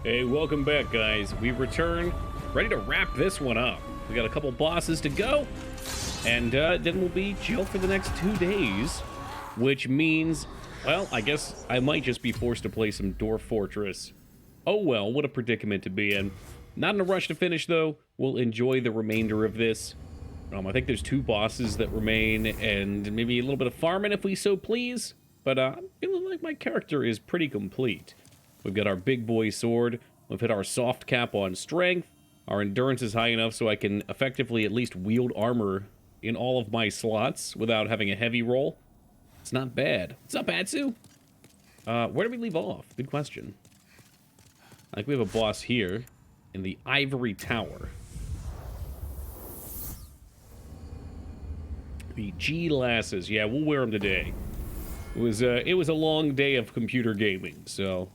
Hey, welcome back, guys. We return, ready to wrap this one up. We got a couple bosses to go, and then we'll be chill for the next 2 days, which means, well, I guess I might just be forced to play some Dwarf Fortress. Oh well, what a predicament to be in. Not in a rush to finish, though. We'll enjoy the remainder of this. I think there's 2 bosses that remain, and maybe a little bit of farming if we so please. But I'm feeling like my character is pretty complete. We've got our big boy sword. We've hit our soft cap on strength. Our endurance is high enough so I can effectively at least wield armor in all of my slots without having a heavy roll. It's not bad. What's up, Atsu? Where did we leave off? Good question. I think we have a boss here in the Ivory Tower. The G-Lasses. Yeah, we'll wear them today. It was a long day of computer gaming, so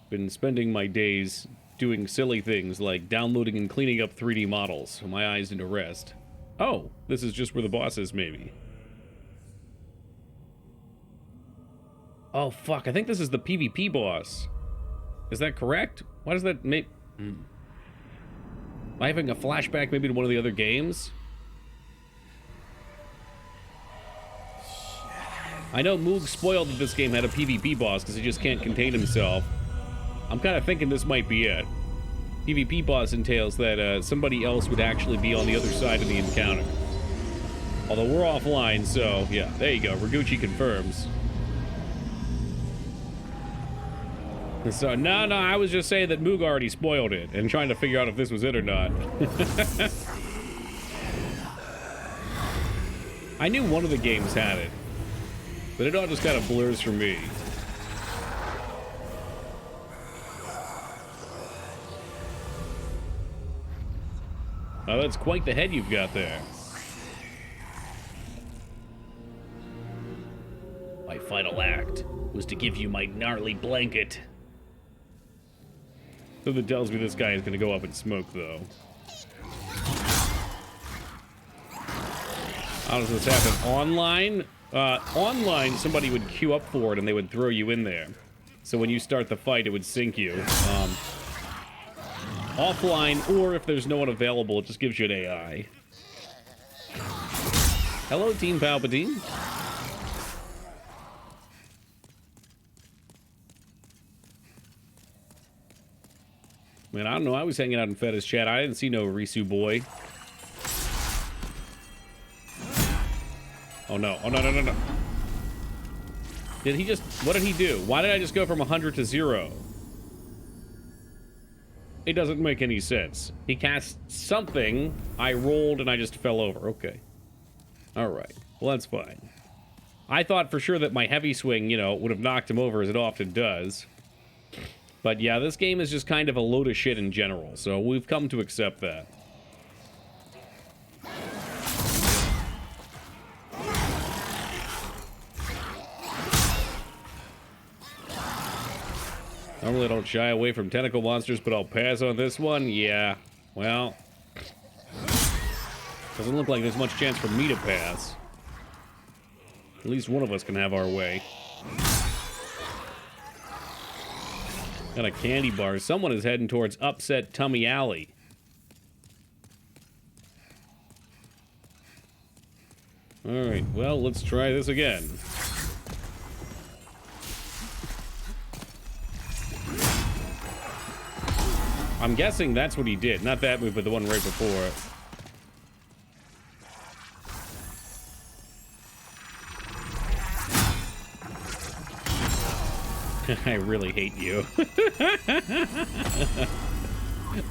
been spending my days doing silly things like downloading and cleaning up 3D models so my eyes into rest. Oh, this is just where the boss is, maybe. Oh, fuck, I think this is the PvP boss. Is that correct? Why does that make... Am I having a flashback maybe to one of the other games? I know Moog spoiled that this game had a PvP boss because he just can't contain himself. I'm kind of thinking this might be it. PvP boss entails that somebody else would actually be on the other side of the encounter. Although we're offline, so yeah, there you go. Raguchi confirms. So, no, I was just saying that Moog already spoiled it and trying to figure out if this was it or not. I knew one of the games had it, but it all just kind of blurs for me. Oh, that's quite the head you've got there. My final act was to give you my gnarly blanket. So that tells me this guy is going to go up in smoke, though. How does this happen? Online? Online, somebody would queue up for it and they would throw you in there. So when you start the fight, it would sync you. Offline, or if there's no one available, it just gives you an AI. Hello, Team Palpatine. Man, I don't know. I was hanging out in Fetish chat. I didn't see no Risu boy. Oh, no. Oh, no. Did he just... What did he do? Why did I just go from 100 to 0? It doesn't make any sense. He cast something, I rolled, and I just fell over. Okay. Alright. Well, that's fine. I thought for sure that my heavy swing, you know, would have knocked him over, as it often does. But yeah, this game is just kind of a load of shit in general, so we've come to accept that. Normally I don't shy away from tentacle monsters, but I'll pass on this one. Yeah, well, doesn't look like there's much chance for me to pass. At least one of us can have our way. Got a candy bar. Someone is heading towards Upset Tummy Alley. Alright, well, let's try this again. I'm guessing that's what he did. Not that move, but the one right before it. I really hate you.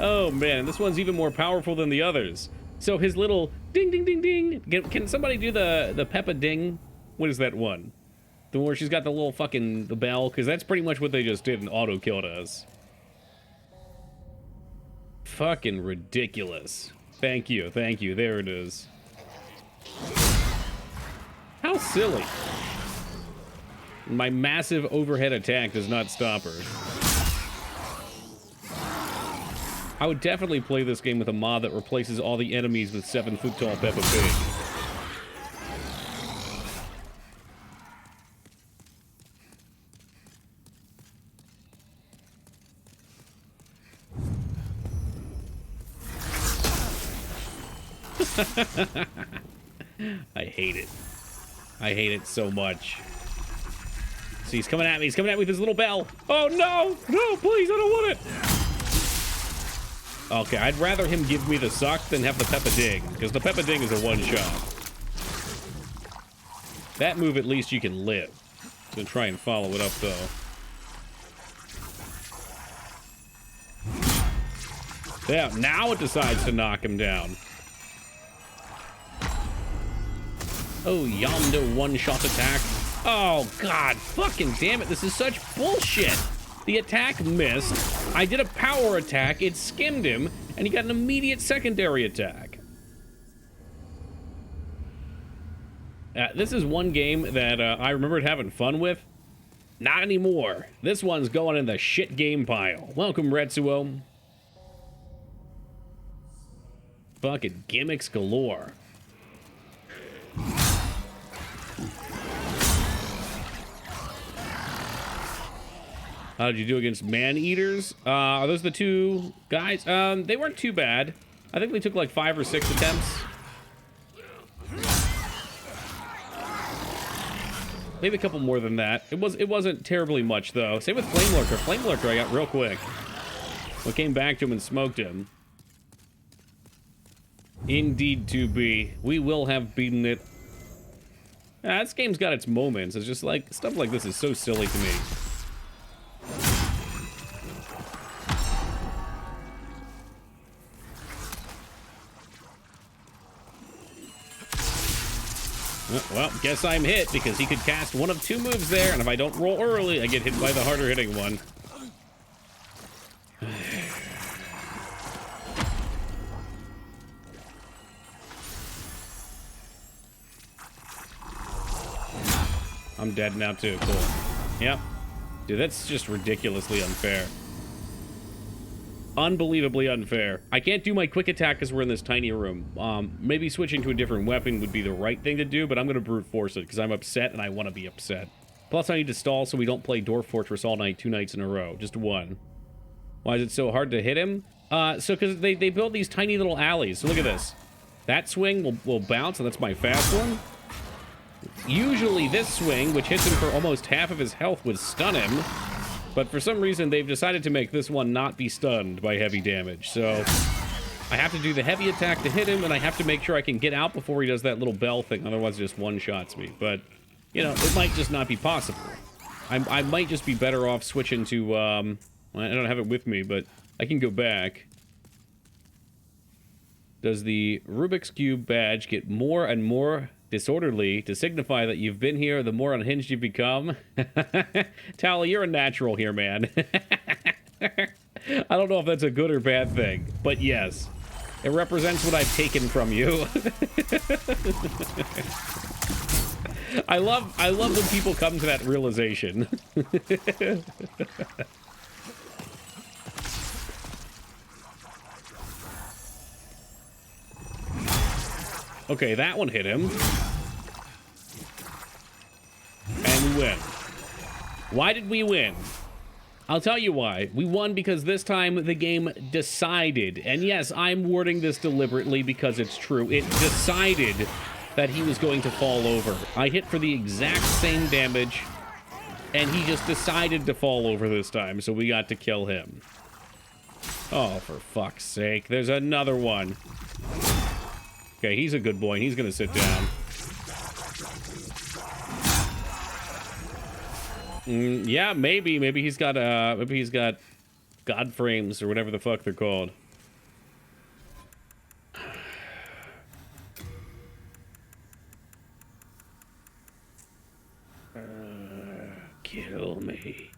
Oh, man. This one's even more powerful than the others. So his little ding, ding, ding, ding. Can somebody do the Peppa Ding? What is that one? The one where she's got the little fucking the bell? Because that's pretty much what they just did and auto-killed us. Fucking ridiculous. Thank you. There it is. How silly. My massive overhead attack does not stop her. I would definitely play this game with a mod that replaces all the enemies with 7-foot-tall Peppa Pig. I hate it. I hate it so much. So he's coming at me. He's coming at me with his little bell. Oh, no. No, please. I don't want it. Okay, I'd rather him give me the suck than have the Peppa Ding, because the Peppa Ding is a one-shot. That move, at least you can live. I'm gonna try and follow it up, though. Yeah, now it decides to knock him down. Oh, yonder one-shot attack. Oh, God, fucking damn it. This is such bullshit. The attack missed. I did a power attack. It skimmed him, and he got an immediate secondary attack. This is one game that I remembered having fun with. Not anymore. This one's going in the shit game pile. Welcome, Retsuo. Fucking gimmicks galore. How did you do against man-eaters? Are those the two guys? They weren't too bad. I think they took like 5 or 6 attempts. Maybe a couple more than that. It wasn't terribly much though. Same with Flame Lurker. Flame Lurker I got real quick. I came back to him and smoked him. Indeed to be. We will have beaten it. This game's got its moments. It's just like, stuff like this is so silly to me. Well, guess I'm hit because he could cast one of 2 moves there, and if I don't roll early, I get hit by the harder hitting one. I'm dead now too, cool. Yep. Dude, that's just ridiculously unfair. Unbelievably unfair. I can't do my quick attack because we're in this tiny room. Maybe switching to a different weapon would be the right thing to do, but I'm going to brute force it because I'm upset and I want to be upset. Plus, I need to stall so we don't play Dwarf Fortress all night, 2 nights in a row. Just one. Why is it so hard to hit him? So because they build these tiny little alleys. So look at this. That swing will bounce, and that's my fast one. Usually this swing, which hits him for almost half of his health, would stun him. But for some reason, they've decided to make this one not be stunned by heavy damage. So I have to do the heavy attack to hit him, and I have to make sure I can get out before he does that little bell thing. Otherwise, it just one-shots me. But, you know, it might just not be possible. I might just be better off switching to, I don't have it with me, but I can go back. Does the Rubik's Cube badge get more and more disorderly to signify that you've been here the more unhinged you become? Tally, you're a natural here, man. I don't know if that's a good or bad thing, but yes, it represents what I've taken from you. I love when people come to that realization. Okay, that one hit him. And we win. Why did we win? I'll tell you why. We won because this time the game decided, and yes, I'm wording this deliberately because it's true, it decided that he was going to fall over. I hit for the exact same damage, and he just decided to fall over this time, so we got to kill him. Oh, for fuck's sake. There's another one. Okay, he's a good boy, and he's gonna sit down. Yeah, maybe he's got God frames or whatever the fuck they're called. Kill me.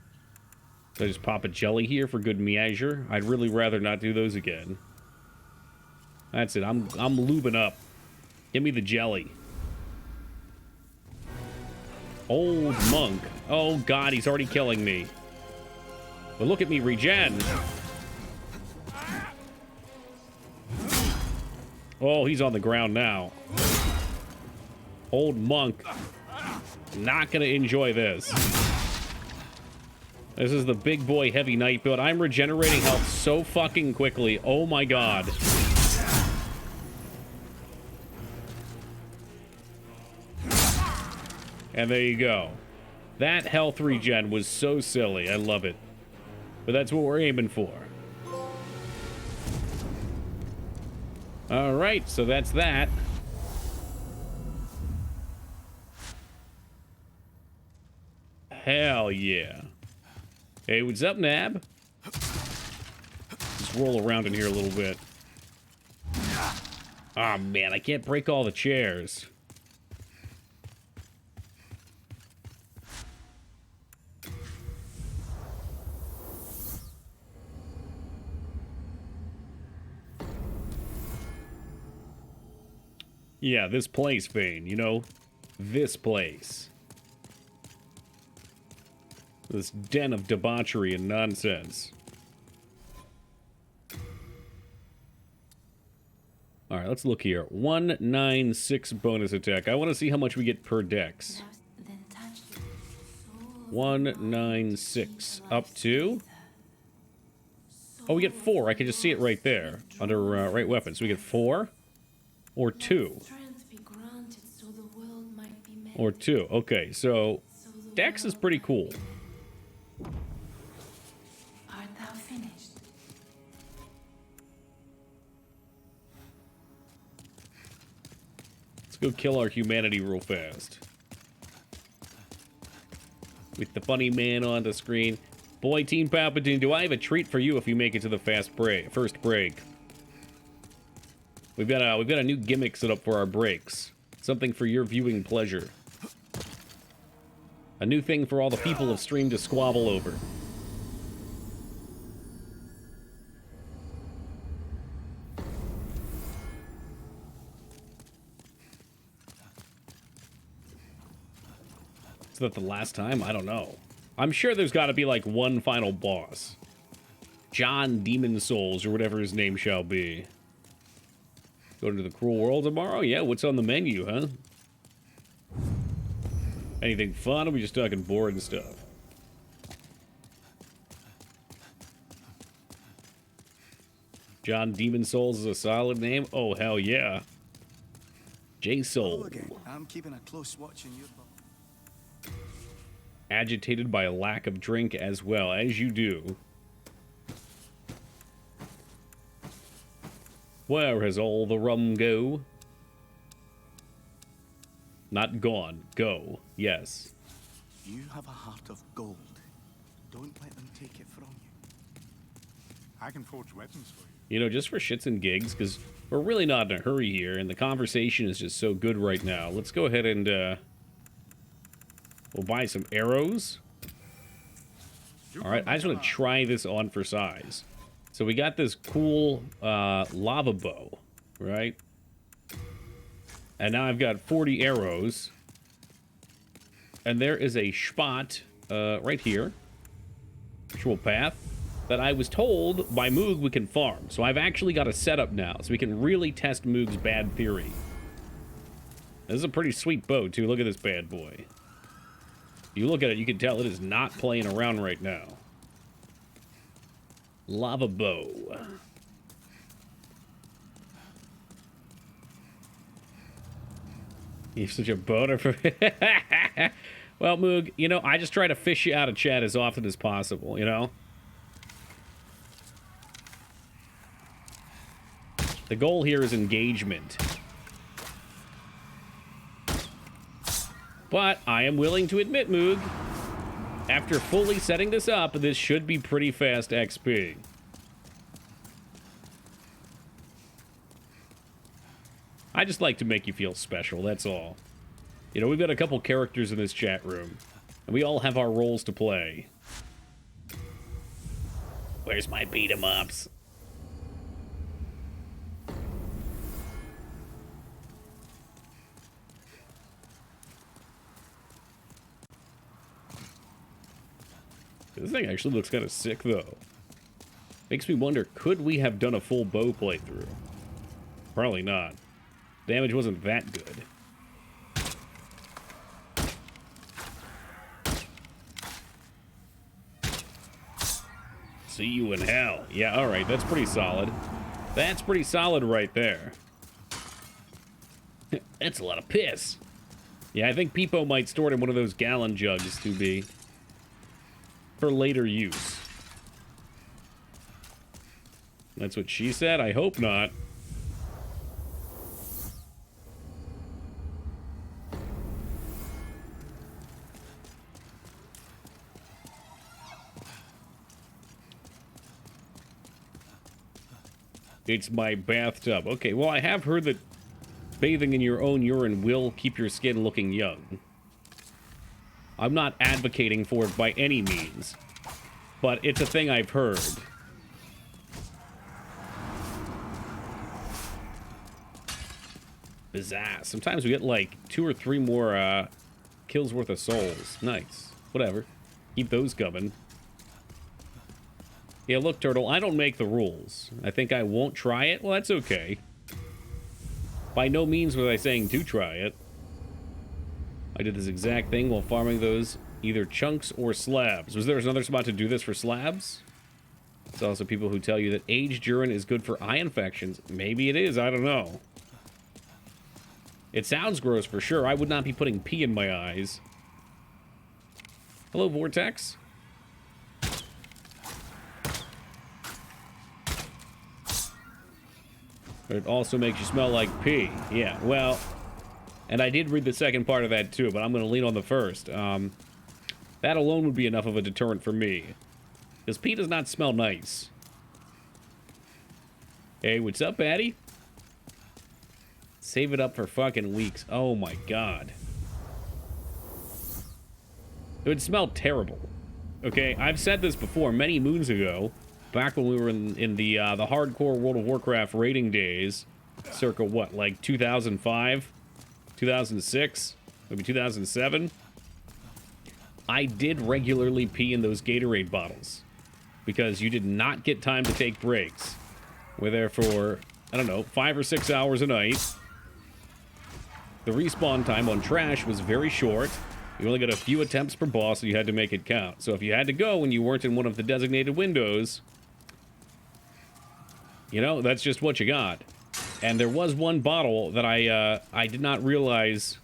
So I just pop a jelly here for good measure. I'd really rather not do those again. That's it. I'm lubing up. Give me the jelly. Old monk. Oh god, he's already killing me. But look at me regen. Oh, he's on the ground now. Old monk. Not gonna enjoy this. This is the big boy heavy knight build. I'm regenerating health so fucking quickly. Oh my god. And there you go. That health regen was so silly. I love it. But that's what we're aiming for. All right, so that's that. Hell yeah. Hey, what's up, Nab? Just roll around in here a little bit. Oh, man, I can't break all the chairs. Yeah, this place, Vane, you know? This place. This den of debauchery and nonsense. Alright, let's look here. 196 bonus attack. I want to see how much we get per dex. 196. Up to... Oh, we get 4. I can just see it right there. Under right weapon. So we get 4? Or 2? Or 2. Okay, so... Dex is pretty cool. Let's go kill our humanity real fast. With the funny man on the screen. Boy, Team Palpatine, do I have a treat for you if you make it to the first break? We've got a new gimmick set up for our breaks. Something for your viewing pleasure. A new thing for all the people of stream to squabble over. Is that the last time? I don't know. I'm sure there's got to be like one final boss. John Demon Souls, or whatever his name shall be. Go to the cruel world tomorrow? Yeah, what's on the menu, huh? Anything fun, or are we just talking boring stuff? John Demon Souls is a solid name? Oh, hell yeah. J-Soul. I'm keeping a close watch on you. Agitated by a lack of drink as well, as you do. Where has all the rum go? Not gone. Go. Yes. You have a heart of gold. Don't let them take it from you. I can forge weapons for you. You know, just for shits and gigs, because we're really not in a hurry here, and the conversation is just so good right now. Let's go ahead and, we'll buy some arrows. Alright, I just want to try this on for size. So we got this cool lava bow, right? And now I've got 40 arrows. And there is a spot right here. Virtual path. That I was told by Moog we can farm. So I've actually got a setup now. So we can really test Moog's bad theory. This is a pretty sweet bow, too. Look at this bad boy. You look at it, you can tell it is not playing around right now. Lava bow. You're such a boner for... Well, Moog, you know, I just try to fish you out of chat as often as possible, you know? The goal here is engagement. But I am willing to admit, Moog, after fully setting this up, this should be pretty fast XP. I just like to make you feel special, that's all. You know, we've got a couple characters in this chat room, and we all have our roles to play. Where's my beat-em-ups? This thing actually looks kind of sick, though. Makes me wonder, could we have done a full bow playthrough? Probably not. Damage wasn't that good. See you in hell. Yeah, alright, that's pretty solid. That's pretty solid right there. That's a lot of piss. Yeah, I think Peepo might store it in one of those gallon jugs to be for later use. That's what she said. I hope not. It's my bathtub. Okay, well, I have heard that bathing in your own urine will keep your skin looking young. I'm not advocating for it by any means, but it's a thing I've heard. Bizarre. Sometimes we get like 2 or 3 more kills worth of souls. Nice. Whatever. Keep those coming. Yeah, look, Turtle, I don't make the rules. I think I won't try it. Well, that's okay. By no means was I saying to try it. I did this exact thing while farming those either chunks or slabs. Was there another spot to do this for slabs? There's also people who tell you that aged urine is good for eye infections. Maybe it is, I don't know. It sounds gross for sure. I would not be putting pee in my eyes. Hello, Vortex. But it also makes you smell like pee. Yeah, well, and I did read the second part of that too, but I'm going to lean on the first. That alone would be enough of a deterrent for me. Because pee does not smell nice. Hey, what's up, Patty? Save it up for fucking weeks. Oh my god. It would smell terrible. Okay, I've said this before many moons ago. Back when we were in the hardcore World of Warcraft raiding days, circa what, like 2005, 2006, maybe 2007, I did regularly pee in those Gatorade bottles because you did not get time to take breaks. We're there for, I don't know, 5 or 6 hours a night. The respawn time on trash was very short. You only got a few attempts per boss, and you had to make it count. So if you had to go when you weren't in one of the designated windows, you know, that's just what you got. And there was one bottle that I did not realize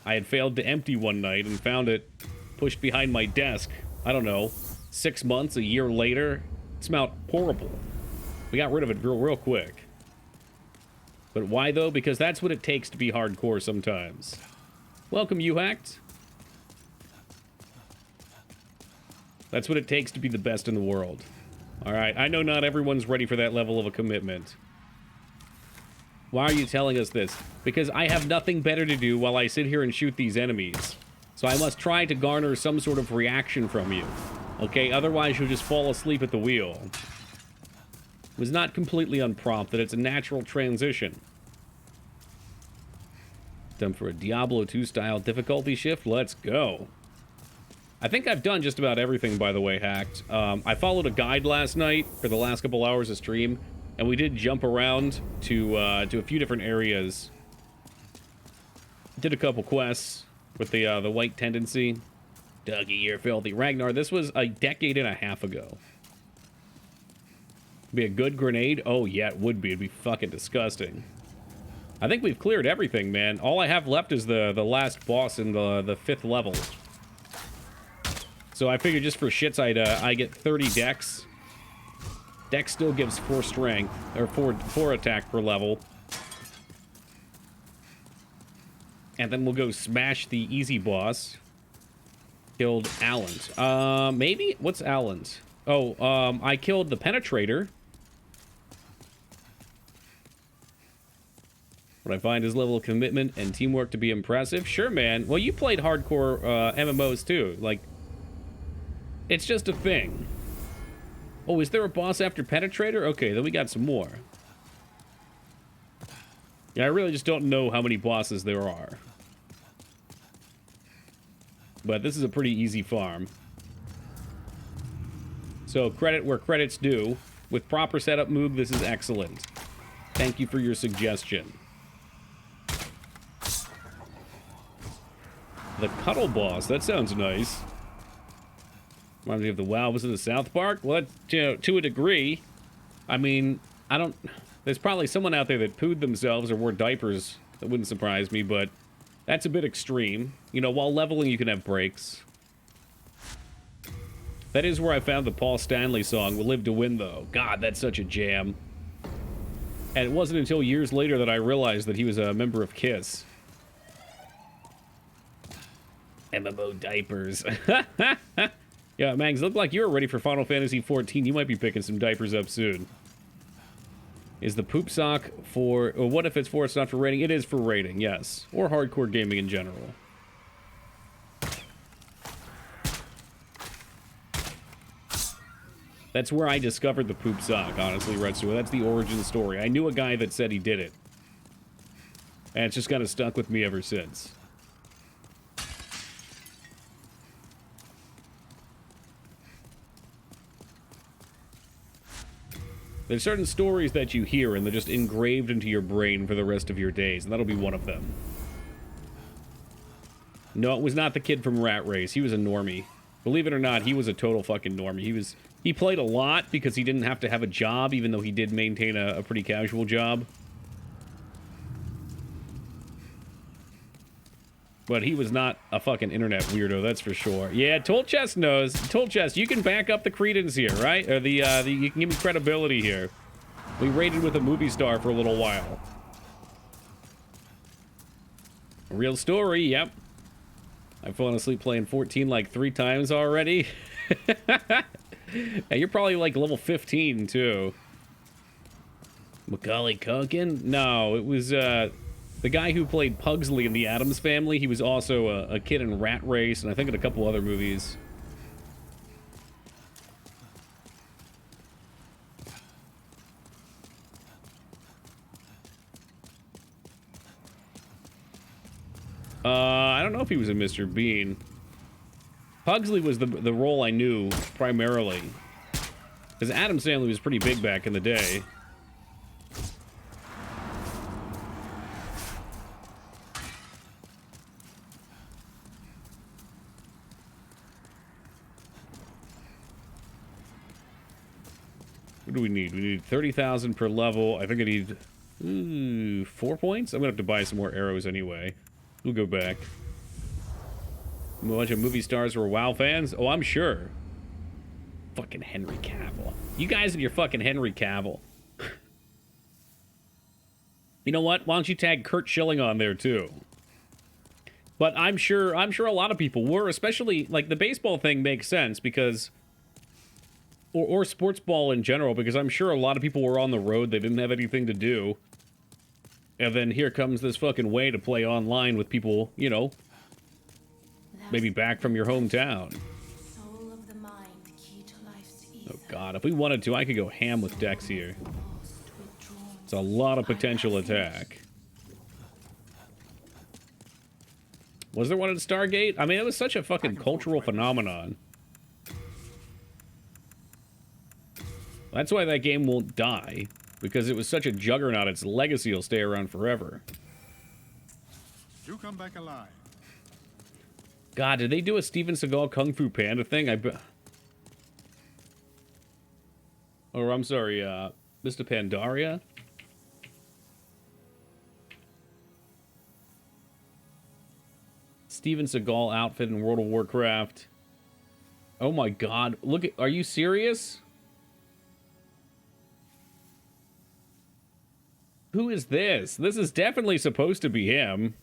I had failed to empty one night and found it pushed behind my desk. I don't know, 6 months, a year later. It smelled horrible. We got rid of it real quick. But why, though? Because that's what it takes to be hardcore sometimes. Welcome, you hacked. That's what it takes to be the best in the world. Alright, I know not everyone's ready for that level of a commitment. Why are you telling us this? Because I have nothing better to do while I sit here and shoot these enemies. So I must try to garner some sort of reaction from you. Okay, otherwise you'll just fall asleep at the wheel. It was not completely unprompted, it's a natural transition. Time for a Diablo 2 style difficulty shift, let's go. I think I've done just about everything, by the way, Hacked. I followed a guide last night for the last couple hours of stream, and we did jump around to a few different areas. Did a couple quests with the white tendency. Dougie, you're filthy. Ragnar, this was a decade and a half ago. Be a good grenade? Oh, yeah, it would be. It'd be fucking disgusting. I think we've cleared everything, man. All I have left is the last boss in the 5th level. So I figured just for shits, I get 30 dex. Dex still gives 4 strength, or 4 attack per level. And then we'll go smash the easy boss. Killed Allen's. Maybe? What's Allen's? Oh, I killed the Penetrator. What I find his level of commitment and teamwork to be impressive. Sure, man. Well, you played hardcore MMOs too. Like, it's just a thing. Oh, is there a boss after Penetrator? Okay, then we got some more. Yeah, I really just don't know how many bosses there are. But this is a pretty easy farm. So, credit where credit's due. With proper setup, Moog, this is excellent. Thank you for your suggestion. The Cuddle Boss, that sounds nice. Reminds me of the WoW was in the South Park? Well, that, you know, to a degree. I mean, I don't... There's probably someone out there that pooed themselves or wore diapers. That wouldn't surprise me, but That's a bit extreme. You know, while leveling, you can have breaks. That is where I found the Paul Stanley song, "We'll Live to Win," though. God, that's such a jam. And it wasn't until years later that I realized that he was a member of KISS. MMO diapers. Yeah, Mangs, look like you're ready for Final Fantasy XIV. You might be picking some diapers up soon. Is the poop sock for... Or what if it's for... It's not for rating? It is for rating, yes. Or hardcore gaming in general. That's where I discovered the poop sock, honestly, Retsu. That's the origin story. I knew a guy that said he did it. And it's just kind of stuck with me ever since. There's certain stories that you hear and they're just engraved into your brain for the rest of your days, and that'll be one of them. No, it was not the kid from Rat Race. He was a normie. Believe it or not, he was a total fucking normie. He played a lot because he didn't have to have a job, even though he did maintain a pretty casual job. But he was not a fucking internet weirdo, that's for sure. Yeah, Toll Chest knows. Toll Chest, you can back up the credence here, right? Or you can give me credibility here. We raided with a movie star for a little while. A real story, yep. I've fallen asleep playing 14 like 3 times already. And you're probably like level 15 too. Macaulay Culkin? No, it was the guy who played Pugsley in the Addams Family. He was also a kid in Rat Race and I think in a couple other movies. I don't know if he was in Mr. Bean. Pugsley was the role I knew primarily. Because Adam Sandler was pretty big back in the day. What do we need? We need 30,000 per level. I think I need 4 points? I'm gonna have to buy some more arrows anyway. We'll go back. A bunch of movie stars who are WoW fans? Oh, I'm sure. Fucking Henry Cavill. You guys and your fucking Henry Cavill. You know what? Why don't you tag Kurt Schilling on there too? But I'm sure a lot of people were, especially like the baseball thing makes sense because or sports ball in general, because I'm sure a lot of people were on the road, they didn't have anything to do. And then here comes this fucking way to play online with people, you know, maybe back from your hometown. Oh god, if we wanted to, I could go ham with Dex here. It's a lot of potential attack. Was there one at Stargate? I mean, it was such a fucking cultural phenomenon. That's why that game won't die. Because it was such a juggernaut, its legacy will stay around forever. You come back alive. God, did they do a Steven Seagal Kung Fu Panda thing? Or, I'm sorry, Mr. Pandaria? Steven Seagal outfit in World of Warcraft. Oh my god, look at, are you serious? Who is this? This is definitely supposed to be him.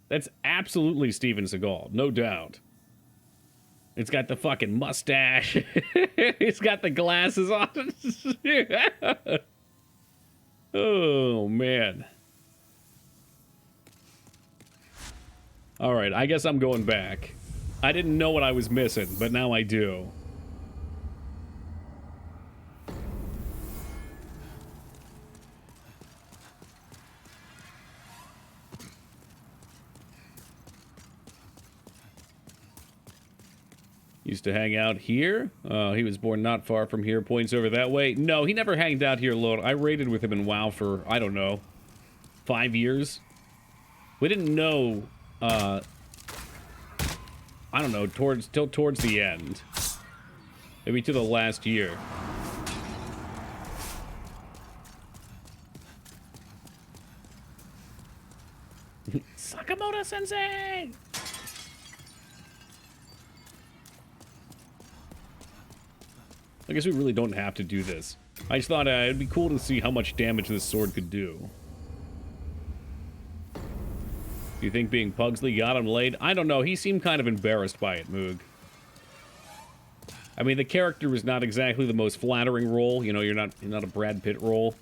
That's absolutely Steven Seagal, no doubt. It's got the fucking mustache. It's got the glasses on. Oh, man. All right, I guess I'm going back. I didn't know what I was missing, but now I do. Used to hang out here. He was born not far from here. Points over that way. No, he never hanged out here alone. I raided with him in WoW for, I don't know, 5 years. We didn't know, I don't know, till towards the end. Maybe to the last year. Sakamoto-sensei! I guess we really don't have to do this. I just thought it'd be cool to see how much damage this sword could do. Do you think being Pugsley got him laid? I don't know. He seemed kind of embarrassed by it, Moog. I mean, the character was not exactly the most flattering role. You know, you're not a Brad Pitt role.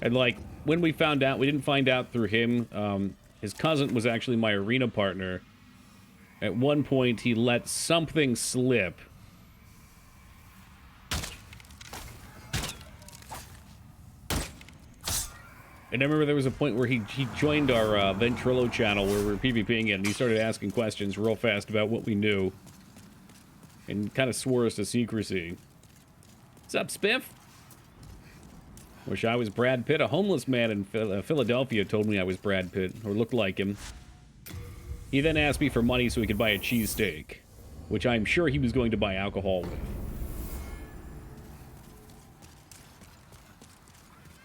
And, like, when we found out, we didn't find out through him. His cousin was actually my arena partner. At one point, he let something slip. And I remember there was a point where he joined our Ventrilo channel where we were PvPing it, and he started asking questions real fast about what we knew. And kind of swore us to secrecy. What's up, Spiff? Wish I was Brad Pitt. A homeless man in Philadelphia told me I was Brad Pitt, or looked like him. He then asked me for money so he could buy a cheesesteak, which I'm sure he was going to buy alcohol with.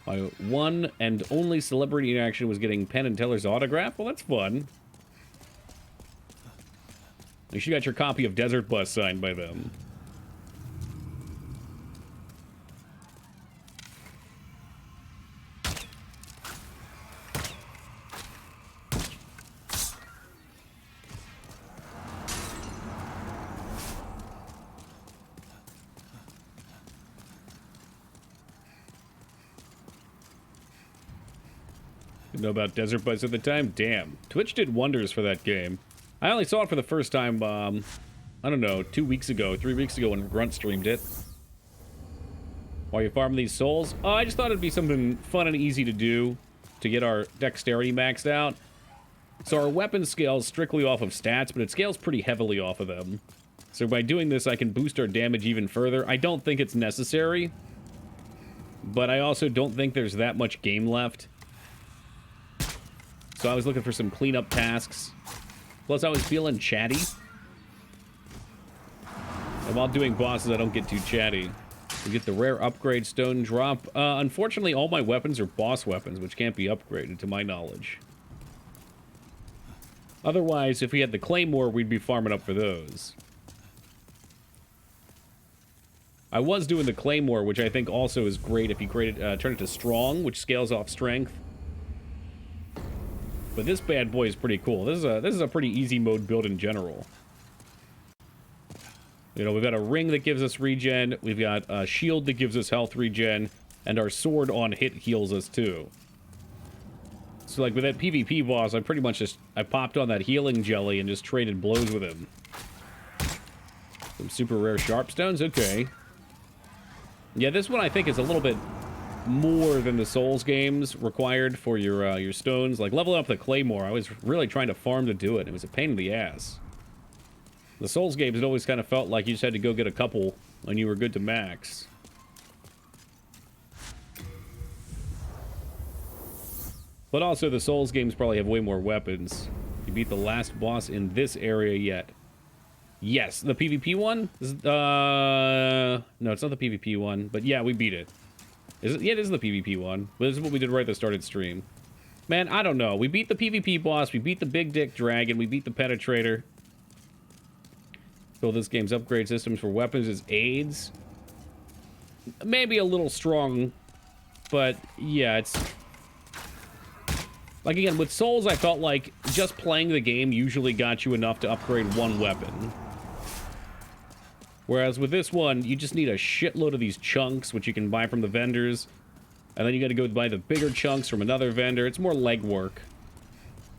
My one and only celebrity interaction was getting Penn and Teller's autograph. Well, that's fun. You should got your copy of Desert Bus signed by them. Didn't know about Desert Bus at the time? Damn. Twitch did wonders for that game. I only saw it for the first time, I don't know, 2 weeks ago, 3 weeks ago when Grunt streamed it. While you farm these souls? Oh, I just thought it'd be something fun and easy to do to get our dexterity maxed out. So our weapon scales strictly off of stats, but it scales pretty heavily off of them. So by doing this, I can boost our damage even further. I don't think it's necessary, but I also don't think there's that much game left. So I was looking for some cleanup tasks. Plus, I was feeling chatty. And while doing bosses, I don't get too chatty. We get the rare upgrade stone drop. Unfortunately, all my weapons are boss weapons, which can't be upgraded, to my knowledge. Otherwise, if we had the Claymore, we'd be farming up for those. I was doing the Claymore, which I think also is great if you turn it to Strong, which scales off Strength. But this bad boy is pretty cool. This is a pretty easy mode build in general. You know, we've got a ring that gives us regen, we've got a shield that gives us health regen, and our sword on hit heals us too. So like with that PvP boss, I pretty much I popped on that healing jelly and just traded blows with him. Some super rare sharpstones? Okay. Yeah, this one I think is a little bit more than the Souls games required for your stones. Like, leveling up the Claymore, I was really trying to farm to do it. It was a pain in the ass. The Souls games, it always kind of felt like you just had to go get a couple and you were good to max. But also, the Souls games probably have way more weapons. You beat the last boss in this area yet. Yes, the PvP one? No, it's not the PvP one, but yeah, we beat it. Yeah, it is the PvP one. But this is what we did right at the start of the stream. Man, I don't know. We beat the PvP boss, we beat the Big Dick Dragon, we beat the Penetrator. So this game's upgrade systems for weapons is aids. Maybe a little strong, but yeah, it's... Like, again, with Souls, I felt like just playing the game usually got you enough to upgrade one weapon. Whereas with this one, you just need a shitload of these chunks, which you can buy from the vendors. And then you gotta go buy the bigger chunks from another vendor. It's more legwork.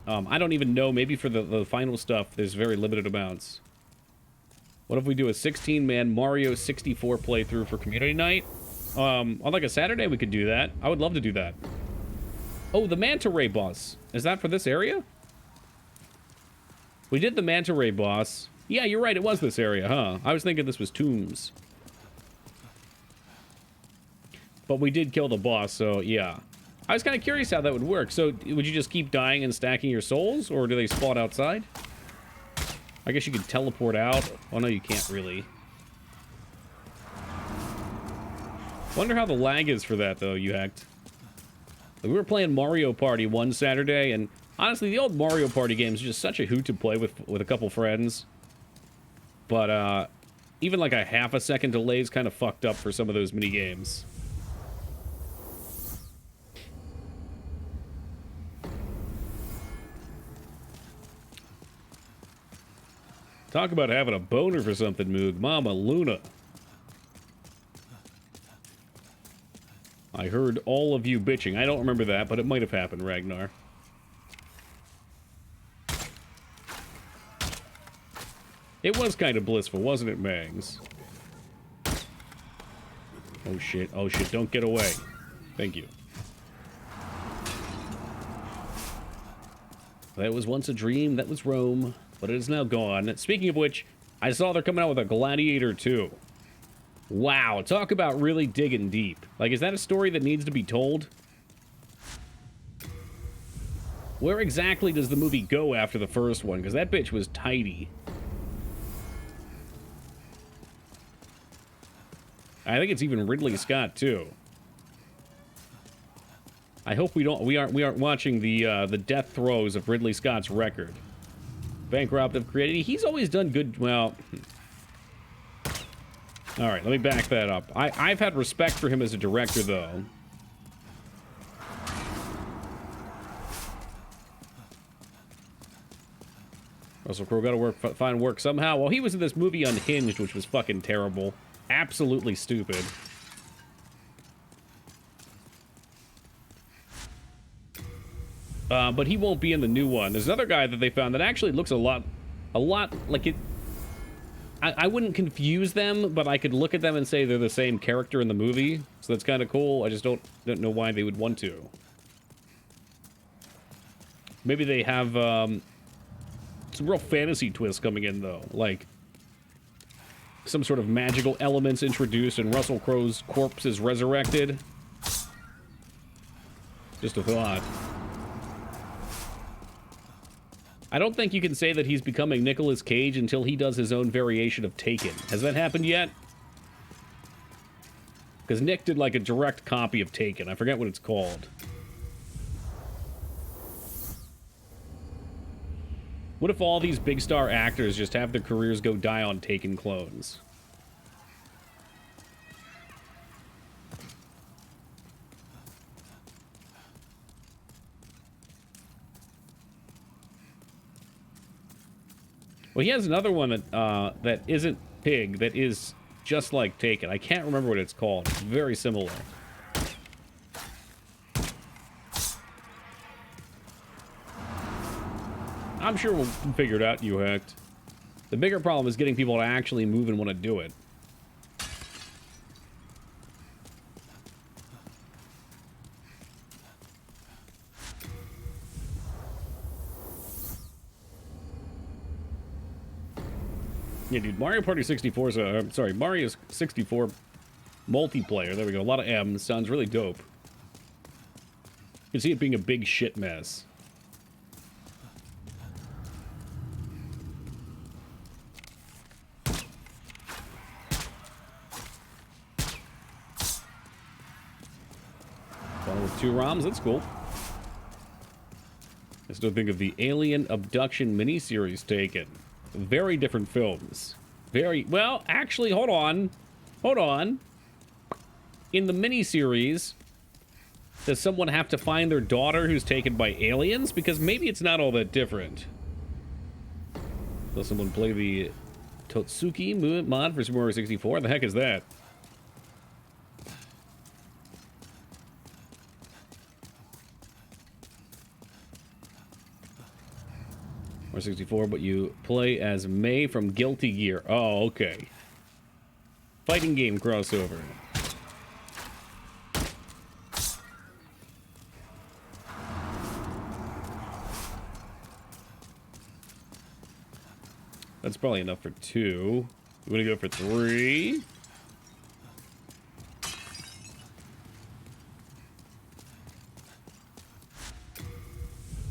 I don't even know. Maybe for the final stuff, there's very limited amounts. What if we do a 16-man Mario 64 playthrough for community night? On like a Saturday, we could do that. I would love to do that. Oh, the Manta Ray boss. Is that for this area? We did the Manta Ray boss. Yeah, you're right. It was this area, huh? I was thinking this was Tombs. But we did kill the boss, so yeah. I was kind of curious how that would work. So would you just keep dying and stacking your souls, or do they spawn outside? I guess you could teleport out. Oh, no, you can't really. Wonder how the lag is for that, though, you hacked. We were playing Mario Party one Saturday, and honestly, the old Mario Party games are just such a hoot to play with a couple friends. But, even like a half a second delay is kind of fucked up for some of those mini games. Talk about having a boner for something, Moog. Mama Luna. I heard all of you bitching. I don't remember that, but it might have happened, Ragnar. It was kind of blissful, wasn't it, Mangs? Oh shit, don't get away. Thank you. That was once a dream, that was Rome, but it is now gone. Speaking of which, I saw they're coming out with a Gladiator 2. Wow, talk about really digging deep. Like, is that a story that needs to be told? Where exactly does the movie go after the first one? Because that bitch was tidy. I think it's even Ridley Scott too. I hope we aren't watching the death throes of Ridley Scott's record. Bankrupt of creativity. He's always done good. Well, all right. Let me back that up. I've had respect for him as a director, though. Russell Crowe got to find work somehow. Well, he was in this movie Unhinged, which was fucking terrible. Absolutely stupid. But he won't be in the new one. There's another guy that they found that actually looks a lot like it. I wouldn't confuse them, but I could look at them and say they're the same character in the movie. So that's kind of cool. I just don't know why they would want to. Maybe they have some real fantasy twists coming in, though. Like some sort of magical elements introduced and Russell Crowe's corpse is resurrected. Just a thought. I don't think you can say that he's becoming Nicolas Cage until he does his own variation of Taken. Has that happened yet? Because Nick did like a direct copy of Taken. I forget what it's called. What if all these big star actors just have their careers go die on Taken clones? Well, he has another one that that isn't Pig, that is just like Taken. I can't remember what it's called. It's very similar. I'm sure we'll figure it out, you hacked. The bigger problem is getting people to actually move and want to do it. Yeah, dude, Mario Party 64 is a... sorry, Mario 64 multiplayer. There we go. A lot of M's. Sounds really dope. You can see it being a big shit mess. One with 2 ROMs. That's cool. I still think of the Alien Abduction miniseries Taken. Very different films. Very... well, actually, hold on. Hold on. In the miniseries, does someone have to find their daughter who's taken by aliens? Because maybe it's not all that different. Does someone play the Totsuki mod for Super Mario 64? What the heck is that? Or 64, but you play as May from Guilty Gear. Oh, okay. Fighting game crossover. That's probably enough for 2. We want to go for 3.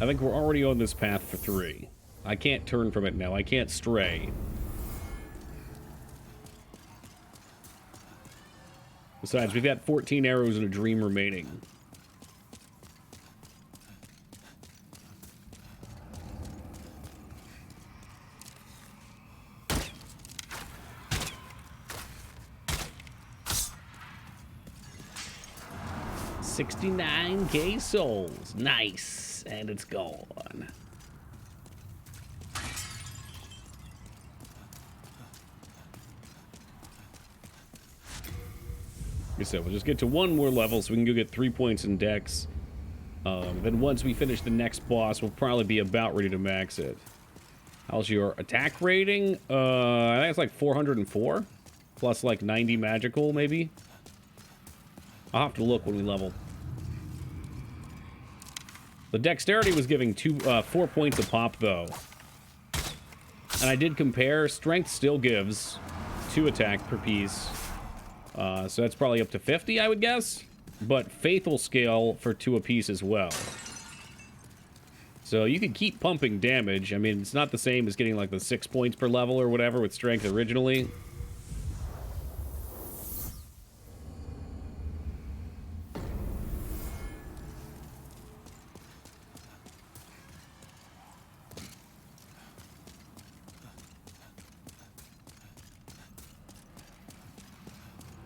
I think we're already on this path for 3. I can't turn from it now. I can't stray. Besides, we've got 14 arrows and a dream remaining. 69k souls. Nice. And it's gone. Like I said, we'll just get to one more level so we can go get 3 points in Dex. Then once we finish the next boss, we'll probably be about ready to max it. How's your attack rating? I think it's like 404. Plus like 90 magical, maybe. I'll have to look when we level. The dexterity was giving 4 points a pop, though. And I did compare. Strength still gives 2 attack per piece. So that's probably up to 50, I would guess. But Faith will scale for 2 apiece as well. So you can keep pumping damage. I mean, it's not the same as getting like the 6 points per level or whatever with Strength originally.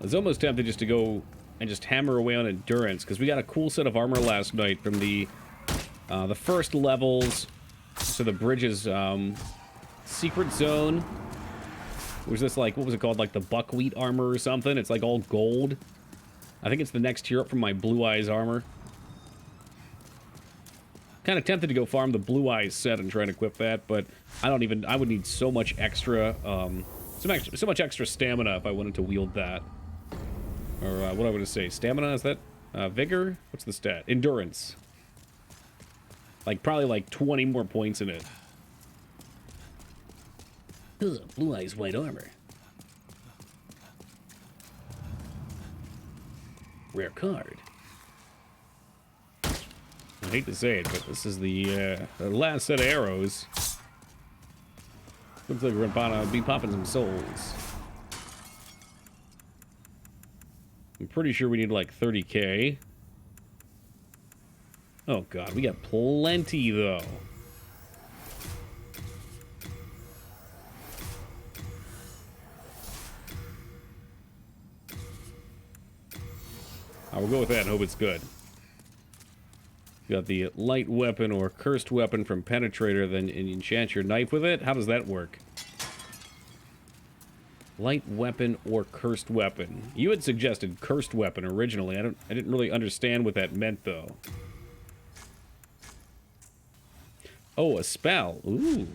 I was almost tempted just to go and just hammer away on endurance, because we got a cool set of armor last night from the first levels. So the bridge's secret zone. Was this like, what was it called? Like the buckwheat armor or something? It's like all gold. I think it's the next tier up from my Blue Eyes armor. Kind of tempted to go farm the Blue Eyes set and try and equip that, but I would need so much extra, so much extra stamina if I wanted to wield that. Or what I would say, stamina, is that vigor? What's the stat? Endurance. Like probably like 20 more points in it. Ugh, Blue Eyes white armor. Rare card. I hate to say it, but this is the last set of arrows. Looks like we're gonna be popping some souls. I'm pretty sure we need like 30k. Oh god, we got plenty though. We'll go with that and hope it's good. You got the light weapon or cursed weapon from Penetrator, then enchant your knife with it. How does that work? Light weapon or cursed weapon. You had suggested cursed weapon originally. I didn't really understand what that meant though. Oh, a spell. Ooh.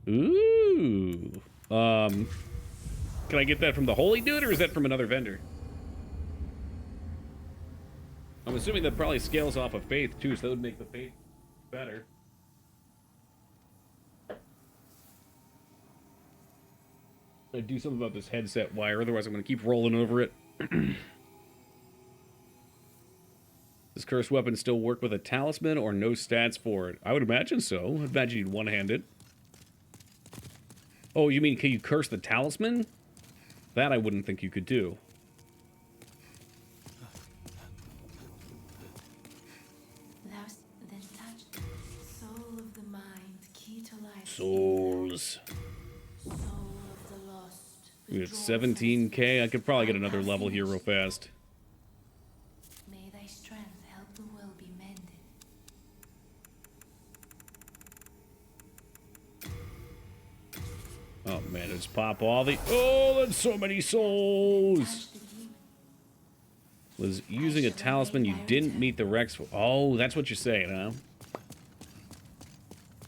Ooh. Can I get that from the Holy Dude, or is that from another vendor? I'm assuming that probably scales off of Faith too, so that would make the Faith better. I do something about this headset wire, otherwise I'm going to keep rolling over it. Does cursed weapon still work with a talisman or no stats for it? I would imagine so. I'd imagine you'd one-hand it. Oh, you mean can you curse the talisman? That I wouldn't think you could do. Soul of the mind, key to life. Souls. Soul of the lost. We got 17k. I could probably get another level here real fast. May thy strength help the will be mended. Oh man, just pop all the... Oh, that's so many souls! Was using a talisman you didn't meet the Rex for... Oh, that's what you're saying, huh?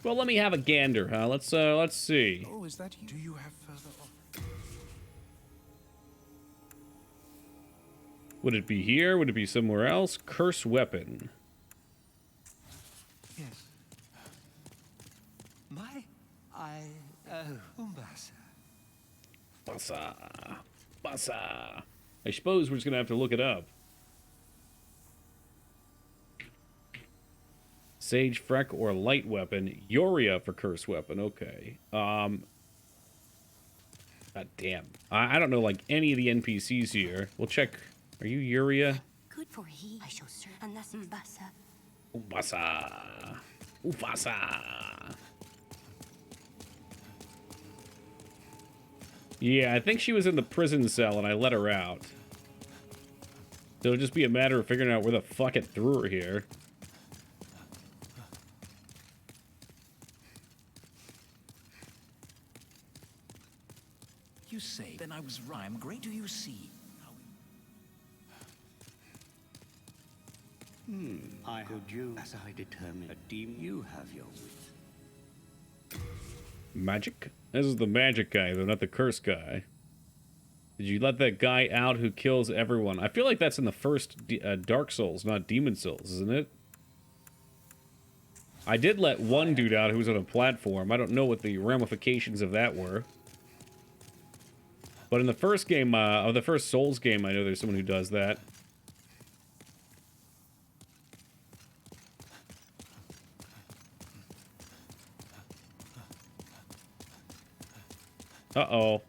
Well, let me have a gander, huh? Let's see. Oh, is that you? Do you have further offers? Would it be here? Would it be somewhere else? Curse weapon. Yes. Umbasa. Bassa. Bassa. I suppose we're just gonna have to look it up. Sage Freck or light weapon. Yoria for curse weapon. Okay. God damn. I don't know like any of the NPCs here. We'll check. Are you Yoria? Good for he. I shall serve. And that's Mbasa. Ufasa. Ufasa. Yeah, I think she was in the prison cell and I let her out. So it'll just be a matter of figuring out where the fuck it threw her here. You say, then I was right. I'm great. Do you see? I could you, as I determine a demon, you have your wit. Magic? This is the magic guy, though, not the curse guy. Did you let that guy out who kills everyone? I feel like that's in the first Dark Souls, not Demon Souls, isn't it? I did let one dude out who was on a platform. I don't know what the ramifications of that were. But in the first game, or the first Souls game, I know there's someone who does that. Uh-oh.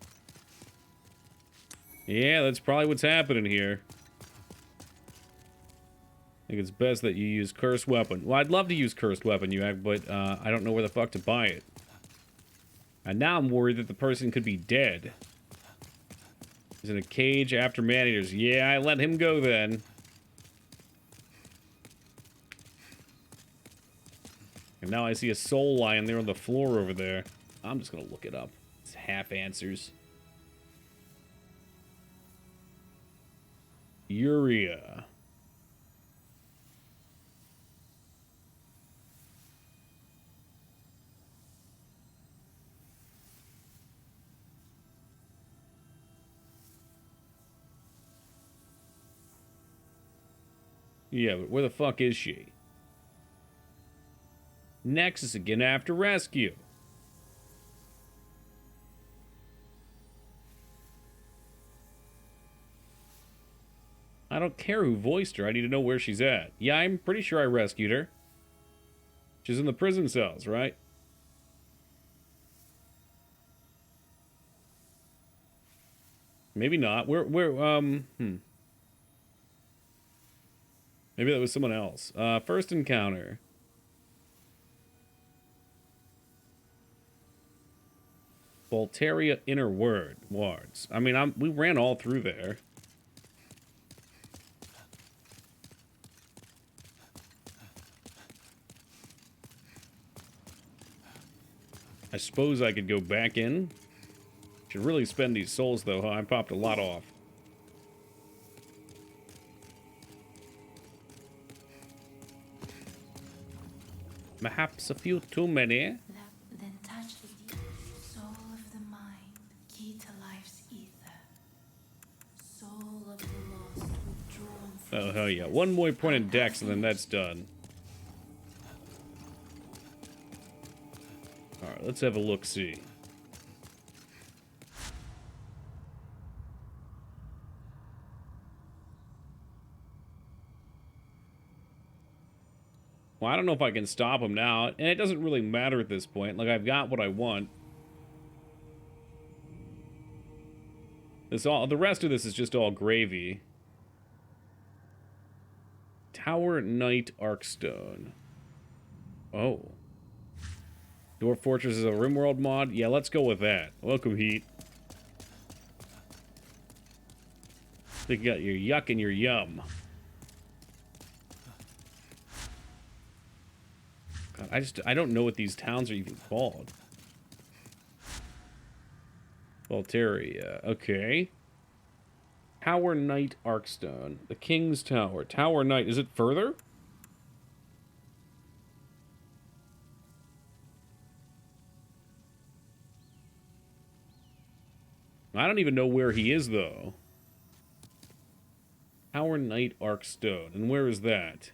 Yeah, that's probably what's happening here. I think it's best that you use Cursed Weapon. Well, I'd love to use Cursed Weapon, but I don't know where the fuck to buy it. And now I'm worried that the person could be dead. He's in a cage after man-eaters. Yeah, I let him go then. And now I see a soul lying there on the floor over there. I'm just gonna look it up. It's half answers. Urea. Yeah, but where the fuck is she? Nexus again after rescue. I don't care who voiced her. I need to know where she's at. Yeah, I'm pretty sure I rescued her. She's in the prison cells, right? Maybe not. Maybe that was someone else. First encounter. Voltaria Inner Wards. I mean, we ran all through there. I suppose I could go back in. Should really spend these souls, though, huh? I popped a lot off. Perhaps a few too many. Then touch the soul of the mind, key to life's ether. Soul of the lost withdrawn from Oh, hell yeah. One more point in Dex, and then that's done. Alright, let's have a look-see. Well, I don't know if I can stop him now, and it doesn't really matter at this point. Like, I've got what I want. The rest of this is just all gravy. Tower Knight Arkstone. Oh. Dwarf Fortress is a RimWorld mod? Yeah, let's go with that. Welcome, Heat. I think you got your yuck and your yum. God, I don't know what these towns are even called. Voltaria, okay. Tower Knight Arkstone. The King's Tower. Tower Knight, is it further? I don't even know where he is, though. Tower Knight Arkstone. And where is that?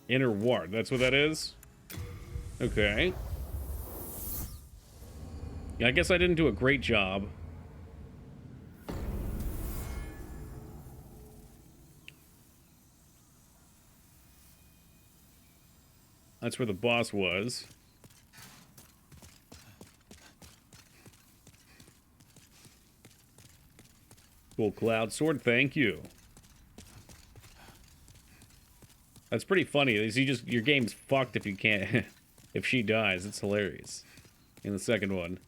Inner Ward. That's what that is? Okay. Yeah, I guess I didn't do a great job. That's where the boss was. Cool cloud sword, thank you. That's pretty funny. You just your game's fucked if you can't if she dies. It's hilarious. In the second one.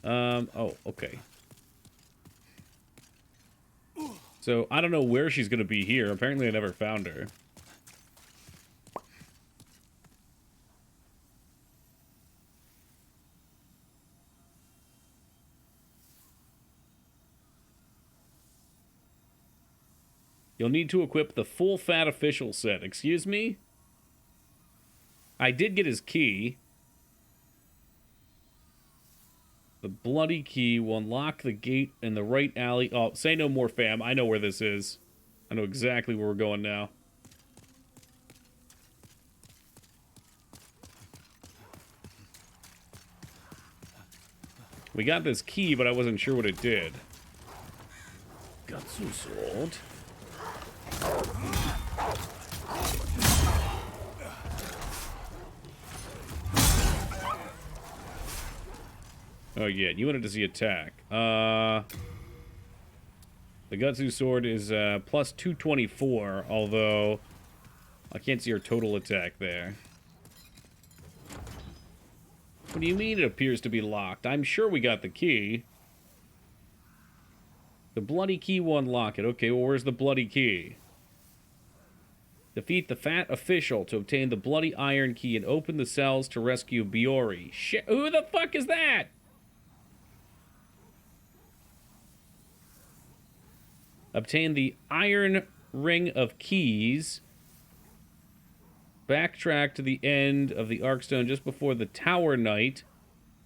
Oh, okay. So I don't know where she's gonna be here. Apparently I never found her. You'll need to equip the full fat official set. Excuse me? I did get his key. The bloody key will unlock the gate in the right alley. Oh, say no more, fam. I know where this is. I know exactly where we're going now. We got this key, but I wasn't sure what it did. Gatsu sword. Oh yeah, you wanted to see attack. The Gutsu sword is plus 224, although I can't see her total attack there. What do you mean it appears to be locked? I'm sure we got the key. The bloody key will unlock it. Okay, well, where's the bloody key? Defeat the fat official to obtain the bloody iron key and open the cells to rescue Biori. Shit, who the fuck is that? Obtain the iron ring of keys. Backtrack to the end of the Arkstone just before the Tower Knight.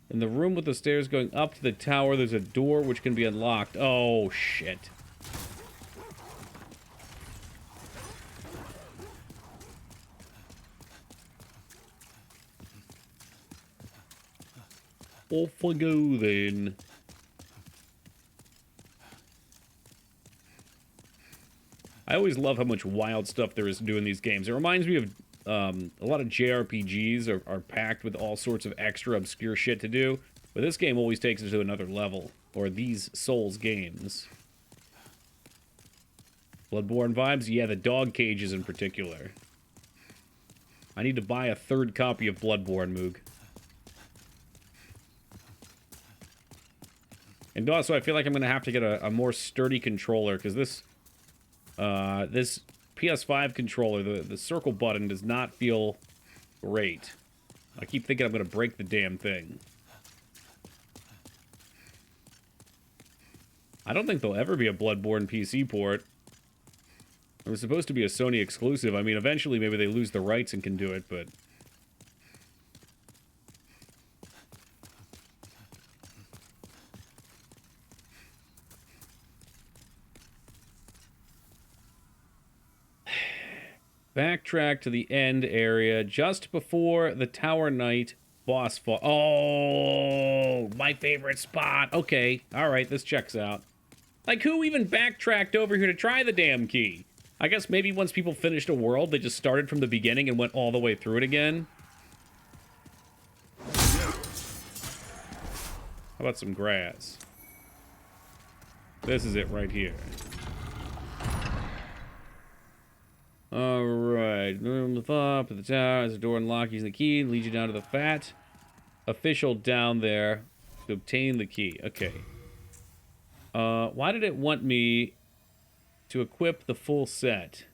In the room with the stairs going up to the tower, there's a door which can be unlocked. Oh, shit. Off I go, then. I always love how much wild stuff there is to do in these games. It reminds me of a lot of JRPGs are packed with all sorts of extra obscure shit to do, but this game always takes it to another level, or these Souls games. Bloodborne vibes? Yeah, the dog cages in particular. I need to buy a third copy of Bloodborne, Moog. And also, I feel like I'm going to have to get a more sturdy controller, because this PS5 controller, the circle button does not feel great. I keep thinking I'm going to break the damn thing. I don't think there'll ever be a Bloodborne PC port. It was supposed to be a Sony exclusive. I mean, eventually maybe they lose the rights and can do it, but... Backtrack to the end area just before the Tower Knight boss fight. Oh, my favorite spot. Okay, alright, this checks out. Like, who even backtracked over here to try the damn key? I guess maybe once people finished a world, they just started from the beginning and went all the way through it again. How about some grass? This is it right here. Alright, room the top of the tower, there's a door unlocked using the key, leads you down to the fat official down there to obtain the key. Okay. Why did it want me to equip the full set?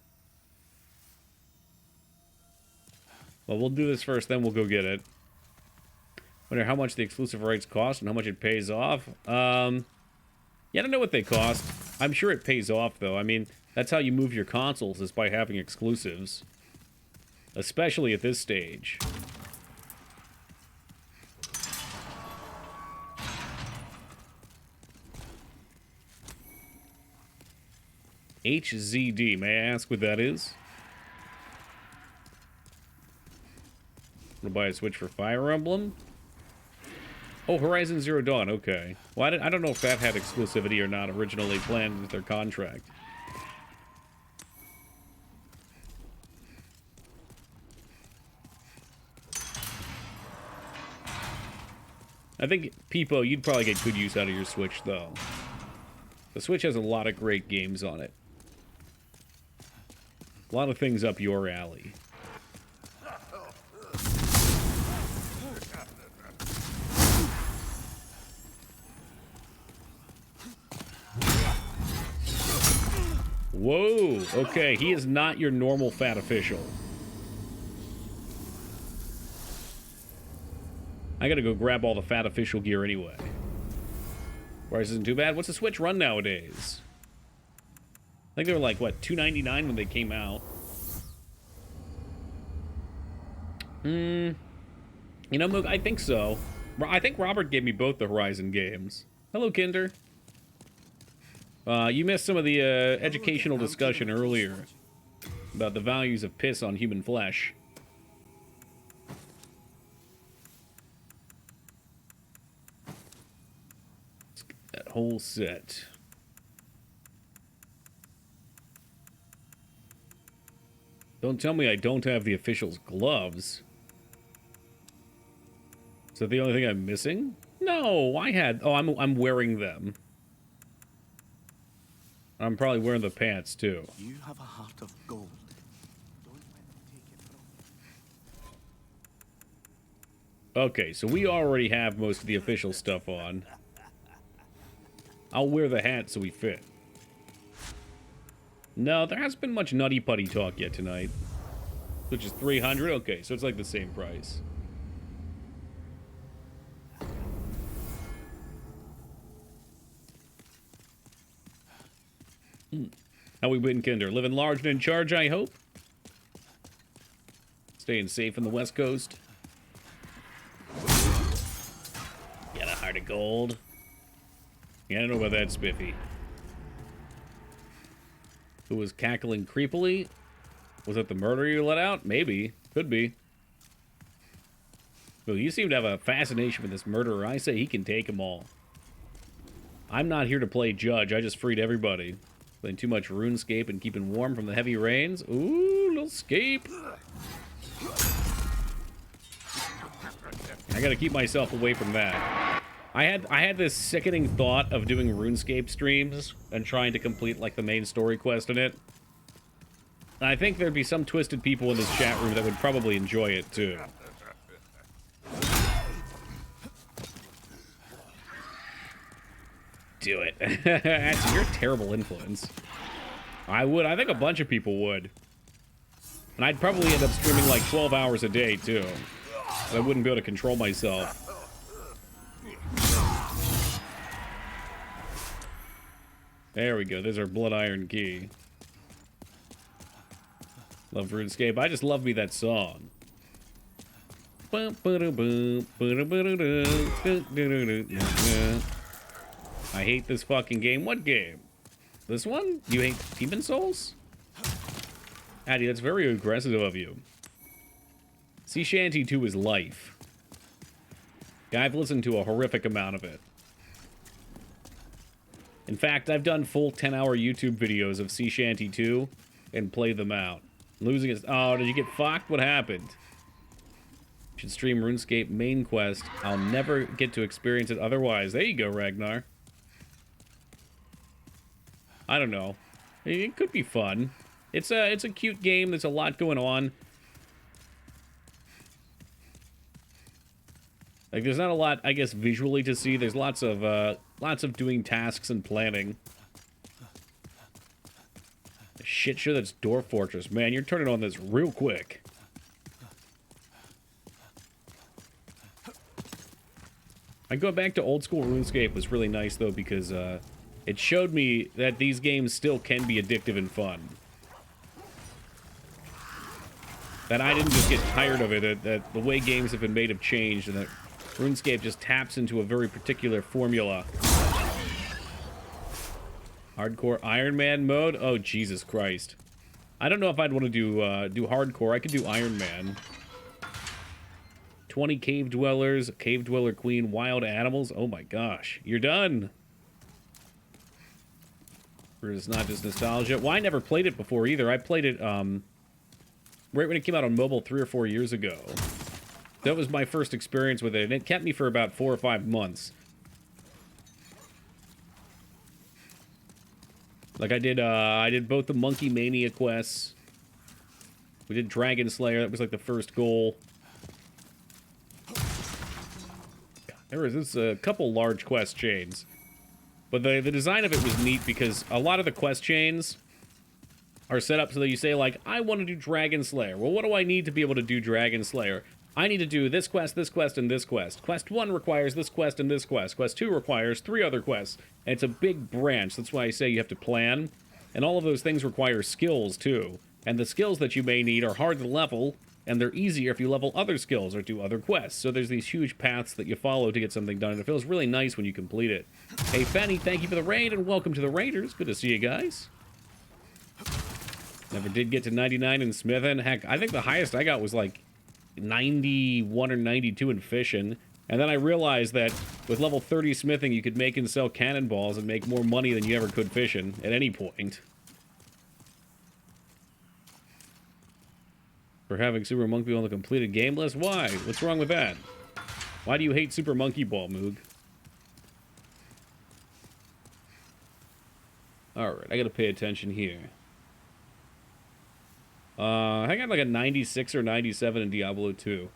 Well, we'll do this first, then we'll go get it. Wonder how much the exclusive rights cost and how much it pays off. Yeah, I don't know what they cost. I'm sure it pays off, though. I mean... That's how you move your consoles, is by having exclusives. Especially at this stage. HZD, may I ask what that is? Wanna buy a Switch for Fire Emblem? Oh, Horizon Zero Dawn, okay. Well, I don't know if that had exclusivity or not originally planned with their contract. I think, Peepo, you'd probably get good use out of your Switch, though. The Switch has a lot of great games on it. A lot of things up your alley. Whoa, okay, he is not your normal fat official. I gotta go grab all the fat official gear anyway. Price isn't too bad. What's the Switch run nowadays? I think they were like, what, $2.99 when they came out. You know, Moog, I think so. I think Robert gave me both the Horizon games. Hello, Kinder. You missed some of the educational discussion earlier about the values of piss on human flesh. Let's get that whole set. Don't tell me I don't have the official's gloves. Is that the only thing I'm missing? No, I had... Oh, I'm wearing them. I'm probably wearing the pants, too. You have a heart of gold. Don't let them take it from you. Okay, so we already have most of the official stuff on. I'll wear the hat so we fit. No, there hasn't been much Nutty Putty talk yet tonight. Which is 300? Okay, so it's like the same price. How we been, Kinder? Living large and in charge, I hope? Staying safe in the West Coast? Got a heart of gold? Yeah, I don't know about that, Spiffy. Who was cackling creepily? Was it the murderer you let out? Maybe. Could be. Well, you seem to have a fascination with this murderer. I say he can take them all. I'm not here to play judge. I just freed everybody. Playing too much RuneScape and keeping warm from the heavy rains. Ooh, little scape. I gotta keep myself away from that. I had this sickening thought of doing RuneScape streams and trying to complete, like, the main story quest in it. And I think there'd be some twisted people in this chat room that would probably enjoy it, too. Do it. You're a terrible influence. I think a bunch of people would. And I'd probably end up streaming like 12 hours a day, too. I wouldn't be able to control myself. There we go. There's our Blood Iron key. Love RuneScape. I just love me that song. I hate this fucking game. What game? This one? You hate Demon Souls? Addy, that's very aggressive of you. Sea Shanty 2 is life. Yeah, I've listened to a horrific amount of it. In fact, I've done full 10-hour YouTube videos of Sea Shanty 2 and played them out. Losing it. Oh, did you get fucked? What happened? Should stream RuneScape main quest. I'll never get to experience it otherwise. There you go, Ragnar. I don't know. It could be fun. It's a cute game. There's a lot going on. Like, there's not a lot, I guess, visually to see. There's lots of doing tasks and planning. Shit show, that's Dwarf Fortress. Man, you're turning on this real quick. Going back to old school RuneScape was really nice, though, because it showed me that these games still can be addictive and fun. That I didn't just get tired of it, that the way games have been made have changed, and that RuneScape just taps into a very particular formula. Hardcore Iron Man mode? Oh, Jesus Christ. I don't know if I'd want to do hardcore. I could do Iron Man. 20 cave dwellers, cave dweller queen, wild animals. Oh my gosh. You're done. Or it's not just nostalgia. Well, I never played it before either. I played it right when it came out on mobile 3 or 4 years ago. That was my first experience with it, and it kept me for about 4 or 5 months. Like I did both the Monkey Mania quests We did Dragon Slayer. That was like the first goal. There was a couple large quest chains. But the design of it was neat because a lot of the quest chains are set up so that you say, like, I want to do Dragon Slayer. Well, what do I need to be able to do Dragon Slayer? I need to do this quest, and this quest. Quest 1 requires this quest and this quest. Quest 2 requires 3 other quests. And it's a big branch. That's why I say you have to plan. And all of those things require skills, too. And the skills that you may need are hard to level, and they're easier if you level other skills or do other quests. So there's these huge paths that you follow to get something done, and it feels really nice when you complete it. Hey, Fanny, thank you for the raid, and welcome to the Raiders. Good to see you guys. Never did get to 99 in smithing. Heck, I think the highest I got was like 91 or 92 in fishing. And then I realized that with level 30 smithing, you could make and sell cannonballs and make more money than you ever could fishing at any point. For having Super Monkey Ball on the completed game list? Why? What's wrong with that? Why do you hate Super Monkey Ball, Moog? Alright, I gotta pay attention here. I got like a 96 or 97 in Diablo 2.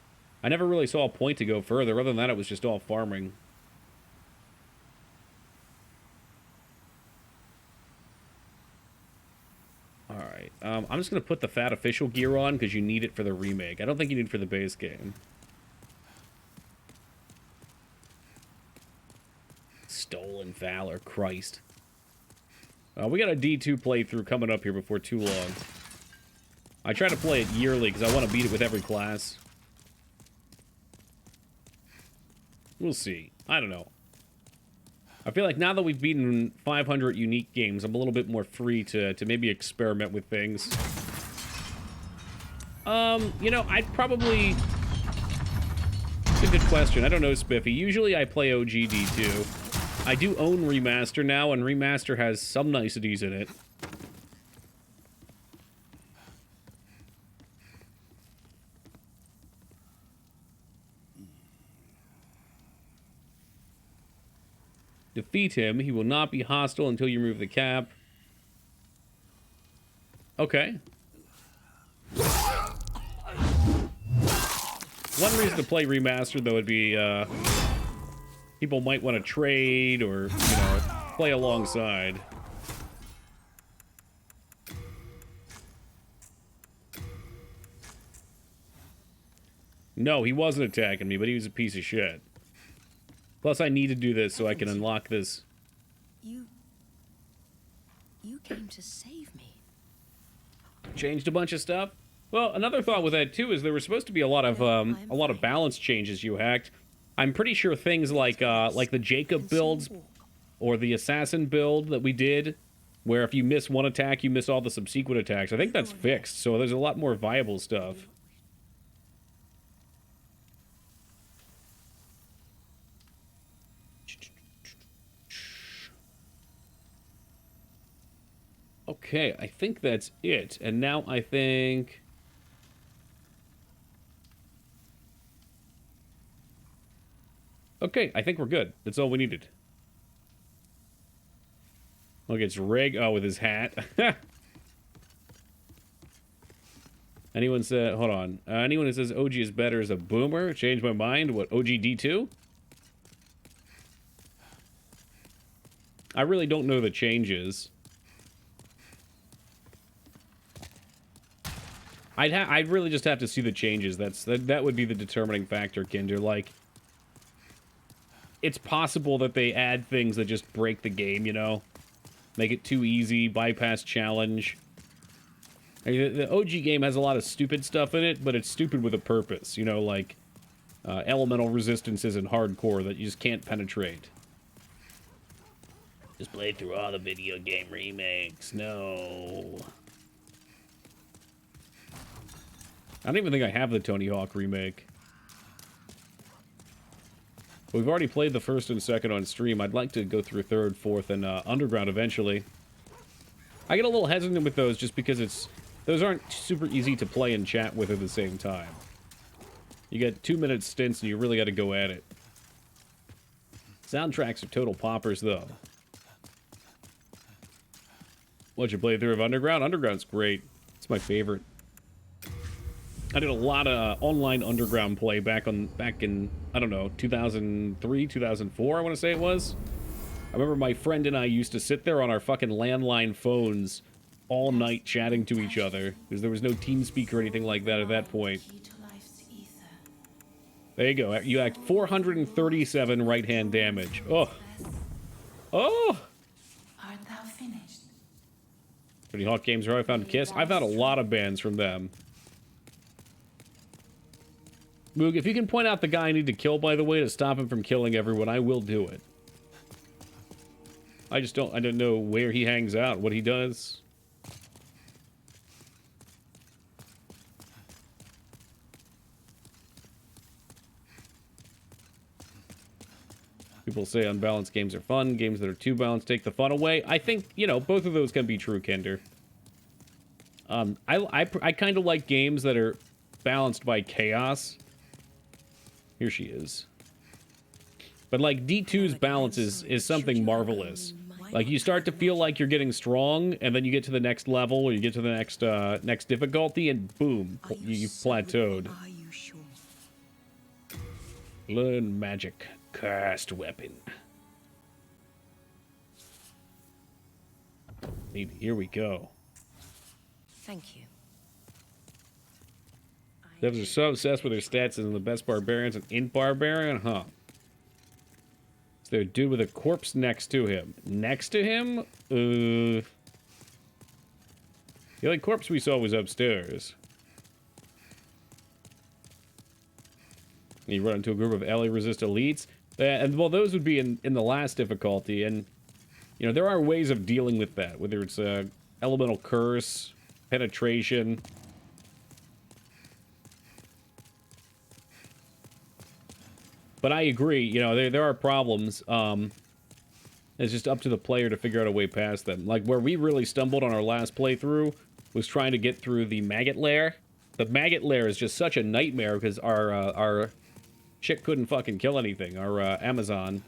I never really saw a point to go further. Other than that, it was just all farming. Alright, I'm just going to put the Fat Official gear on because you need it for the remake. I don't think you need it for the base game. Stolen Valor, Christ. We got a D2 playthrough coming up here before too long. I try to play it yearly because I want to beat it with every class. We'll see. I don't know. I feel like now that we've beaten 500 unique games, I'm a little bit more free to maybe experiment with things. You know, I'd probably... It's a good question. I don't know, Spiffy. Usually I play OG D2. I do own Remaster now, and Remaster has some niceties in it. Defeat him. He will not be hostile until you remove the cap. Okay. One reason to play Remastered, though, would be, people might want to trade or, you know, play alongside. No, he wasn't attacking me, but he was a piece of shit. Plus, I need to do this so I can unlock this. You came to save me. Changed a bunch of stuff. Well, another thought with that too is there were supposed to be a lot of balance changes you hacked. I'm pretty sure things like the Jacob builds or the assassin build that we did, where if you miss one attack, you miss all the subsequent attacks. I think that's fixed. So there's a lot more viable stuff. Okay, I think that's it. And now I think... Okay, I think we're good. That's all we needed. Look, it's Reg... Oh, with his hat. Anyone said... Hold on. Anyone who says OG is better is a boomer. Changed my mind. What, OG D2? I really don't know the changes. I'd really just have to see the changes. That would be the determining factor, Kinder. Like, it's possible that they add things that just break the game, you know? Make it too easy, bypass challenge. I mean, the OG game has a lot of stupid stuff in it, but it's stupid with a purpose, you know, like elemental resistances and hardcore that you just can't penetrate. Just play through all the video game remakes. No. I don't even think I have the Tony Hawk remake. We've already played the first and second on stream. I'd like to go through third, fourth, and Underground eventually. I get a little hesitant with those just because those aren't super easy to play and chat with at the same time. You get 2-minute stints and you really got to go at it. Soundtracks are total poppers, though. What'd you play through of Underground? Underground's great. It's my favorite. I did a lot of online underground play back in, I don't know, 2003, 2004, I want to say it was. I remember my friend and I used to sit there on our fucking landline phones all night chatting to each other, because there was no TeamSpeak or anything like that at that point. Key to life's ether. There you go. You act 437 right-hand damage. Oh. Oh! Art thou finished? Pretty Hawk Games where I found Kiss. I've had a lot of bands from them. Moog, if you can point out the guy I need to kill, by the way, to stop him from killing everyone, I will do it. I don't know where he hangs out, what he does. People say unbalanced games are fun. Games that are too balanced take the fun away. I think, you know, both of those can be true, Kinder. I kind of like games that are balanced by chaos. Here she is. But, like, D2's balance is something marvelous. Like, you start to feel like you're getting strong, and then you get to the next level, or you get to the next next difficulty, and boom, you've plateaued. Are you sure? Learn magic. Cast weapon. Here we go. Thank you. Devs are so obsessed with their stats and the best barbarians and in barbarian, huh? Is there a dude with a corpse next to him? Next to him? The only corpse we saw was upstairs. You run into a group of LA resist elites. And, well, those would be in the last difficulty, and, you know, there are ways of dealing with that, whether it's elemental curse, penetration. But I agree, you know, there are problems. It's just up to the player to figure out a way past them. Like, where we really stumbled on our last playthrough was trying to get through the maggot lair. The maggot lair is just such a nightmare because our chick couldn't fucking kill anything. Our Amazon.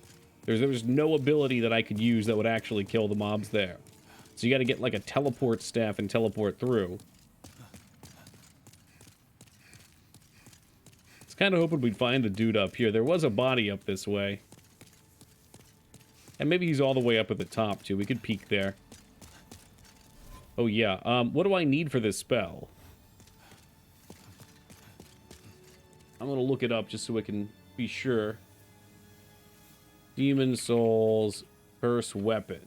There was no ability that I could use that would actually kill the mobs there. So you got to get like a teleport staff and teleport through. I was kind of hoping we'd find the dude up here. There was a body up this way. And maybe he's all the way up at the top too. We could peek there. Oh yeah. What do I need for this spell? I'm gonna look it up just so I can be sure. Demon Souls Curse Weapon.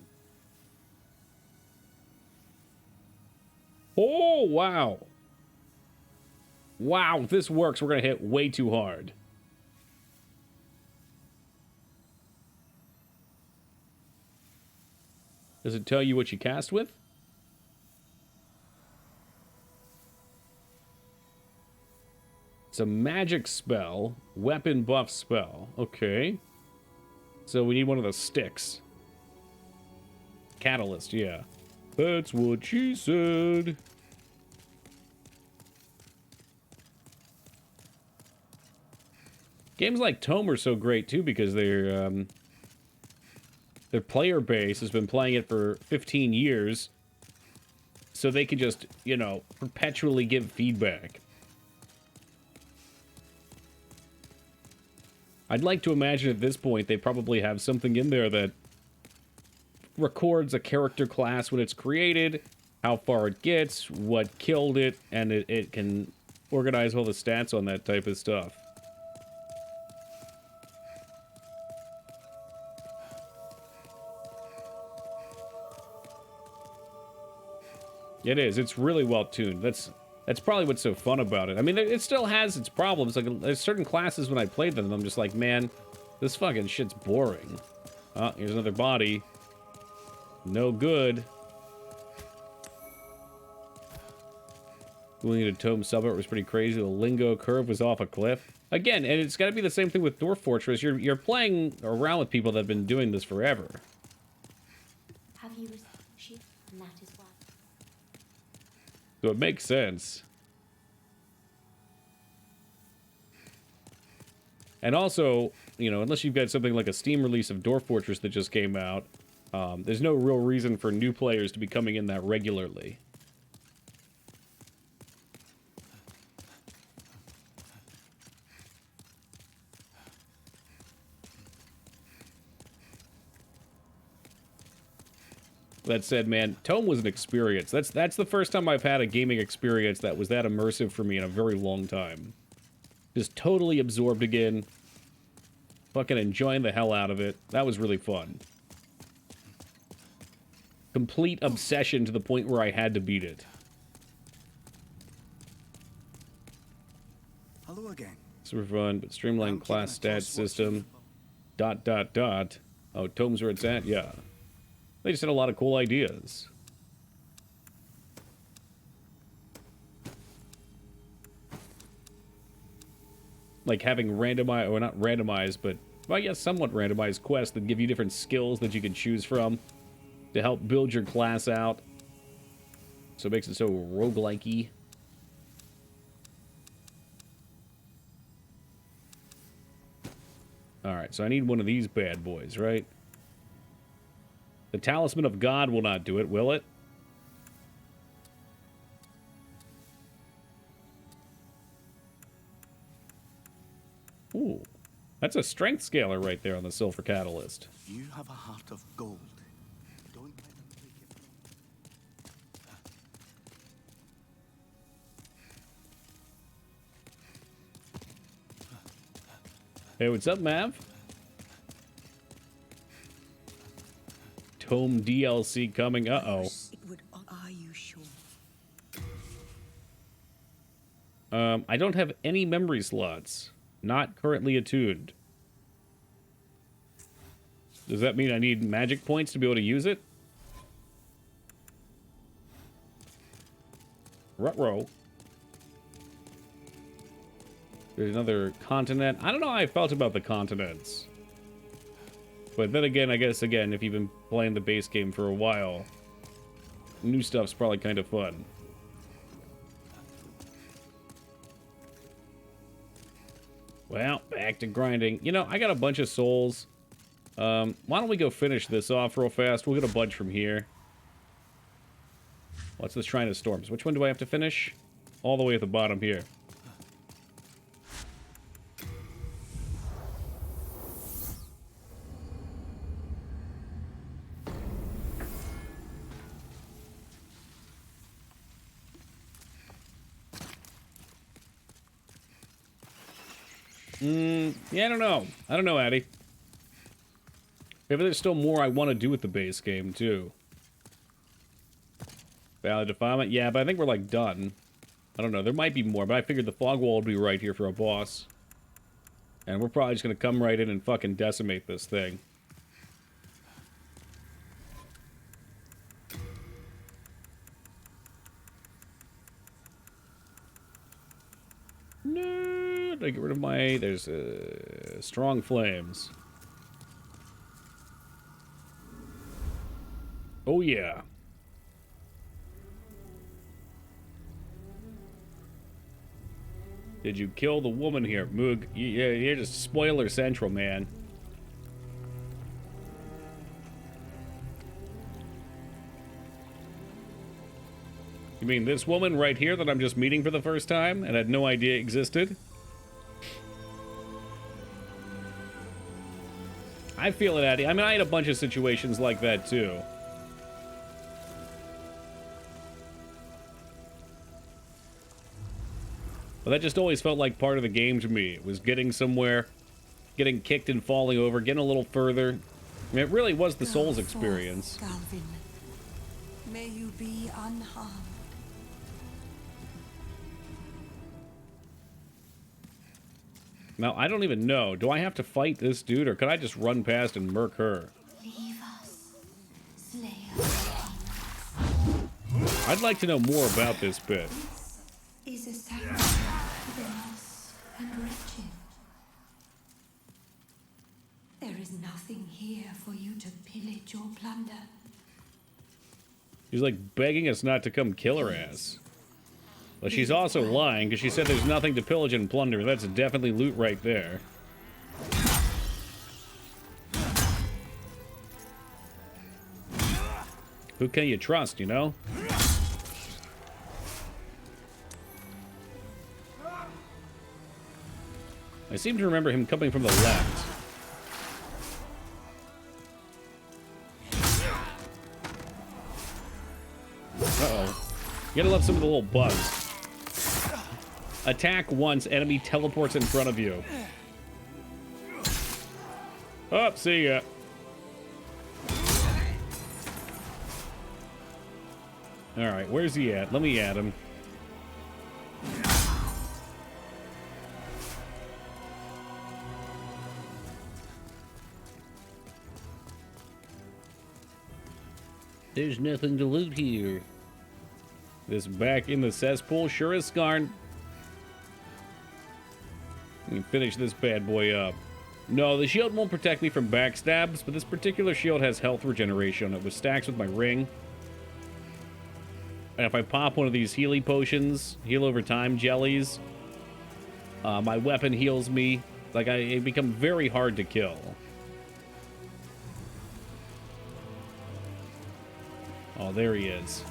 Oh, wow. Wow, if this works, we're gonna hit way too hard. Does it tell you what you cast with? It's a magic spell, weapon buff spell. Okay. So we need one of the sticks. Catalyst, yeah. That's what she said. Games like Tome are so great too because their player base has been playing it for 15 years. So they can just, you know, perpetually give feedback. I'd like to imagine at this point they probably have something in there that records a character class when it's created, how far it gets, what killed it, and it can organize all the stats on that type of stuff. It is. It's really well tuned. That's probably what's so fun about it. I mean, it still has its problems. Like, there's certain classes when I played them, I'm just like, man, this fucking shit's boring. Oh, here's another body. No good. Going into Tome Suburb was pretty crazy. The Lingo curve was off a cliff. Again, and it's got to be the same thing with Dwarf Fortress. You're playing around with people that have been doing this forever. Have you received sheep? And that is why. So it makes sense. And also, you know, unless you've got something like a Steam release of Dwarf Fortress that just came out, there's no real reason for new players to be coming in that regularly. That said, man, Tome was an experience. That's the first time I've had a gaming experience that was that immersive for me in a very long time. Just totally absorbed again. Fucking enjoying the hell out of it. That was really fun. Complete obsession to the point where I had to beat it. Hello again. Super fun, but streamlined class stats system. ... Oh, Tome's where it's at? Yeah. They just had a lot of cool ideas. Like having randomized, or not randomized, but, well, I guess somewhat randomized quests that give you different skills that you can choose from to help build your class out. So it makes it so roguelike-y. Alright, so I need one of these bad boys, right? The Talisman of God will not do it, will it? Ooh. That's a strength scaler right there on the Silver Catalyst. You have a heart of gold. Don't let them take it from you. Hey, what's up, Mav? Tome DLC coming. Uh-oh. Are you sure? I don't have any memory slots. Not currently attuned. Does that mean I need magic points to be able to use it? Ruh-roh. There's another continent. I don't know how I felt about the continents. But then again, I guess, again, if you've been playing the base game for a while, new stuff's probably kind of fun. Well, back to grinding. You know, I got a bunch of souls. Why don't we go finish this off real fast? We'll get a bunch from here. What's this Shrine of Storms? Which one do I have to finish? All the way at the bottom here. Yeah, I don't know. I don't know, Addy. Maybe there's still more I want to do with the base game, too. Valley Defilement? Yeah, but I think we're, like, done. I don't know. There might be more, but I figured the fog wall would be right here for a boss. And we're probably just going to come right in and fucking decimate this thing. No, did I get rid of my... There's strong flames. Oh, yeah. Did you kill the woman here? Moog, you're just spoiler central, man. You mean this woman right here that I'm just meeting for the first time and had no idea existed? I feel it, Addy. I mean, I had a bunch of situations like that, too. But that just always felt like part of the game to me. It was getting somewhere, getting kicked and falling over, getting a little further. I mean, it really was the Souls experience. Galvin. May you be unharmed. Now, I don't even know. Do I have to fight this dude, or could I just run past and murk her? Leave us, Slayer. I'd like to know more about this bit. Is a sacrifice to the lost and wretched. There is nothing here for you to pillage or plunder. She's like begging us not to come kill her ass. But she's also lying, because she said there's nothing to pillage and plunder. That's definitely loot right there. Who can you trust, you know? I seem to remember him coming from the left. Uh-oh. You gotta love some of the little bugs. Attack once, enemy teleports in front of you. Oh, see ya. Alright, where's he at? Let me add him. There's nothing to loot here. This back in the cesspool sure is scarred. Let me finish this bad boy up. No, the shield won't protect me from backstabs, but this particular shield has health regeneration. It was stacks with my ring. And if I pop one of these healing potions, heal over time jellies, my weapon heals me. Like, it become very hard to kill. Oh, there he is.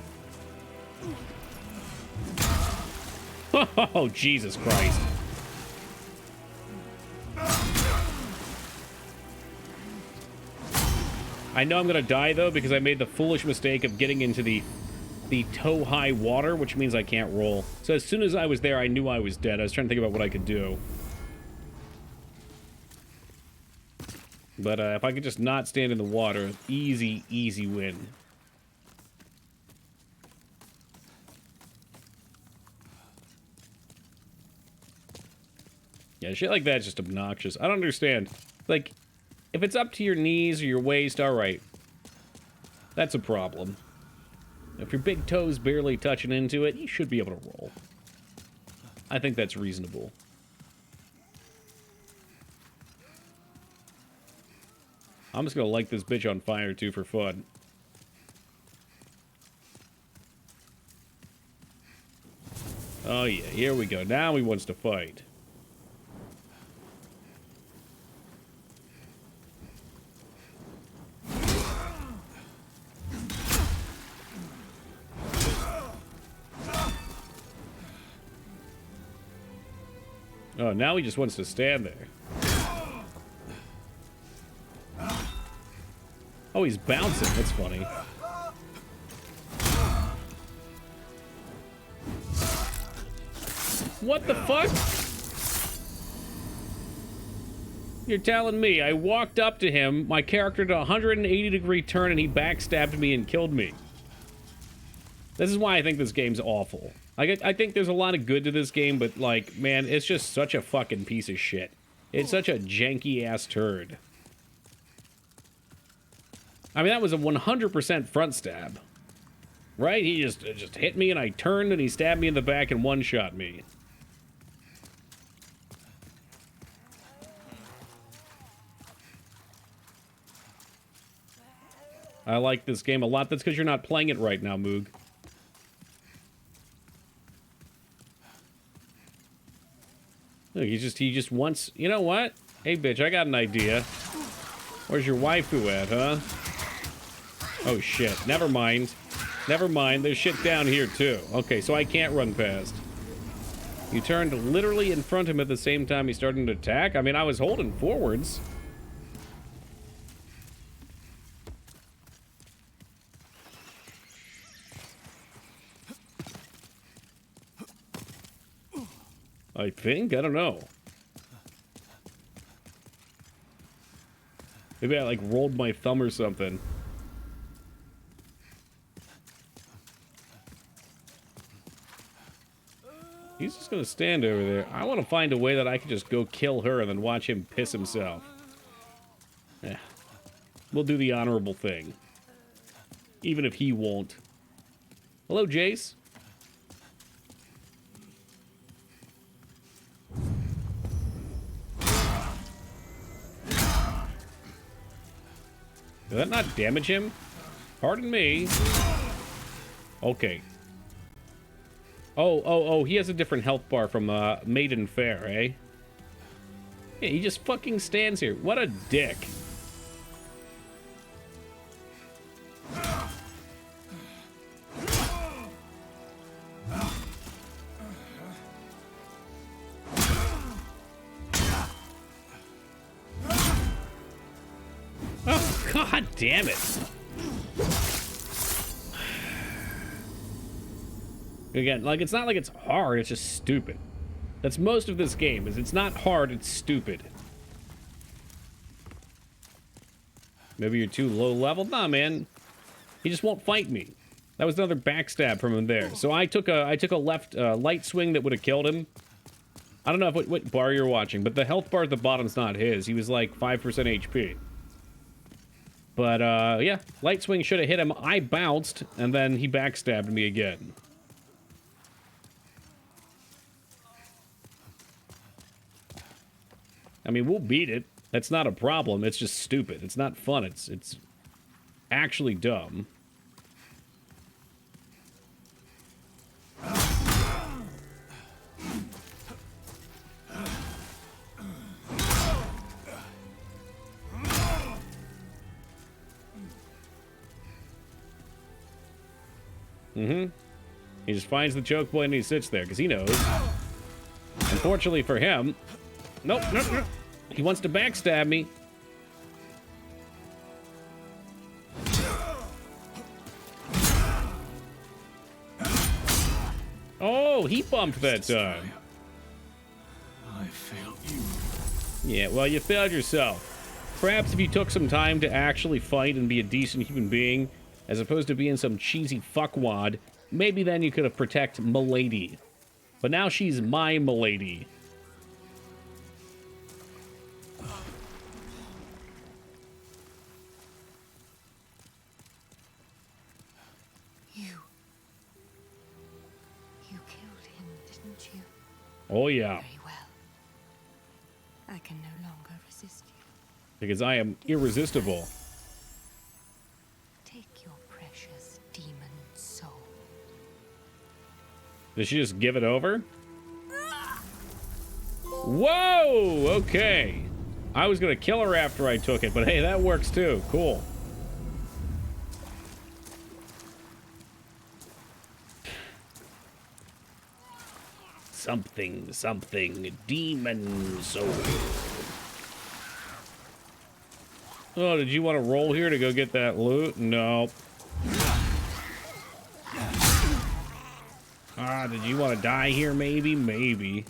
Oh, Jesus Christ. I know I'm gonna die, though, because I made the foolish mistake of getting into the toe-high water, which means I can't roll. So as soon as I was there, I knew I was dead. I was trying to think about what I could do. But if I could just not stand in the water, easy, easy win. Yeah, shit like that's just obnoxious. I don't understand. Like, if it's up to your knees or your waist, alright. That's a problem. If your big toe's barely touching into it, you should be able to roll. I think that's reasonable. I'm just gonna light this bitch on fire, too, for fun. Oh, yeah, here we go. Now he wants to fight. Oh, now he just wants to stand there. Oh, he's bouncing. That's funny. What the fuck? You're telling me I walked up to him, my character did a 180-degree turn, and he backstabbed me and killed me. This is why I think this game's awful. I think there's a lot of good to this game, but, like, man, it's just such a fucking piece of shit. It's such a janky-ass turd. I mean, that was a 100% front stab. Right? He just hit me, and I turned, and he stabbed me in the back and one-shot me. I like this game a lot. That's because you're not playing it right now, Moog. Look, he just wants... You know what? Hey, bitch, I got an idea. Where's your waifu at, huh? Oh, shit. Never mind. Never mind. There's shit down here, too. Okay, so I can't run past. You turned literally in front of him at the same time he started to attack? I mean, I was holding forwards. I think? I don't know. Maybe I, like, rolled my thumb or something. He's just gonna stand over there. I want to find a way that I can just go kill her and then watch him piss himself. Yeah. We'll do the honorable thing. Even if he won't. Hello, Jace. Did that not damage him? Pardon me. Okay. Oh, he has a different health bar from Maiden Fair, eh? Yeah, he just fucking stands here. What a dick. Oh, god damn it. Again, like, it's not like it's hard, it's just stupid. That's most of this game, is it's not hard, it's stupid. Maybe you're too low level? Nah, man. He just won't fight me. That was another backstab from him there. So I took a left light swing that would have killed him. I don't know what bar you're watching, but the health bar at the bottom's not his. He was like 5% HP. But, yeah, light swing should have hit him. I bounced, and then he backstabbed me again. I mean, we'll beat it. That's not a problem. It's just stupid. It's not fun. It's actually dumb. Mm-hmm. He just finds the choke point and he sits there because he knows. Unfortunately for him, nope. He wants to backstab me. Oh, he bumped that time. I failed you. Yeah, well, you failed yourself. Perhaps if you took some time to actually fight and be a decent human being, as opposed to being some cheesy fuckwad, maybe then you could have protected Milady. But now she's my Milady. You killed him, didn't you? Oh, yeah. Very well. I can no longer resist you. Because I am irresistible. Take your precious demon soul. Did she just give it over? Whoa! Okay. I was gonna kill her after I took it, but hey, that works too. Cool. Something, demon soul. Oh, did you want to roll here to go get that loot? No. Ah, did you want to die here? Maybe.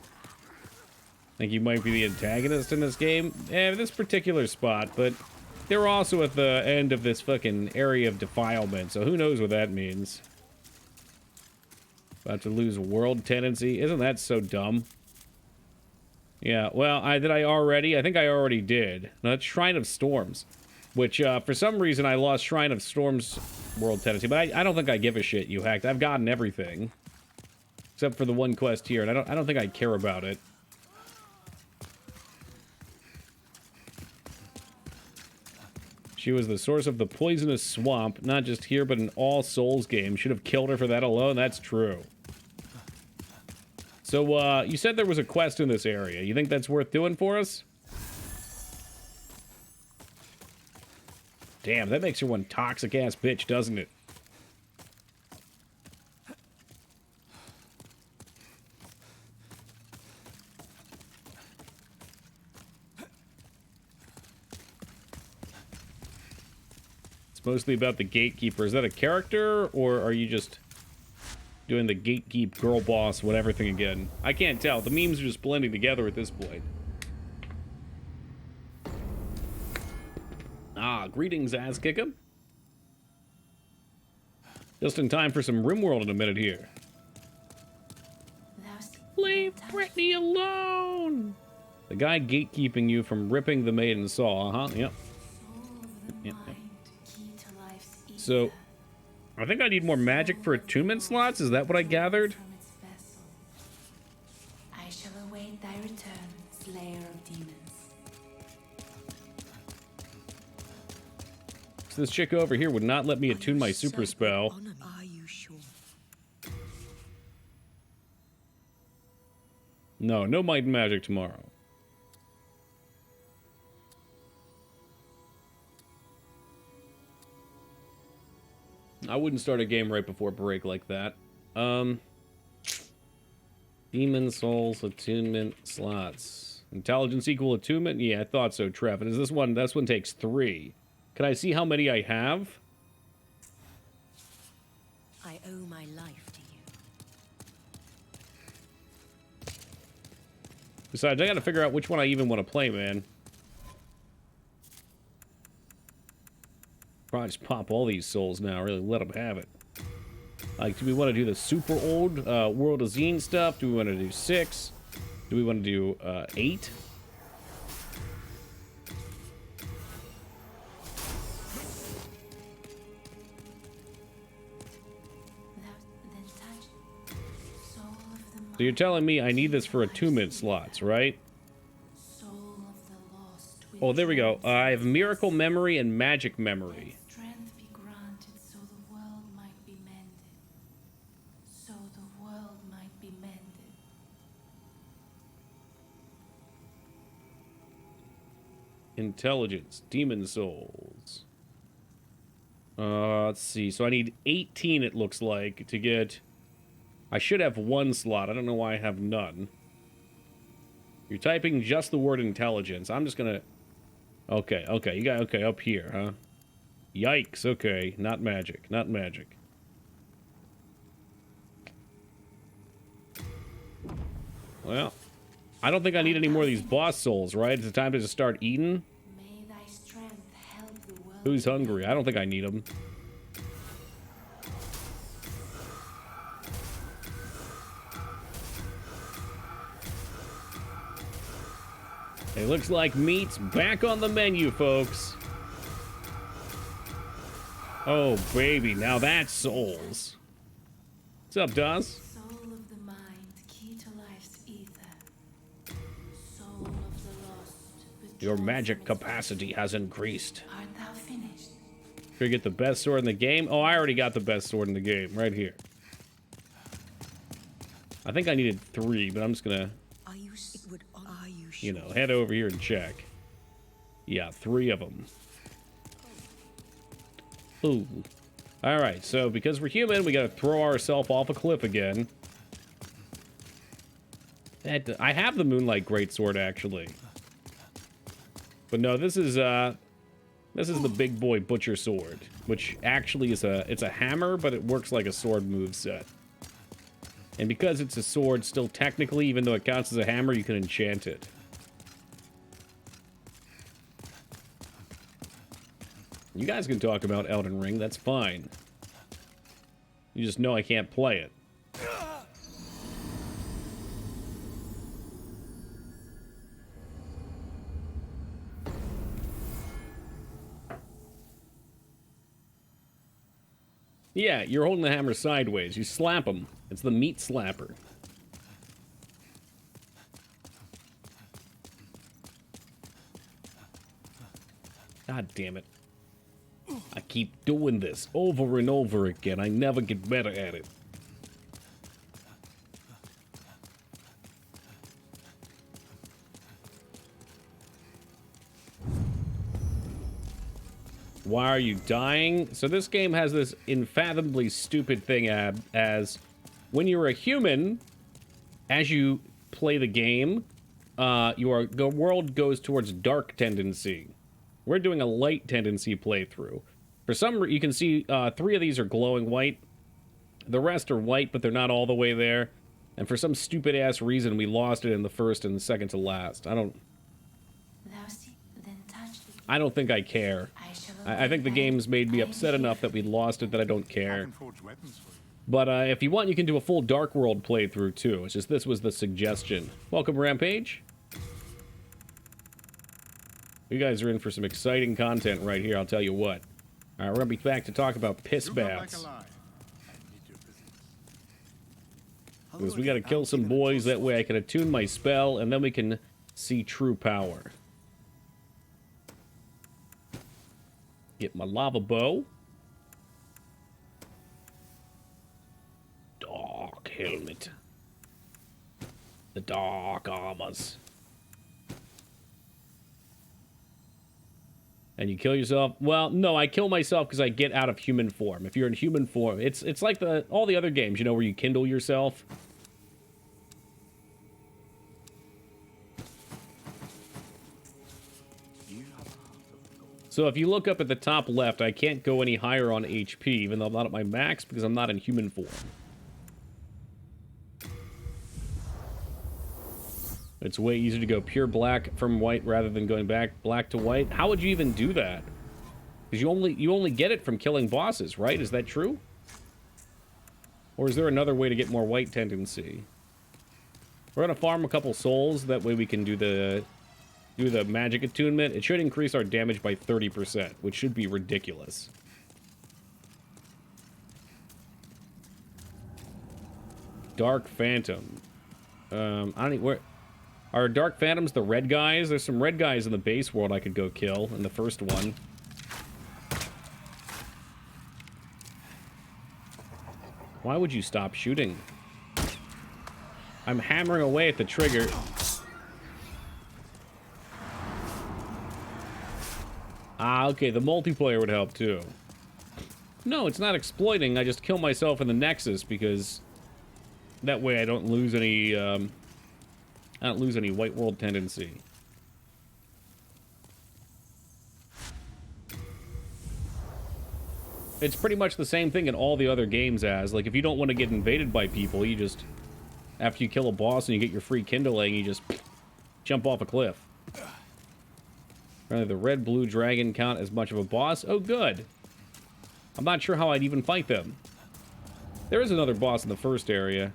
Think you might be the antagonist in this game? This particular spot, but they're also at the end of this fucking area of defilement, so who knows what that means. About to lose world tendency. Isn't that so dumb? Yeah, well, did I already? I think I already did. No, that's Shrine of Storms. Which, for some reason, I lost Shrine of Storms world tendency. But I don't think I give a shit, you hacked. I've gotten everything. Except for the one quest here, and I don't think I care about it. She was the source of the poisonous swamp, not just here, but in all Souls games. Should have killed her for that alone. That's true. So, you said there was a quest in this area. You think that's worth doing for us? Damn, that makes her one toxic-ass bitch, doesn't it? It's mostly about the gatekeeper. Is that a character, or are you just doing the gatekeep girl boss whatever thing again? I can't tell. The memes are just blending together at this point. Ah, greetings, Azkicka. Just in time for some RimWorld in a minute here. Leave Brittany alone! The guy gatekeeping you from ripping the maiden saw, Yep. Yep. So, I think I need more magic for attunement slots. Is that what I gathered? I shall await thy return, slayer of demons. So this chick over here would not let me attune my super spell. Are you sure? No, no might and magic tomorrow. I wouldn't start a game right before break like that. Demon Souls attunement slots. Intelligence equal attunement? Yeah, I thought so, Trev. And is this one takes 3. Can I see how many I have? I owe my life to you. Besides, I gotta figure out which one I even want to play, man. Probably just pop all these souls now, really let them have it. Like, do we want to do the super old World of Zine stuff? Do we want to do 6? Do we want to do 8? So you're telling me I need this for attunement slots, right? Oh, there we go. I have Miracle Memory and Magic Memory. Strength be granted so the world might be mended. So the world might be mended. Intelligence, Demon Souls. Let's see. So I need 18, it looks like, to get... I should have 1 slot. I don't know why I have none. You're typing just the word intelligence. I'm just gonna... Okay, okay. You got... Okay, up here, huh? Yikes. Okay. Not magic. Not magic. Well, I don't think I need any more of these boss souls, right? It's time to just start eating. May thy strength help the world. Who's hungry? I don't think I need them. It looks like meat's back on the menu, folks. Oh, baby. Now that's souls. What's up, Daz? Soul of the mind, key to life's ether. Soul of the lost. Your magic capacity has increased. Art thou finished? Should I get the best sword in the game? Oh, I already got the best sword in the game. Right here. I think I needed 3, but I'm just gonna... You know, head over here and check. Yeah, 3 of them. Ooh. Alright, so because we're human, we gotta throw ourselves off a cliff again. I have the Moonlight Greatsword, actually. But no, this is the big boy Butcher Sword, which actually is it's a hammer, but it works like a sword moveset. And because it's a sword, still technically, even though it counts as a hammer, you can enchant it. You guys can talk about Elden Ring, that's fine. You just know I can't play it. Yeah, you're holding the hammer sideways. You slap them. It's the meat slapper. God damn it. I keep doing this over and over again. I never get better at it. Why are you dying? So this game has this unfathomably stupid thing as when you're a human, as you play the game, the world goes towards dark tendency. We're doing a light tendency playthrough. For some reason, you can see 3 of these are glowing white. The rest are white, but they're not all the way there. And for some stupid ass reason, we lost it in the first and the second to last. I don't think I care. I think the game's made me upset enough that we lost it that I don't care. But if you want, you can do a full Dark World playthrough too. It's just this was the suggestion. Welcome, Rampage. You guys are in for some exciting content right here, I'll tell you what. Alright, we're gonna be back to talk about piss baths. Because we gotta kill some boys, that way I can attune my spell, and then we can see true power. Get my lava bow. Dark helmet. The dark armors. And you kill yourself? Well, no, I kill myself because I get out of human form. If you're in human form, it's like all the other games, you know, where you kindle yourself. So if you look up at the top left, I can't go any higher on HP, even though I'm not at my max, because I'm not in human form. It's way easier to go pure black from white rather than going back black to white. How would you even do that? Because you only get it from killing bosses, right? Is that true? Or is there another way to get more white tendency? We're gonna farm a couple souls, that way we can do the magic attunement. It should increase our damage by 30%, which should be ridiculous. Dark Phantom. I don't even, where are Dark Phantoms the red guys? There's some red guys in the base world I could go kill in the first one. Why would you stop shooting? I'm hammering away at the trigger. Ah, okay, the multiplayer would help too. No, it's not exploiting. I just kill myself in the Nexus because that way I don't lose any white world tendency. It's pretty much the same thing in all the other games as, like, if you don't want to get invaded by people, you just, after you kill a boss and you get your free kindling, you just jump off a cliff. The red-blue dragon count as much of a boss? Oh, good. I'm not sure how I'd even fight them. There is another boss in the first area.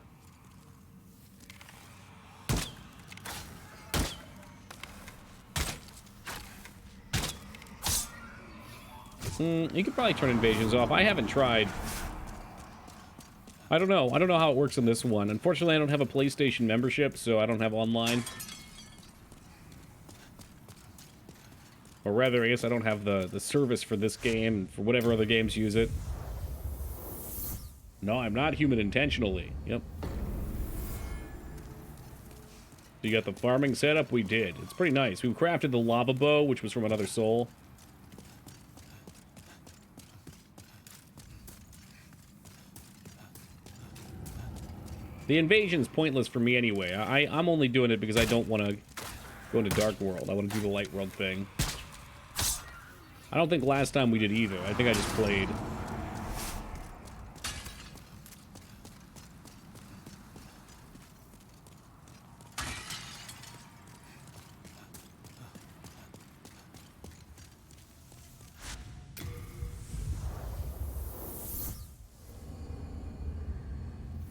You could probably turn invasions off. I haven't tried. I don't know. I don't know how it works on this one. Unfortunately, I don't have a PlayStation membership, so I don't have online. Or rather, I guess I don't have the service for this game, for whatever other games use it. No, I'm not human intentionally. Yep. You got the farming setup? We did. It's pretty nice. We crafted the lava bow, which was from another soul. The invasion's pointless for me anyway. I'm only doing it because I don't want to go into Dark World. I want to do the Light World thing. I don't think last time we did either. I think I just played.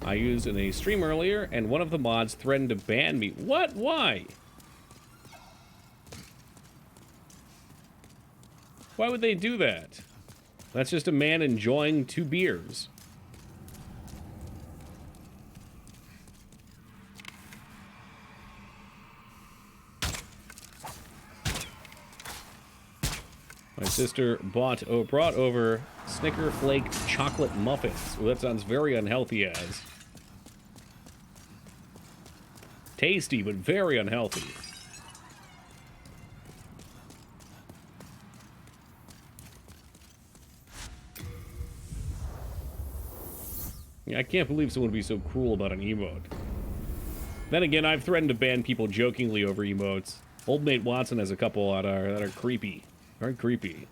I used in a stream earlier, and one of the mods threatened to ban me. What? Why? Why would they do that? That's just a man enjoying 2 beers. My sister brought over Snicker Flaked chocolate muffins. Well, that sounds very unhealthy as. Tasty, but very unhealthy. Yeah, I can't believe someone would be so cruel about an emote. Then again, I've threatened to ban people jokingly over emotes. Old Mate Watson has a couple that are creepy. Very creepy.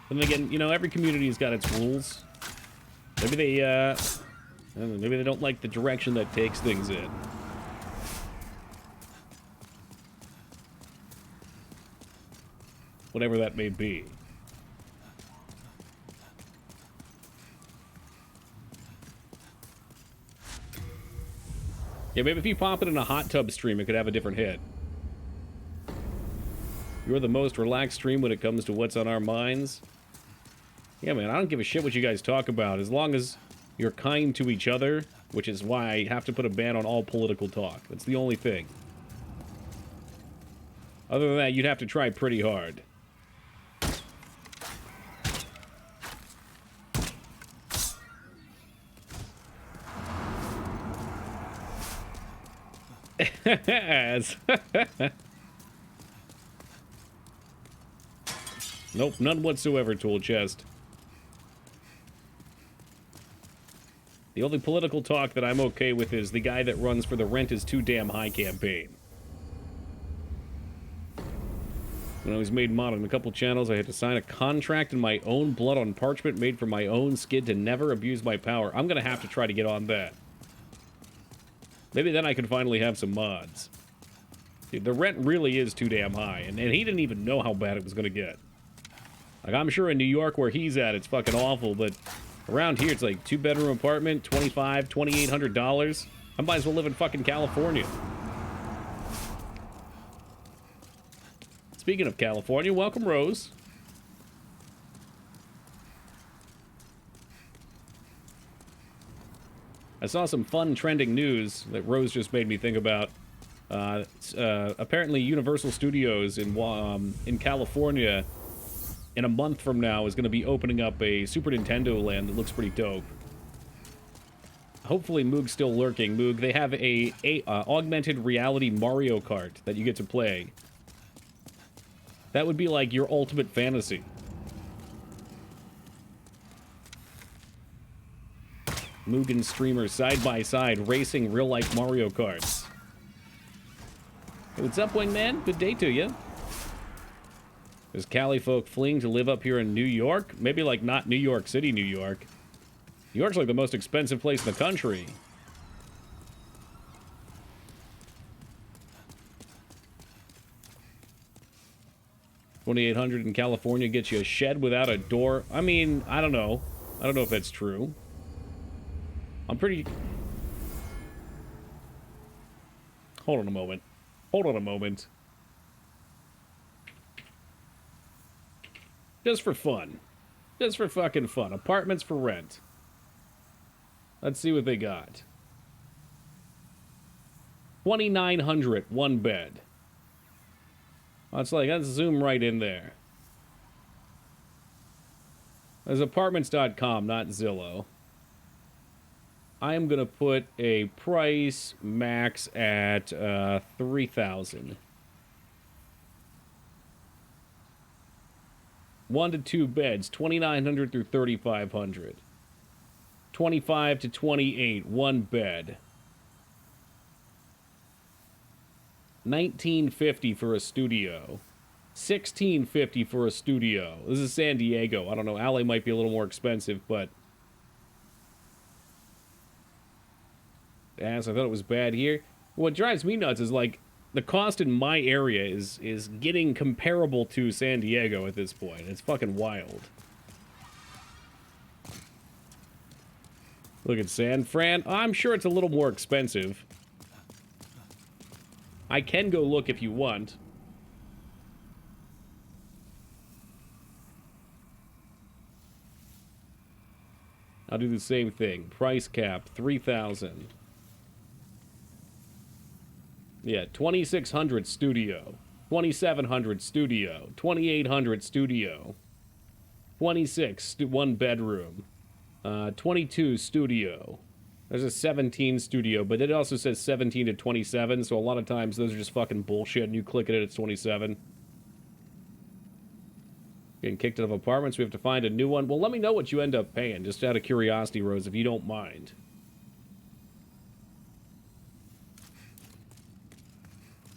Then again, you know, every community's got its rules. Maybe they, I don't know, maybe they don't like the direction that takes things in. Whatever that may be. Yeah, maybe if you pop it in a hot tub stream, it could have a different hit. You're the most relaxed stream when it comes to what's on our minds. Yeah, man, I don't give a shit what you guys talk about. As long as you're kind to each other, which is why I have to put a ban on all political talk. That's the only thing. Other than that, you'd have to try pretty hard. Nope, none whatsoever, tool chest. The only political talk that I'm okay with is the guy that runs for the Rent is Too Damn High campaign. When I was made mod on a couple channels, I had to sign a contract in my own blood on parchment made from my own skin to never abuse my power. I'm gonna have to try to get on that. Maybe then I can finally have some mods. Dude, the rent really is too damn high, and he didn't even know how bad it was gonna get. Like, I'm sure in New York where he's at, it's fucking awful, but around here, it's like 2-bedroom apartment, $2,500, $2,800. I might as well live in fucking California. Speaking of California, welcome, Rose. I saw some fun trending news that Rose just made me think about. Apparently, Universal Studios in California, in a month from now, is going to be opening up a Super Nintendo land that looks pretty dope. Hopefully, Moog's still lurking. Moog, they have a augmented reality Mario Kart that you get to play. That would be like your ultimate fantasy. Moog and streamers side by side racing real-life Mario Karts. Hey, what's up, Wingman? Good day to you. Is Cali folk fleeing to live up here in New York? Maybe like not New York City, New York. New York's like the most expensive place in the country. $2,800 in California gets you a shed without a door. I mean, I don't know. I don't know if that's true. I'm pretty... Hold on a moment. Hold on a moment. Just for fun. Just for fucking fun. Apartments for rent. Let's see what they got. $2,900, one bed. Let's zoom right in there. There's apartments.com, not Zillow. I am going to put a price max at $3,000. 1 to 2 beds, $2,900 through $3,500. 25 to 28, one bed. $1,950 for a studio. $1,650 for a studio. This is San Diego. I don't know. LA might be a little more expensive, but... As I thought it was bad here. What drives me nuts is, like, the cost in my area is getting comparable to San Diego at this point. It's fucking wild. Look at San Fran. I'm sure it's a little more expensive. I can go look if you want. I'll do the same thing. Price cap, $3,000. Yeah, $2,600 studio. $2,700 studio. $2,800 studio. 26, one bedroom. 22 studio. There's a 17 studio, but it also says 17 to 27, so a lot of times those are just fucking bullshit, and you click it, it's 27. Getting kicked out of apartments, we have to find a new one. Well, let me know what you end up paying, just out of curiosity, Rose, if you don't mind.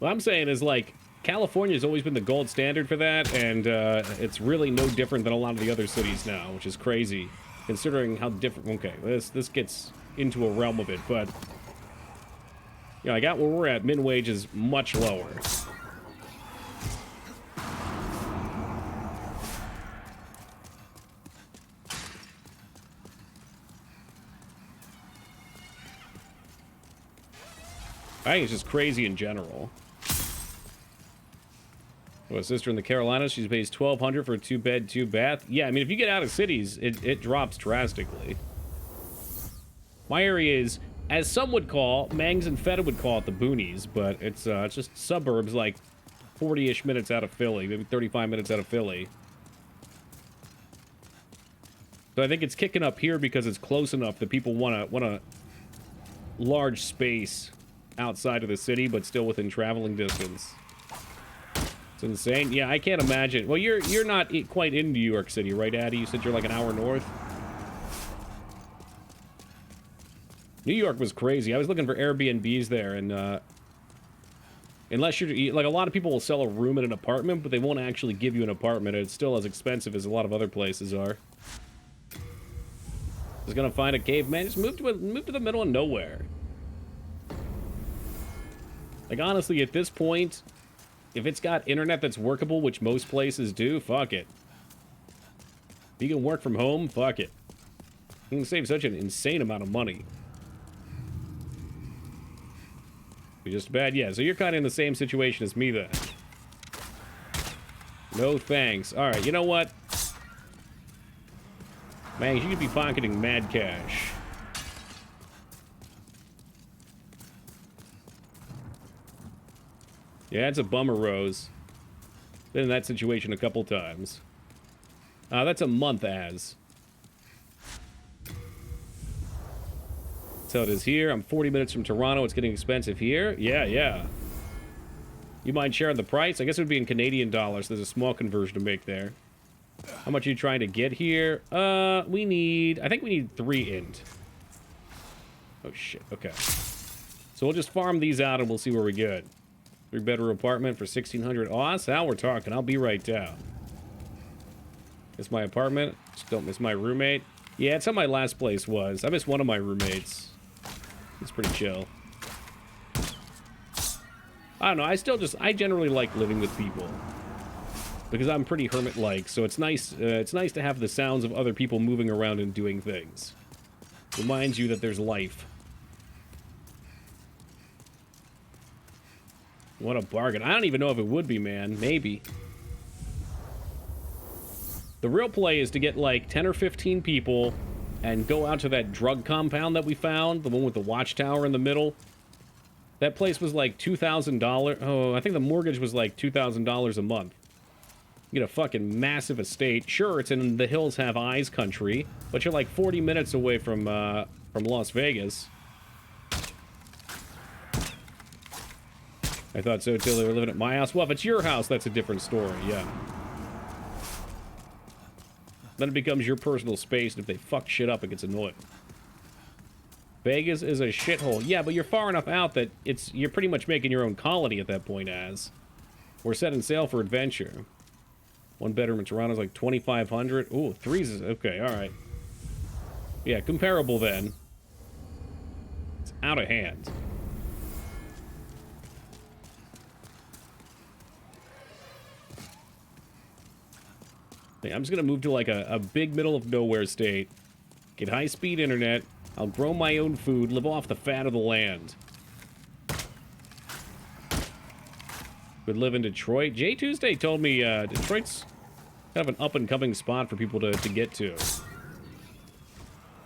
What I'm saying is, like, California's always been the gold standard for that, and it's really no different than a lot of the other cities now, which is crazy, considering how different... Okay, this gets into a realm of it, but... You know, I got where we're at. Min wage is much lower. I think it's just crazy in general. A sister in the Carolinas, she pays $1,200 for a 2-bed, 2-bath. Yeah, I mean, if you get out of cities, it drops drastically. My area is, as some would call, Mangs and Feta would call it the boonies, but it's just suburbs, like 40-ish minutes out of Philly, maybe 35 minutes out of Philly. So I think it's kicking up here because it's close enough that people want a large space outside of the city, but still within traveling distance. It's insane. Yeah, I can't imagine. Well, you're not quite in New York City, right, Addy? You said you're like an hour north. New York was crazy. I was looking for Airbnbs there, and Unless you're, like, a lot of people will sell a room in an apartment, but they won't actually give you an apartment. It's still as expensive as a lot of other places are. Just gonna find a cave, man. Just move to the middle of nowhere. Like, honestly, at this point, if it's got internet that's workable, which most places do, fuck it. If you can work from home, fuck it. You can save such an insane amount of money. Be just bad, yeah. So you're kind of in the same situation as me then. No thanks. All right, you know what? Man, you could be pocketing mad cash. Yeah, it's a bummer, Rose. Been in that situation a couple times. That's a month as. That's how it is here. I'm 40 minutes from Toronto. It's getting expensive here. Yeah, yeah. You mind sharing the price? I guess it would be in Canadian dollars. There's a small conversion to make there. How much are you trying to get here? I think we need 3 int. Oh, shit. Okay. So we'll just farm these out and we'll see where we get. 3-bedroom apartment for 1,600. Oh, that's how we're talking. I'll be right down. It's my apartment. Just don't miss my roommate. Yeah, it's how my last place was. I missed one of my roommates. It's pretty chill. I don't know. I generally like living with people. Because I'm pretty hermit-like, so it's nice to have the sounds of other people moving around and doing things. Reminds you that there's life. What a bargain. I don't even know if it would be, man. Maybe. The real play is to get like 10 or 15 people and go out to that drug compound that we found, the one with the watchtower in the middle. That place was like $2,000. Oh, I think the mortgage was like $2,000 a month. You get a fucking massive estate. Sure, it's in the Hills Have Eyes country, but you're like 40 minutes away from Las Vegas. I thought so till they were living at my house. Well, if it's your house, that's a different story, yeah. Then it becomes your personal space, and if they fuck shit up, it gets annoying. Vegas is a shithole. Yeah, but you're far enough out that you're pretty much making your own colony at that point, as. We're setting sail for adventure. 1 bedroom in Toronto's like 2,500. Ooh, 3's is... Okay, alright. Yeah, comparable then. It's out of hand. I'm just gonna move to like a big middle of nowhere state. Get high-speed internet. I'll grow my own food, live off the fat of the land. Could live in Detroit. Jay Tuesday told me Detroit's kind of an up-and-coming spot for people to get to.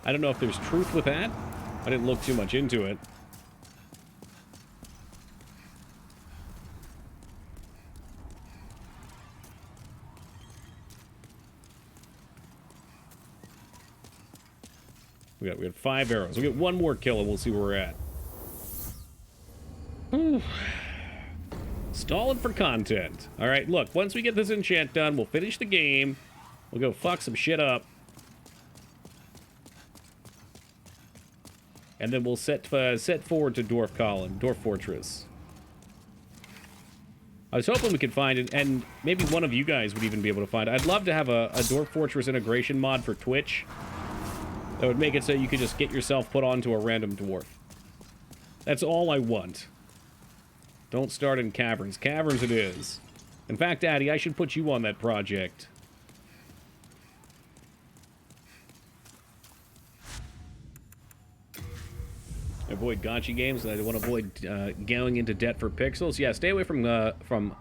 I don't know if there's truth with that. I didn't look too much into it. We got 5 arrows. We'll get 1 more kill and we'll see where we're at. Whew. Stalling for content. Alright, look, once we get this enchant done, we'll finish the game. We'll go fuck some shit up. And then we'll set forward to Dwarf Fortress. I was hoping we could find it, and maybe one of you guys would even be able to find it. I'd love to have a Dwarf Fortress integration mod for Twitch. That would make it so you could just get yourself put onto a random dwarf. That's all I want. Don't start in caverns. Caverns it is. In fact, Daddy, I should put you on that project. Avoid gotcha games. I want to avoid going into debt for pixels. Yeah, stay away from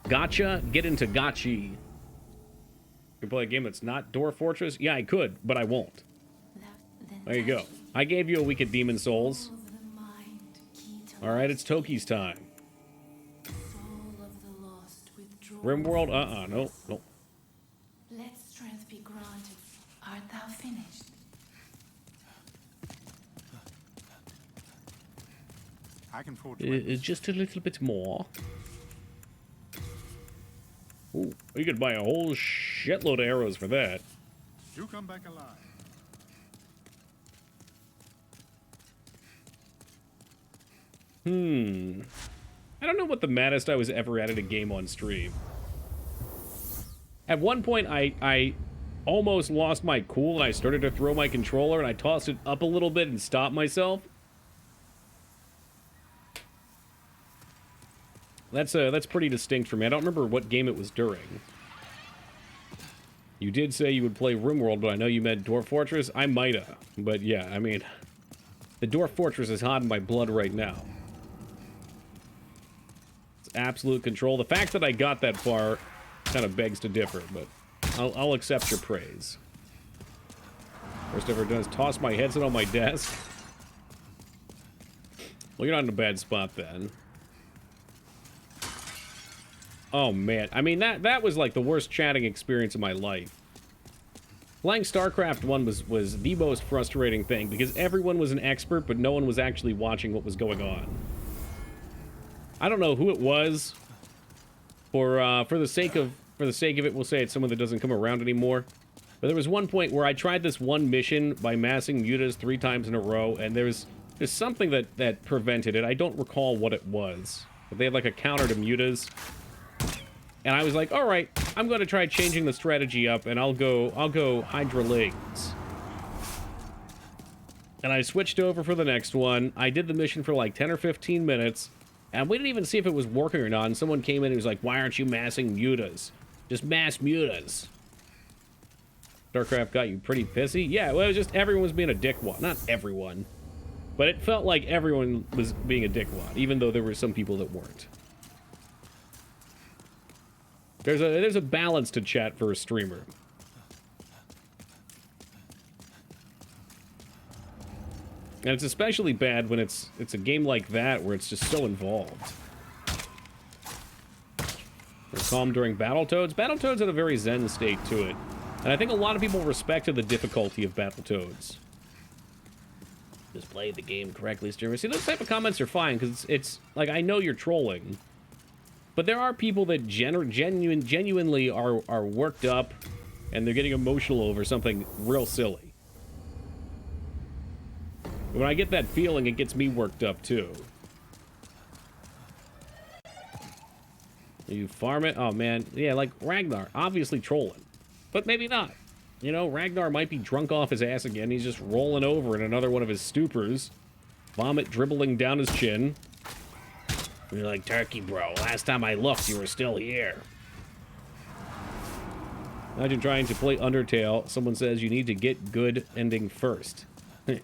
gotcha. Get into gotcha. You can play a game that's not Dwarf Fortress? Yeah, I could, but I won't. There you go. I gave you a week of Demon Souls. Alright, it's Toki's time. Rimworld? No, no. Let strength be granted. Art thou finished? I can forge Just a little bit more. Ooh, you could buy a whole shitload of arrows for that. You come back alive. I don't know what the maddest I was ever at a game on stream. At one point, I almost lost my cool and I started to throw my controller and I tossed it up a little bit and stopped myself. That's pretty distinct for me. I don't remember what game it was during. You did say you would play RimWorld, but I know you meant Dwarf Fortress. I might have. But yeah, I mean, the Dwarf Fortress is hot in my blood right now. It's absolute control. The fact that I got that far kind of begs to differ, but I'll accept your praise. Worst I've ever done is toss my headset on my desk. Well, you're not in a bad spot then. Oh man, I mean that was like the worst chatting experience of my life. Playing StarCraft 1 was the most frustrating thing because everyone was an expert, but no one was actually watching what was going on. I don't know who it was. For the sake of it, we'll say it's someone that doesn't come around anymore. But there was one point where I tried this one mission by massing mutas 3 times in a row, and there's something that prevented it. I don't recall what it was, but they had like a counter to mutas. And I was like, all right, I'm going to try changing the strategy up, and I'll go Hydra Legs. And I switched over for the next one. I did the mission for like 10 or 15 minutes, and we didn't even see if it was working or not. And someone came in and was like, why aren't you massing mutas? Just mass mutas. StarCraft got you pretty pissy? Yeah, well, it was just everyone was being a dickwad. Not everyone. But it felt like everyone was being a dickwad, even though there were some people that weren't. There's a balance to chat for a streamer. And it's especially bad when it's a game like that where it's just so involved. They're calm during Battletoads. Battletoads had a very zen state to it. And I think a lot of people respected the difficulty of Battletoads. Just play the game correctly, streamer. See, those type of comments are fine, because it's like, I know you're trolling. But there are people that genuinely are worked up, and they're getting emotional over something real silly. When I get that feeling, it gets me worked up, too. You farm it? Oh, man. Yeah, like Ragnar. Obviously trolling. But maybe not. You know, Ragnar might be drunk off his ass again. He's just rolling over in another one of his stupors. Vomit dribbling down his chin. You're like, turkey, bro. Last time I looked, you were still here. Imagine trying to play Undertale. Someone says you need to get good ending first. I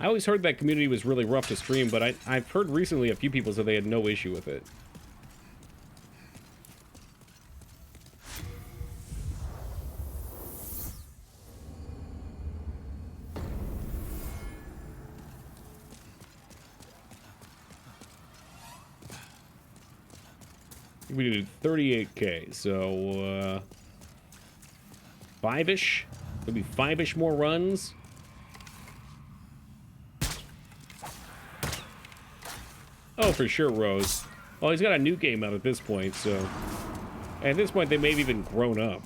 always heard that community was really rough to stream, but I've heard recently a few people say they had no issue with it. We did 38k, so 5-ish. Maybe 5-ish more runs. Oh, for sure, Rose. Well, he's got a new game out at this point, so... At this point, they may have even grown up.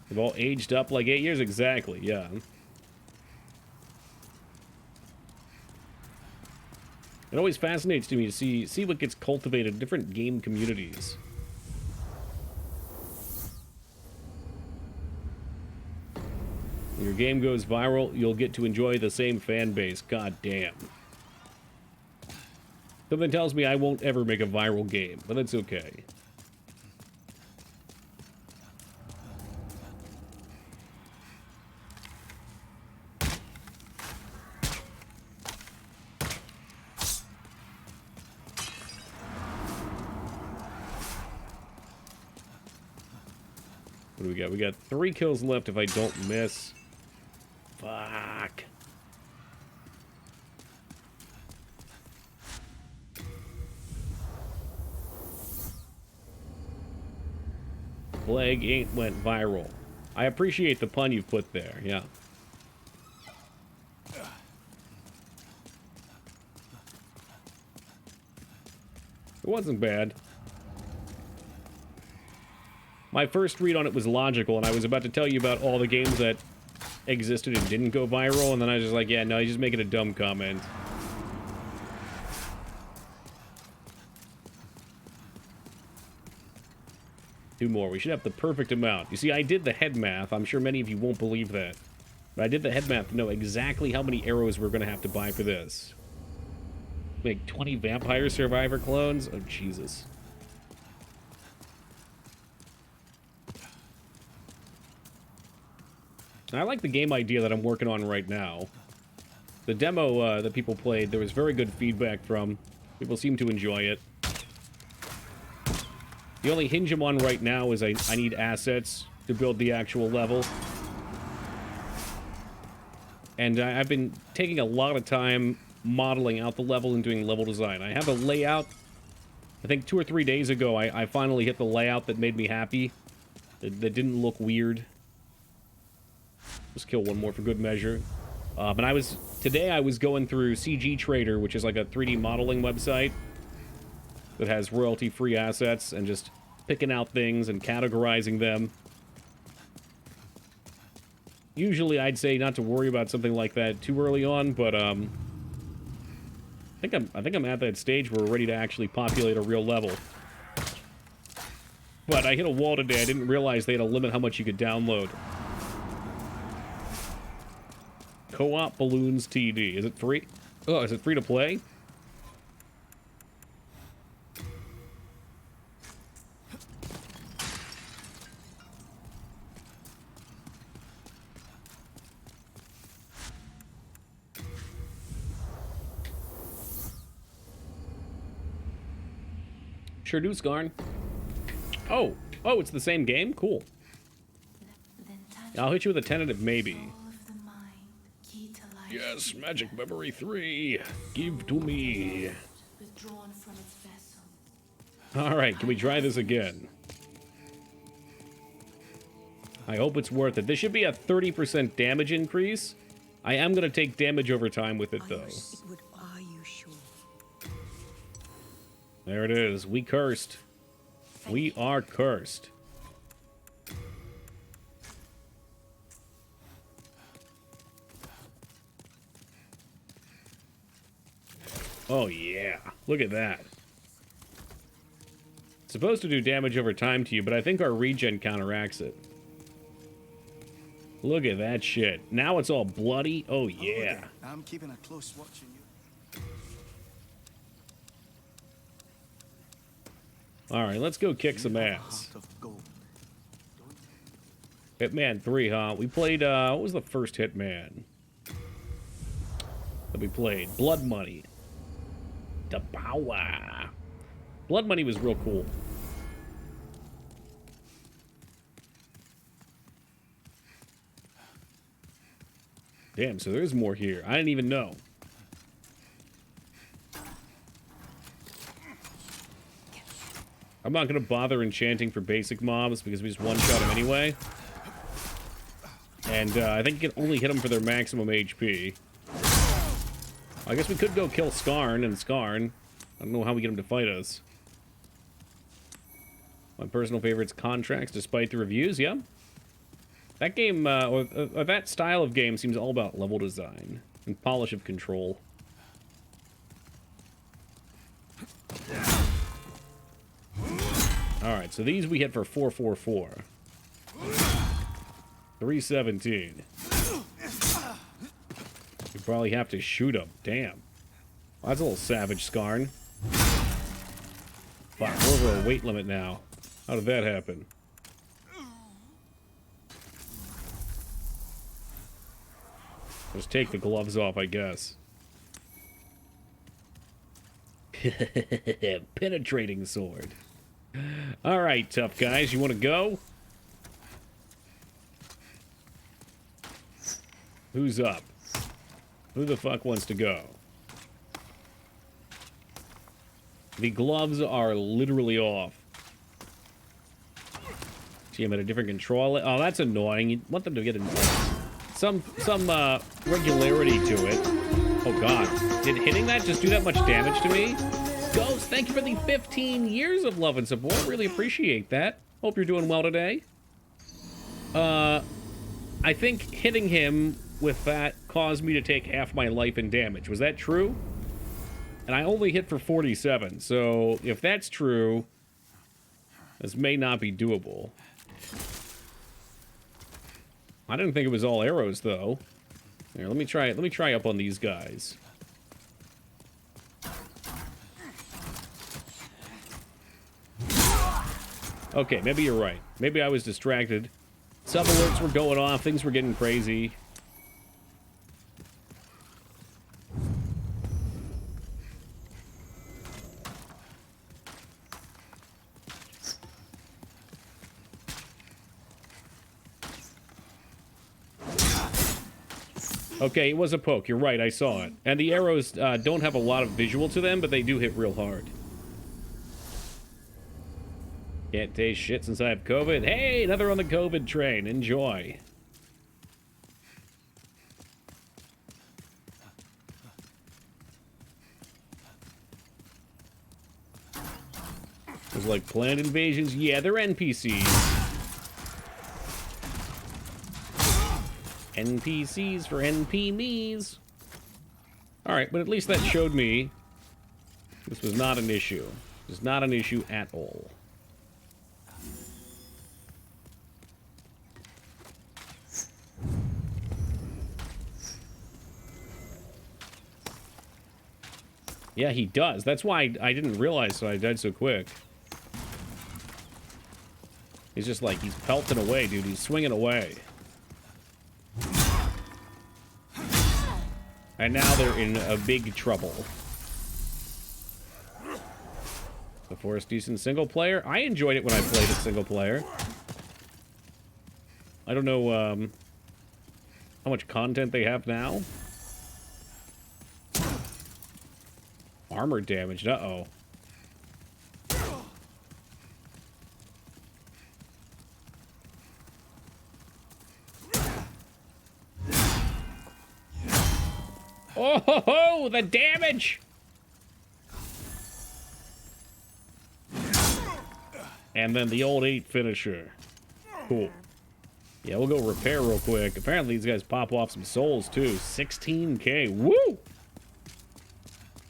They've all aged up like 8 years exactly, yeah. It always fascinates me to see what gets cultivated in different game communities. When your game goes viral, you'll get to enjoy the same fan base. God damn. Something tells me I won't ever make a viral game, but that's okay. What do we got? We got 3 kills left if I don't miss. Fuck. Plague ain't went viral. I appreciate the pun you've put there, yeah. It wasn't bad. My first read on it was logical, and I was about to tell you about all the games that existed and didn't go viral, and then I was just like, yeah, no, he's just making a dumb comment. 2 more. We should have the perfect amount. You see, I did the head math. I'm sure many of you won't believe that. But I did the head math to know exactly how many arrows we're going to have to buy for this. Make 20 Vampire Survivor clones? Oh, Jesus. I like the game idea that I'm working on right now. The demo that people played, there was very good feedback from. People seem to enjoy it. The only hinge I'm on right now is I need assets to build the actual level. And I've been taking a lot of time modeling out the level and doing level design. I have a layout. I think 2 or 3 days ago, I finally hit the layout that made me happy. That didn't look weird. Let's kill one more for good measure. But today I was going through CG Trader, which is like a 3D modeling website that has royalty-free assets, and just picking out things and categorizing them. Usually I'd say not to worry about something like that too early on, but I think I'm at that stage where we're ready to actually populate a real level. But I hit a wall today. I didn't realize they had a limit how much you could download. Co-op Balloons TD. Is it free? Oh, is it free to play? Sure do, Skarn. Oh, it's the same game? Cool. I'll hit you with a tentative maybe. Yes, Magic Memory 3. Give to me. Alright, can we try this again? I hope it's worth it. This should be a 30% damage increase. I am going to take damage over time with it, though. Are you sure? There it is. We cursed. We are cursed. Oh, yeah. Look at that. It's supposed to do damage over time to you, but I think our regen counteracts it. Look at that shit. Now it's all bloody. Oh, yeah. I'm keeping a close watch on you. All right, let's go kick some ass. Hitman 3, huh? We played, what was the first Hitman that we played? Blood Money. The power. Blood Money was real cool. Damn, so there's more here. I didn't even know. I'm not going to bother enchanting for basic mobs because we just one-shot them anyway. And I think you can only hit them for their maximum HP. I guess we could go kill Skarn and Skarn. I don't know how we get him to fight us. My personal favorite's Contracts, despite the reviews, yeah. That game, or that style of game seems all about level design and polish of control. Alright, so these we hit for 444. 317. You probably have to shoot him. Damn. Well, that's a little savage, Skarn. Fuck, we're over a weight limit now. How did that happen? Just take the gloves off, I guess. Penetrating sword. Alright, tough guys, you want to go? Who's up? Who the fuck wants to go? The gloves are literally off. See, I'm at a different control. Oh, that's annoying. You want them to get some regularity to it. Oh god. Did hitting that just do that much damage to me? Ghost, thank you for the 15 years of love and support. Really appreciate that. Hope you're doing well today. I think hitting him with that caused me to take half my life in damage. Was that true? And I only hit for 47, so if that's true, This may not be doable. I didn't think it was all arrows, though. Here, let me try up on these guys. Okay, maybe you're right. Maybe I was distracted. Sub alerts were going off. Things were getting crazy. Okay, it was a poke. You're right, I saw it. And the arrows don't have a lot of visual to them, but they do hit real hard. Can't taste shit since I have COVID. Hey, another on the COVID train. Enjoy. It was like planned invasions. Yeah, they're NPCs. NPCs for NP me's. Alright, but at least that showed me this was not an issue. It was not an issue at all. Yeah, he does. That's why I didn't realize I died so quick. He's just like, he's pelting away, dude. He's swinging away. And now they're in a big trouble. The Forest decent single player. I enjoyed it when I played it single player. I don't know how much content they have now. Armor damaged. Uh-oh. Oh, ho, ho, the damage! And then the old 8 finisher. Cool. Yeah, we'll go repair real quick. Apparently these guys pop off some souls too. 16k. Woo!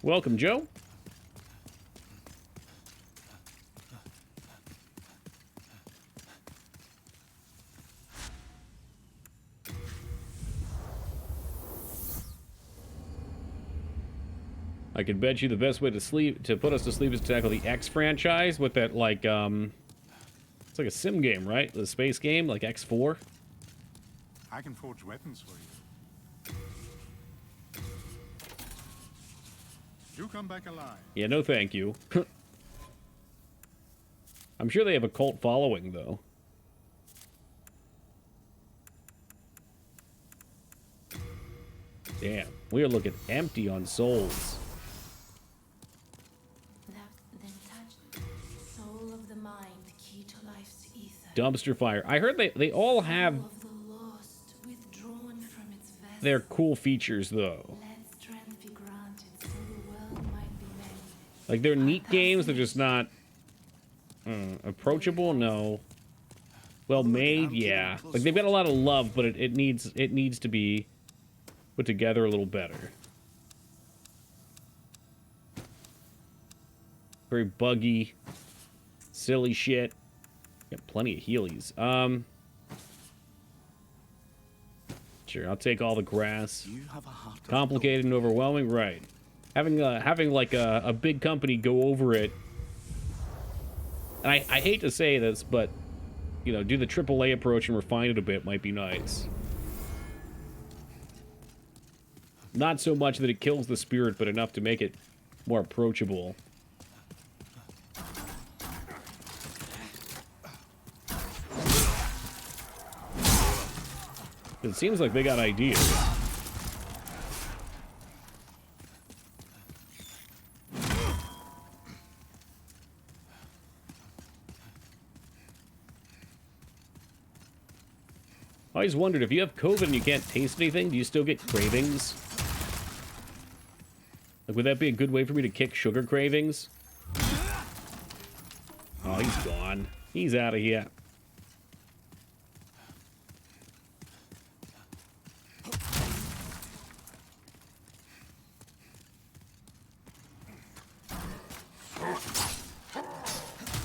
Welcome, Joe. I could bet you the best way to put us to sleep is to tackle the X franchise with that, like, it's like a sim game, right? The space game, like X4. I can forge weapons for you. You come back alive. Yeah, no thank you. I'm sure they have a cult following, though. Damn, we are looking empty on souls. Soul of the mind, key to life's ether. Dumpster fire. I heard they all have Soul of the lost, withdrawn from its vessel. their cool features, though. Let strength be granted, so the world might be mended. Like, they're neat games, they're just not approachable. No. Well made, yeah. Like, they've got a lot of love, but it needs to be put together a little better. Very buggy, silly shit. Got plenty of healies. Sure, I'll take all the grass. You have a heart of Complicated and overwhelming, right? Having like a big company go over it. And I hate to say this, but you know, do the AAA approach and refine it a bit might be nice. Not so much that it kills the spirit, but enough to make it more approachable. It seems like they got ideas. I always wondered, if you have COVID and you can't taste anything, do you still get cravings? Like, would that be a good way for me to kick sugar cravings? Oh, he's gone. He's out of here.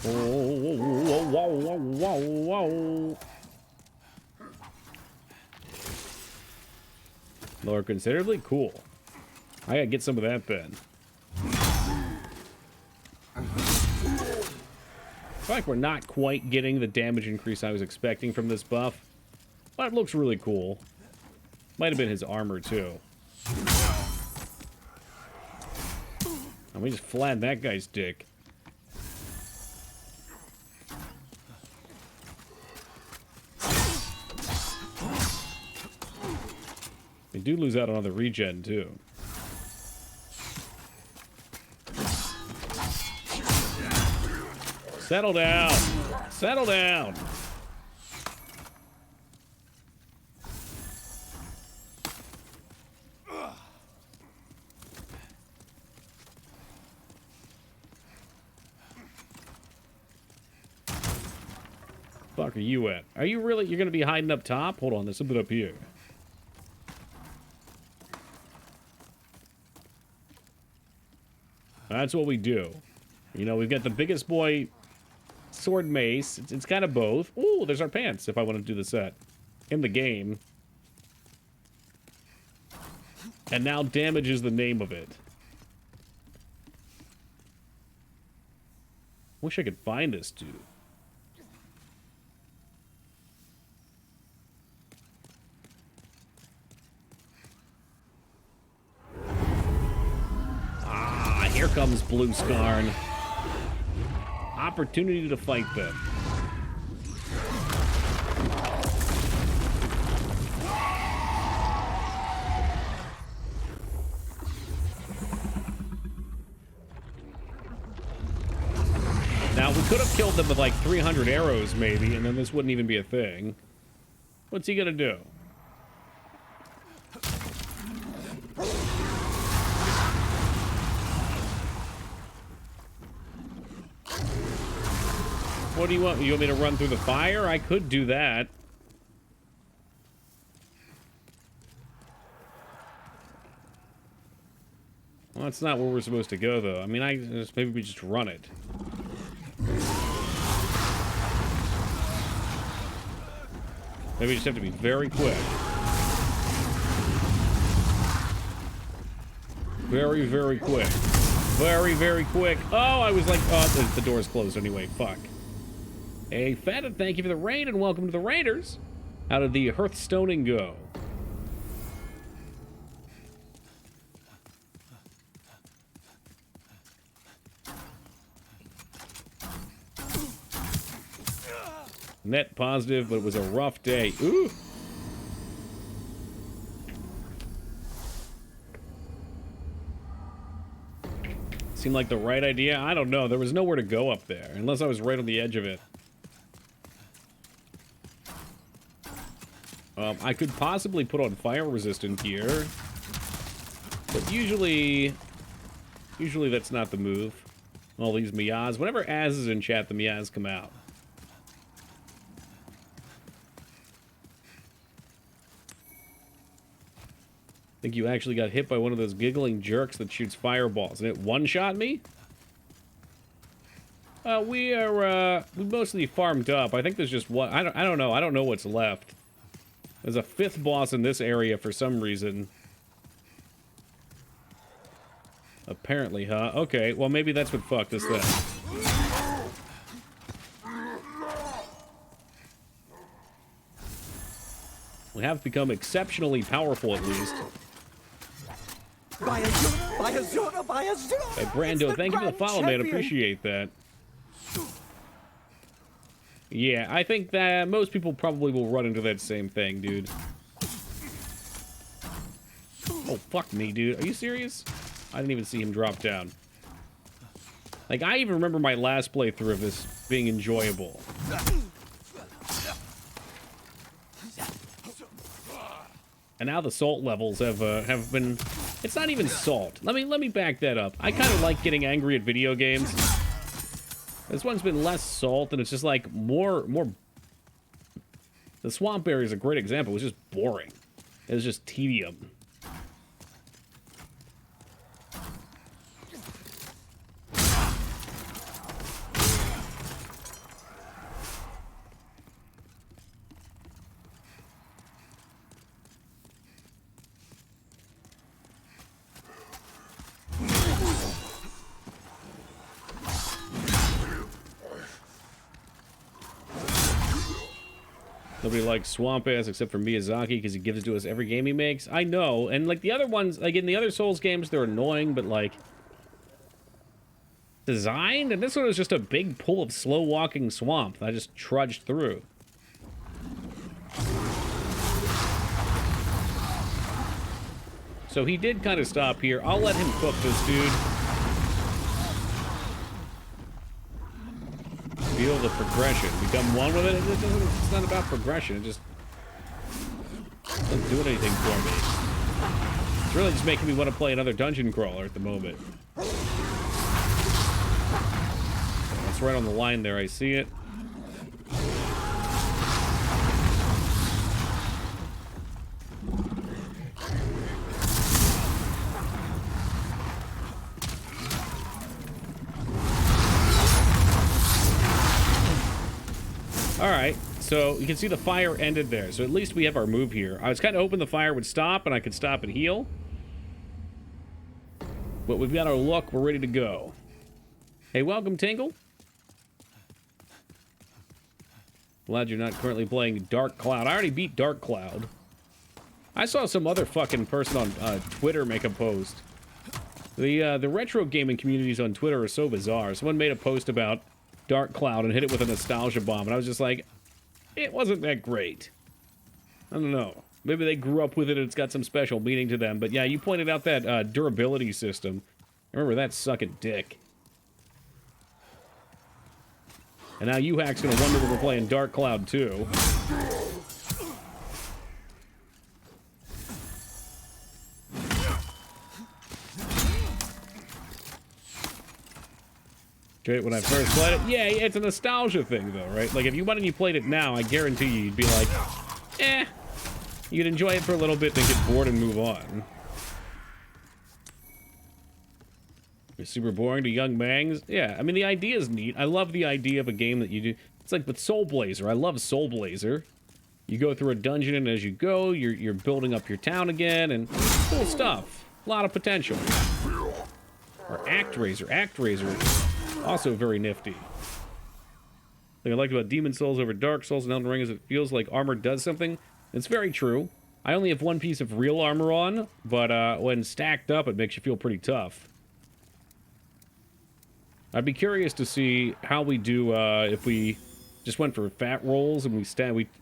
Whoa, whoa, whoa, whoa, whoa, whoa, whoa. Lower considerably? Cool. I gotta get some of that then. I feel like we're not quite getting the damage increase I was expecting from this buff, but it looks really cool. Might have been his armor, too. And we just flattened that guy's dick. They do lose out on the regen, too. Settle down. Settle down. Fuck are you at? Are you really? You're gonna be hiding up top? Hold on, there's something up here. That's what we do. You know, we've got the biggest boy sword mace. It's kind of both. Ooh, there's our pants if I want to do the set in the game. And now damage is the name of it. Wish I could find this dude. Ah, here comes Blue Scarn. Opportunity to fight them. Now, we could have killed them with like 300 arrows, maybe, and then this wouldn't even be a thing. What's he gonna do? What do you want? You want me to run through the fire? I could do that. Well, that's not where we're supposed to go, though. I mean, maybe we just run it. Maybe we just have to be very quick. Very, very quick. Very, very quick. Oh, I was like, oh, the door's closed anyway. Fuck. Hey, Fetid, thank you for the raid, and welcome to the Raiders. How did the Hearthstoning go? Net positive, but it was a rough day. Ooh. Seemed like the right idea. I don't know. There was nowhere to go up there, unless I was right on the edge of it. I could possibly put on fire resistant gear, but usually that's not the move. All these Miyaz. Whenever Az is in chat, the Miyaz come out. I think you actually got hit by one of those giggling jerks that shoots fireballs, and it one-shot me? We mostly farmed up. I think there's just one. I don't know. I don't know what's left. There's a 5th boss in this area for some reason. Apparently, huh? Okay, well maybe that's what fucked us then. We have become exceptionally powerful, at least. Hey, Brando, thank you for the follow, man. Appreciate that. Yeah, I think that most people probably will run into that same thing, dude. Oh, fuck me, dude. Are you serious? I didn't even see him drop down. Like, I even remember my last playthrough of this being enjoyable. And now the salt levels have been... It's not even salt. Let me back that up. I kind of like getting angry at video games. This one's been less salt, and it's just like more. The swamp area is a great example. It was just boring. It was just tedium. Nobody likes Swamp Ass except for Miyazaki because he gives it to us every game he makes. I know, and like the other ones, like in the other Souls games, they're annoying, but like designed, and this one was just a big pool of slow-walking swamp that I just trudged through. So he did kind of stop here. I'll let him cook this dude. Feel the progression. Become one with it. It's not about progression. It just doesn't do anything for me. It's really just making me want to play another dungeon crawler at the moment. That's right on the line there. I see it. Alright, so you can see the fire ended there, so at least we have our move here. I was kind of hoping the fire would stop and I could stop and heal. But we've got our luck, we're ready to go. Hey, welcome, Tingle. Glad you're not currently playing Dark Cloud. I already beat Dark Cloud. I saw some other fucking person on Twitter make a post. The retro gaming communities on Twitter are so bizarre. Someone made a post about Dark Cloud and hit it with a nostalgia bomb, and I was just like, it wasn't that great. I don't know. Maybe they grew up with it and it's got some special meaning to them. But yeah, you pointed out that durability system. I remember that sucking dick. And now you hack's gonna wonder when we're playing Dark Cloud 2. When I first played it, yeah, it's a nostalgia thing, though, right? Like, if you went and you played it now, I guarantee you'd be like, eh. You'd enjoy it for a little bit, then get bored and move on. It's super boring to young mangs. Yeah, I mean, the idea is neat. I love the idea of a game that you do. It's like with Soul Blazer. I love Soul Blazer. You go through a dungeon, and as you go, you're building up your town again, and cool stuff. A lot of potential. Or ActRaiser. ActRaiser. Also very nifty. Thing I liked about Demon Souls over Dark Souls and Elden Ring is it feels like armor does something. It's very true. I only have one piece of real armor on, but when stacked up, it makes you feel pretty tough. I'd be curious to see how we do if we just went for fat rolls and we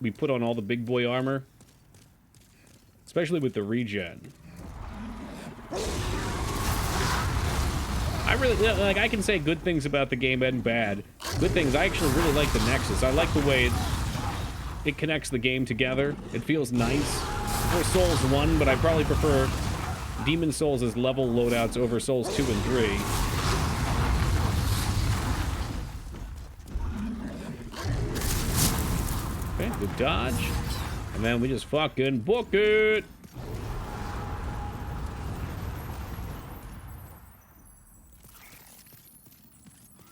put on all the big boy armor, especially with the regen. I really, like, I can say good things about the game and bad. Good things, I actually really like the Nexus. I like the way it connects the game together. It feels nice. I prefer Souls 1, but I probably prefer Demon Souls as level loadouts over Souls 2 and 3. Okay, good dodge. And then we just fucking book it!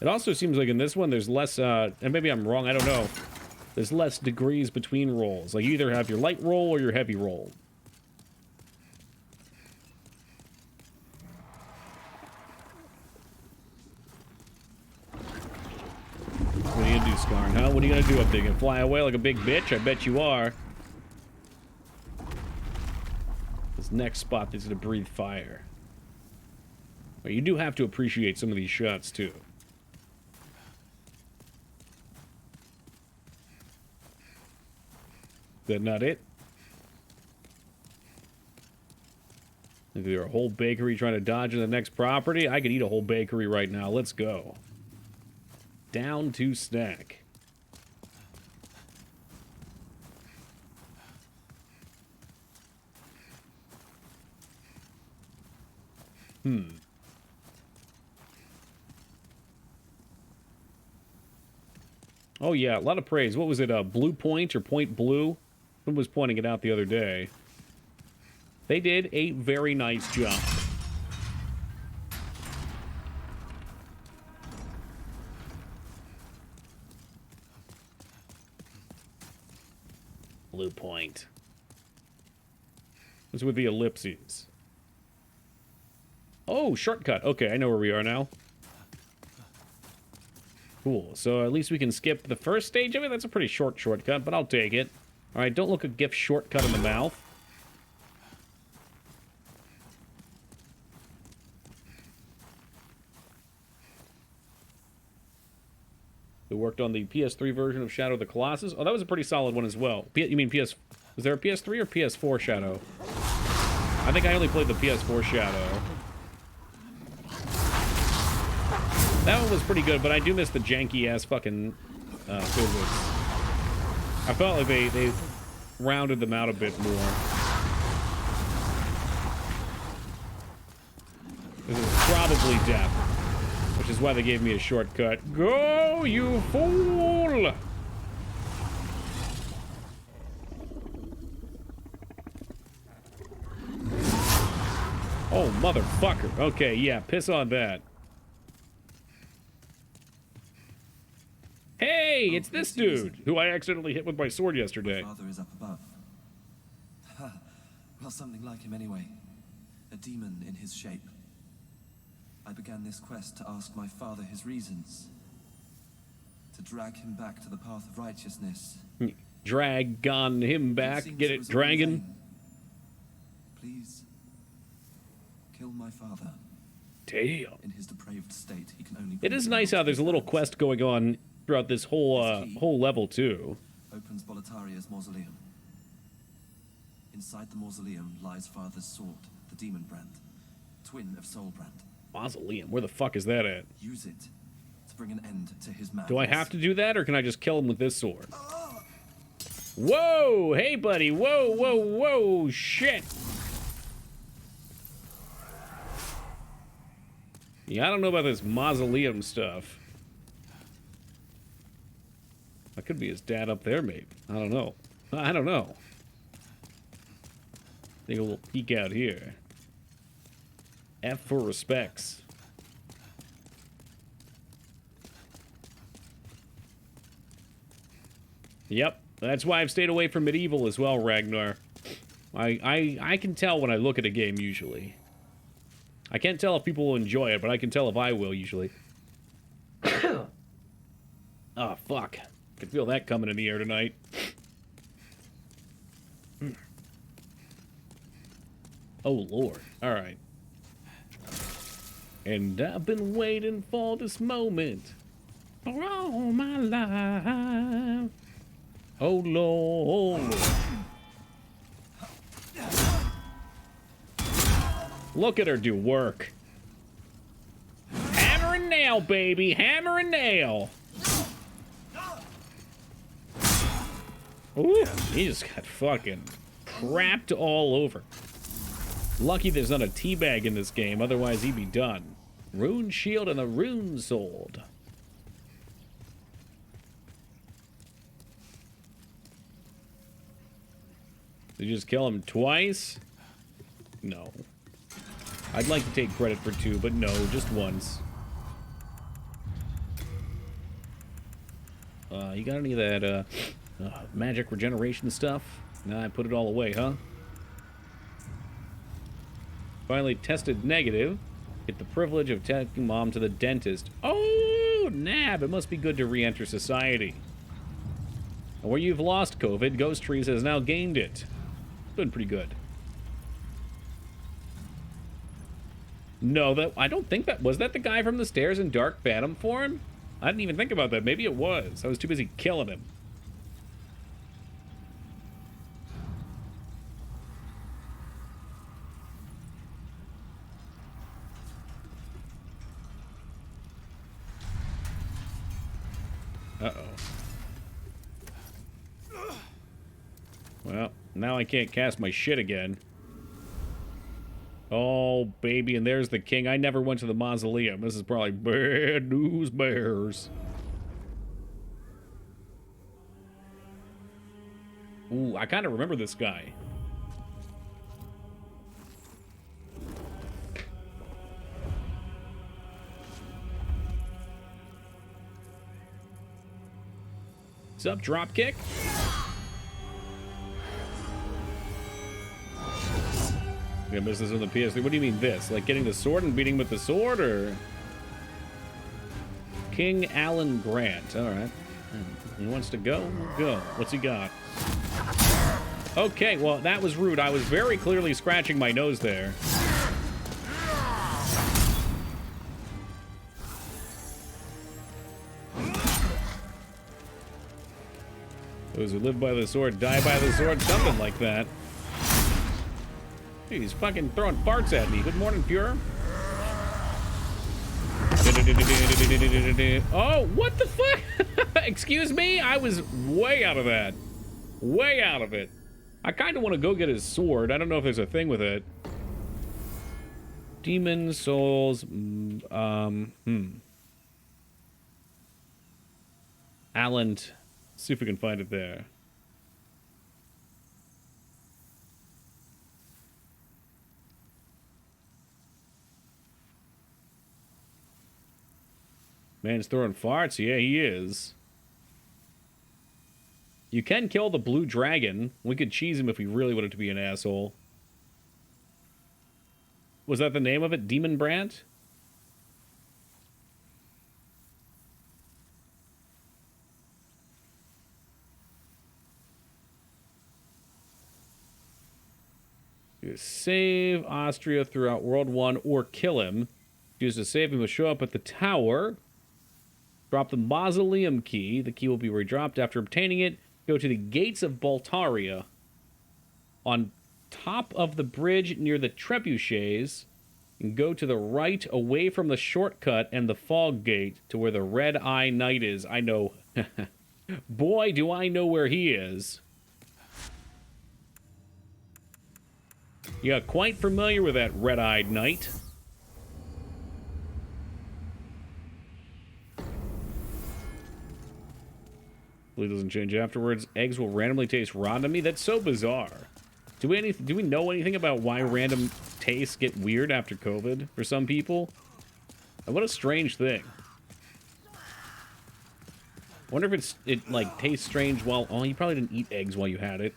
It also seems like in this one there's less, and maybe I'm wrong, I don't know. There's less degrees between rolls. Like you either have your light roll or your heavy roll. What are you gonna do, Skarn, huh? What are you gonna do up there? You gonna fly away like a big bitch? I bet you are. This next spot is gonna breathe fire. But you do have to appreciate some of these shots, too. Is that not it? Is there a whole bakery trying to dodge in the next property? I could eat a whole bakery right now. Let's go. Down to snack. Oh yeah, a lot of praise. What was it, Blue Point or Point Blue? Someone was pointing it out the other day. They did a very nice job. Blue Point. What's with the ellipses? Oh, shortcut. Okay, I know where we are now. Cool. So at least we can skip the first stage of it. That's a pretty short shortcut, but I'll take it. All right, don't look a gift shortcut in the mouth. They worked on the PS3 version of Shadow of the Colossus. Oh, that was a pretty solid one as well. You mean PS... Was there a PS3 or PS4 Shadow? I think I only played the PS4 Shadow. That one was pretty good, but I do miss the janky-ass fucking physics. I felt like they rounded them out a bit more. This is probably death, which is why they gave me a shortcut. Go, you fool! Oh, motherfucker. Okay, yeah, piss on that. Hey, it's this dude who I accidentally hit with my sword yesterday. My father is up above. Well, something like him anyway. A demon in his shape. I began this quest to ask my father his reasons. To drag him back to the path of righteousness. Drag on him back. Get it, dragon? Please, kill my father. Damn. In his depraved state, he can only... It is nice how there's a little quest going on throughout this whole level, too. Opens Bolitaria's mausoleum. Inside the mausoleum lies Father's sword, the demon brand. Twin of Soul brand. Mausoleum? Where the fuck is that at? Use it to bring an end to his madness. Do I have to do that, or can I just kill him with this sword? Whoa! Hey, buddy! Whoa, whoa, whoa! Shit! Yeah, I don't know about this mausoleum stuff. That could be his dad up there, maybe. I don't know. I don't know. Take a little peek out here. F for respects. Yep, that's why I've stayed away from medieval as well, Ragnar. I can tell when I look at a game, usually. I can't tell if people will enjoy it, but I can tell if I will, usually. Oh, fuck. I can feel that coming in the air tonight. Oh, Lord. All right. And I've been waiting for this moment for all my life. Oh, Lord. Look at her do work. Hammer and nail, baby. Hammer and nail. Ooh, he just got fucking crapped all over. Lucky there's not a teabag in this game, otherwise he'd be done. Rune shield and a rune sword. Did you just kill him twice? No. I'd like to take credit for two, but no, just once. You got any of that, magic regeneration stuff? Nah, I put it all away, huh? Finally tested negative. Get the privilege of taking Mom to the dentist. Oh, nab! It must be good to re-enter society. And where you've lost COVID, Ghost Trees has now gained it. Doing pretty good. No, I don't think that... Was that the guy from the stairs in Dark Phantom form? I didn't even think about that. Maybe it was. I was too busy killing him. Uh-oh. Well, now I can't cast my shit again. Oh, baby, and there's the king. I never went to the mausoleum. This is probably bad news bears. Ooh, I kind of remember this guy. What's up, Dropkick? I'm gonna miss this on the PS3. What do you mean this? Like getting the sword and beating with the sword, or? King Alan Grant. All right. He wants to go? Go. What's he got? Okay, well, that was rude. I was very clearly scratching my nose there. Those who live by the sword die by the sword, something like that. Dude, he's fucking throwing farts at me. Good morning, Pure. Oh, what the fuck? Excuse me? I was way out of that. Way out of it. I kind of want to go get his sword. I don't know if there's a thing with it. Demon souls. Alan. See if we can find it there. Man's throwing farts. Yeah, he is. You can kill the blue dragon. We could cheese him if we really wanted to be an asshole. Was that the name of it? Demon Brand? You save Austria throughout World 1 or kill him. Choose to save him will show up at the tower. Drop the mausoleum key. The key will be redropped after obtaining it. Go to the gates of Baltaria. On top of the bridge near the trebuchets. And go to the right away from the shortcut and the fog gate to where the Red Eye Knight is. I know. Boy, do I know where he is. You got quite familiar with that red-eyed knight. Hopefully it doesn't change afterwards. Eggs will randomly taste raw to me. That's so bizarre. Do we know anything about why random tastes get weird after COVID for some people? And what a strange thing. I wonder if it like tastes strange while... Oh, you probably didn't eat eggs while you had it.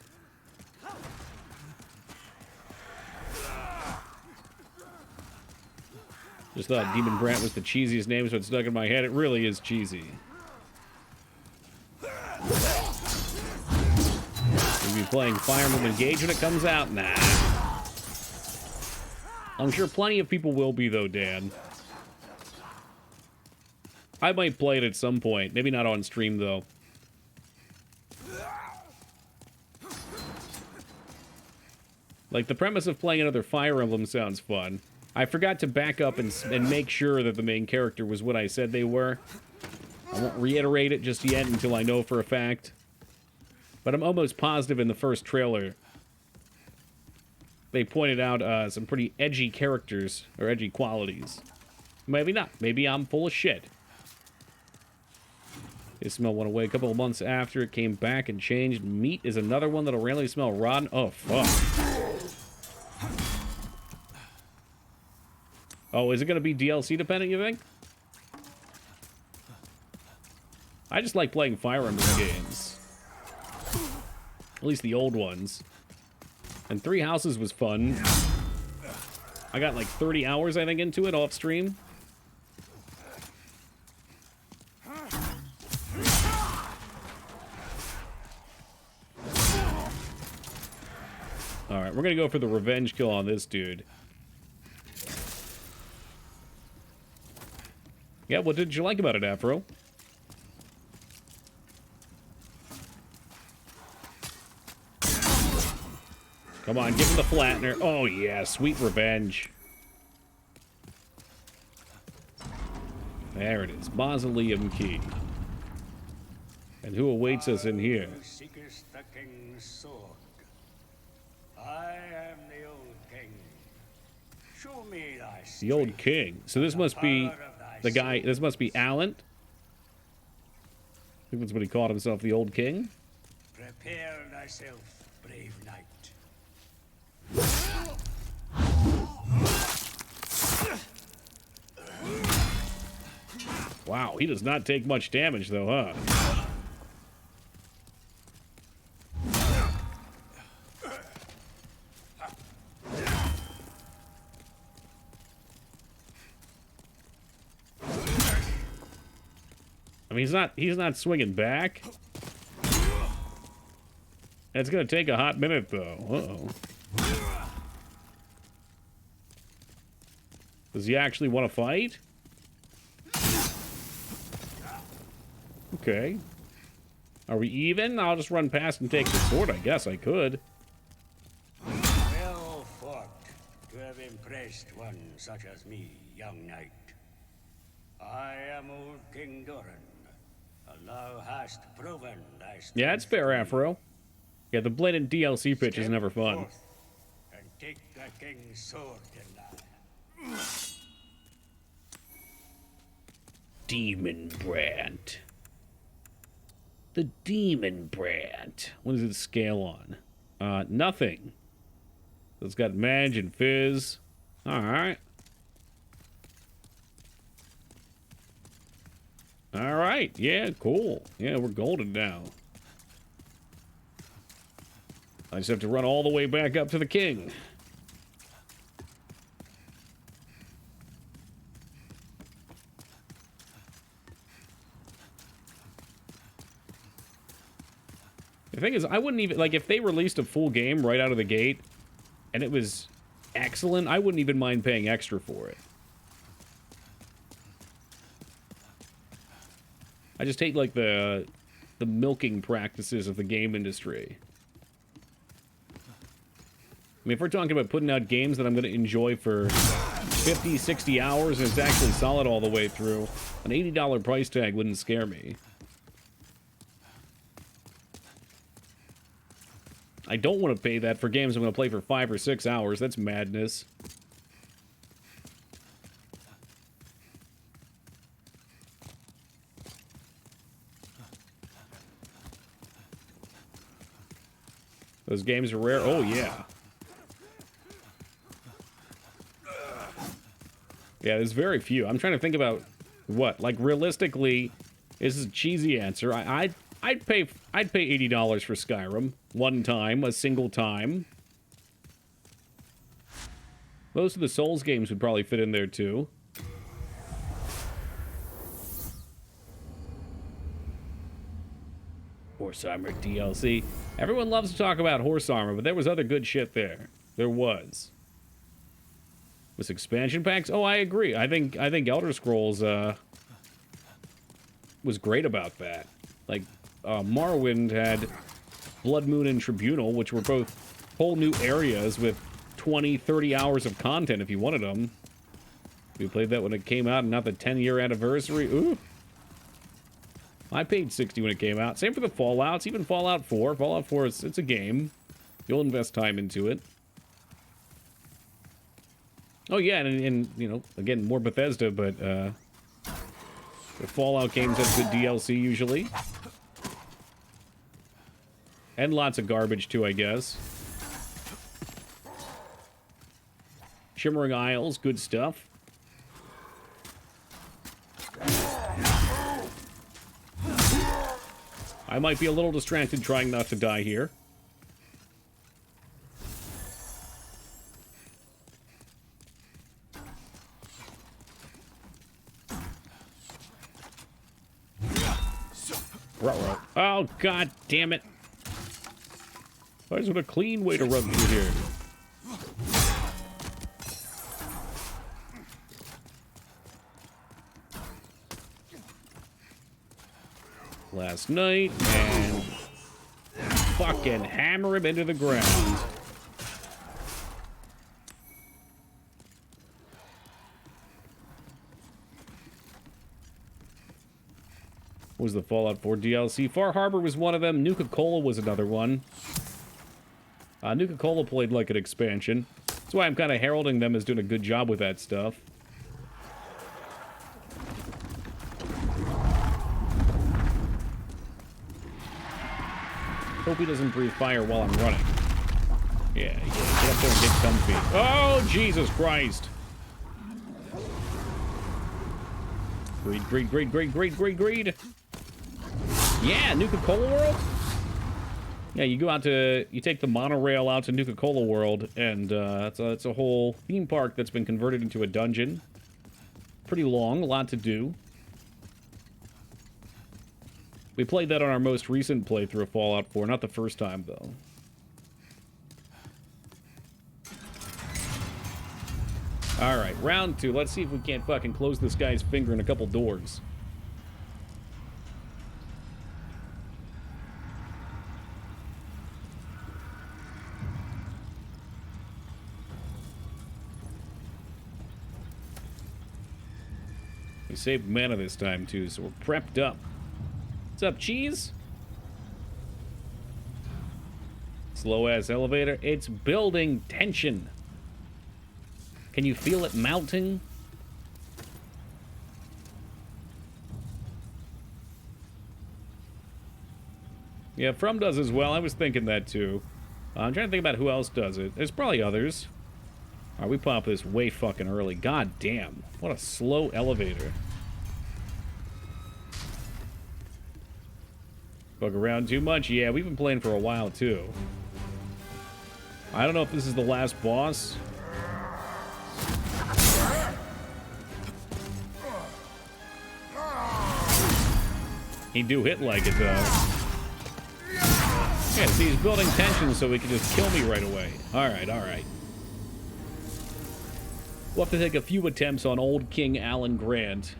Just thought Demon Brant was the cheesiest name, so it stuck in my head. It really is cheesy. You'll be playing Fire Emblem Engage when it comes out? Nah. I'm sure plenty of people will be, though, Dan. I might play it at some point. Maybe not on stream, though. Like, the premise of playing another Fire Emblem sounds fun. I forgot to back up and make sure that the main character was what I said they were. I won't reiterate it just yet until I know for a fact. But I'm almost positive in the first trailer they pointed out some pretty edgy characters, or edgy qualities. Maybe not. Maybe I'm full of shit. They smell went away a couple of months after it came back and changed. Meat is another one that'll randomly smell rotten. Oh, fuck. Oh, is it going to be DLC dependent, you think? I just like playing Fire Emblem games. At least the old ones. And Three Houses was fun. I got like 30 hours, I think, into it off stream. Alright, we're going to go for the revenge kill on this dude. Yeah, what did you like about it, Afro? Come on, give him the flattener. Oh, yeah, sweet revenge. There it is. Mausoleum key. And who awaits us in here? Seekest the king's sword. I am the old king. Show me thy strength. The old king. So this must be the guy. This must be Alan. I think that's what he called himself, the old king. Prepare thyself, brave knight. Wow, he does not take much damage, though, huh? I mean, he's not swinging back. It's gonna take a hot minute, though. Uh-oh. Does he actually want to fight? Okay. Are we even? I'll just run past and take the sword. I guess I could. Well fought to have impressed one such as me, young knight. I am old King Doran, and thou hast proven thy strength. Yeah, it's fair, Afro. Yeah, the blatant DLC pitch is never fun. Forth and take the king's sword in thy hand. Demon Brand. The Demon Brand. What is it scale on? Nothing. It's got Madge and Fizz. Alright. Alright, yeah, cool. Yeah, we're golden now. I just have to run all the way back up to the king. The thing is, I wouldn't even, like, if they released a full game right out of the gate, and it was excellent, I wouldn't even mind paying extra for it. I just hate, like, the milking practices of the game industry. I mean, if we're talking about putting out games that I'm going to enjoy for 50, 60 hours, and it's actually solid all the way through, an $80 price tag wouldn't scare me. I don't want to pay that for games I'm going to play for 5 or 6 hours. That's madness. Those games are rare. Oh, yeah. Yeah, there's very few. I'm trying to think about what, like, realistically, this is a cheesy answer. I'd pay $80 for Skyrim one time, a single time. Most of the Souls games would probably fit in there too. Horse Armor DLC. Everyone loves to talk about Horse Armor, but there was other good shit there. There was. With expansion packs? Oh, I agree. I think Elder Scrolls was great about that. Like, Morrowind had Blood Moon and Tribunal, which were both whole new areas with 20, 30 hours of content if you wanted them. We played that when it came out and not the 10-year anniversary. Ooh. I paid $60 when it came out. Same for the Fallouts, even Fallout 4. Fallout 4, it's a game. You'll invest time into it. Oh, yeah, and you know, again, more Bethesda, but, the Fallout games have good DLC, usually. And lots of garbage, too, I guess. Shimmering Isles, good stuff. I might be a little distracted trying not to die here. Ruh-roh. Oh, god damn it. Why is it a clean way to run through here? Last night, and fucking hammer him into the ground. What was the Fallout 4 DLC? Far Harbor was one of them. Nuka-Cola was another one. Nuka-Cola played like an expansion. That's why I'm kind of heralding them as doing a good job with that stuff. Hope he doesn't breathe fire while I'm running. Yeah, get up there and get comfy. Oh, Jesus Christ! Greed. Yeah, Nuka-Cola World? Yeah, you go out to, you take the monorail out to Nuka-Cola World, and it's a whole theme park that's been converted into a dungeon. Pretty long, a lot to do. We played that on our most recent playthrough of Fallout 4, not the first time, though. Alright, round 2. Let's see if we can't fucking close this guy's finger in a couple doors. We saved mana this time, too, so we're prepped up. What's up, Cheese? Slow-ass elevator. It's building tension. Can you feel it mounting? Yeah, From does as well. I was thinking that, too. I'm trying to think about who else does it. There's probably others. Alright, we pop this way fucking early. God damn. What a slow elevator. Fuck around too much? Yeah, we've been playing for a while, too. I don't know if this is the last boss. He do hit like it, though. Yeah, see, he's building tension so he can just kill me right away. Alright, alright. We'll have to take a few attempts on old King Alan Grant.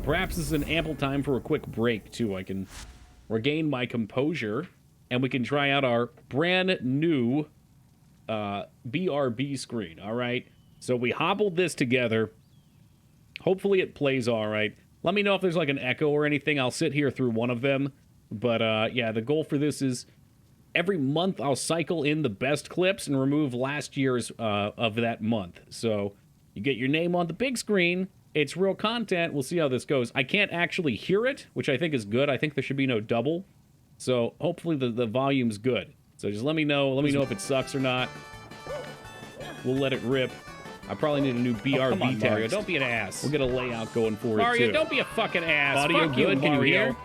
Perhaps this is an ample time for a quick break, too. I can regain my composure, and we can try out our brand new BRB screen, alright? So we hobbled this together. Hopefully it plays alright. Let me know if there's like an echo or anything. I'll sit here through one of them. But yeah, the goal for this is every month I'll cycle in the best clips and remove last year's of that month. So you get your name on the big screen. It's real content. We'll see how this goes. I can't actually hear it, which I think is good. I think there should be no double. So hopefully the volume's good. So just let me know. Let me know if it sucks or not. We'll let it rip. I probably need a new BRB come on, text. Mario, don't be an ass. We'll get a layout going for Mario, it, too. don't be a fucking ass. Audio Fuck good? You, Can you Mario. hear?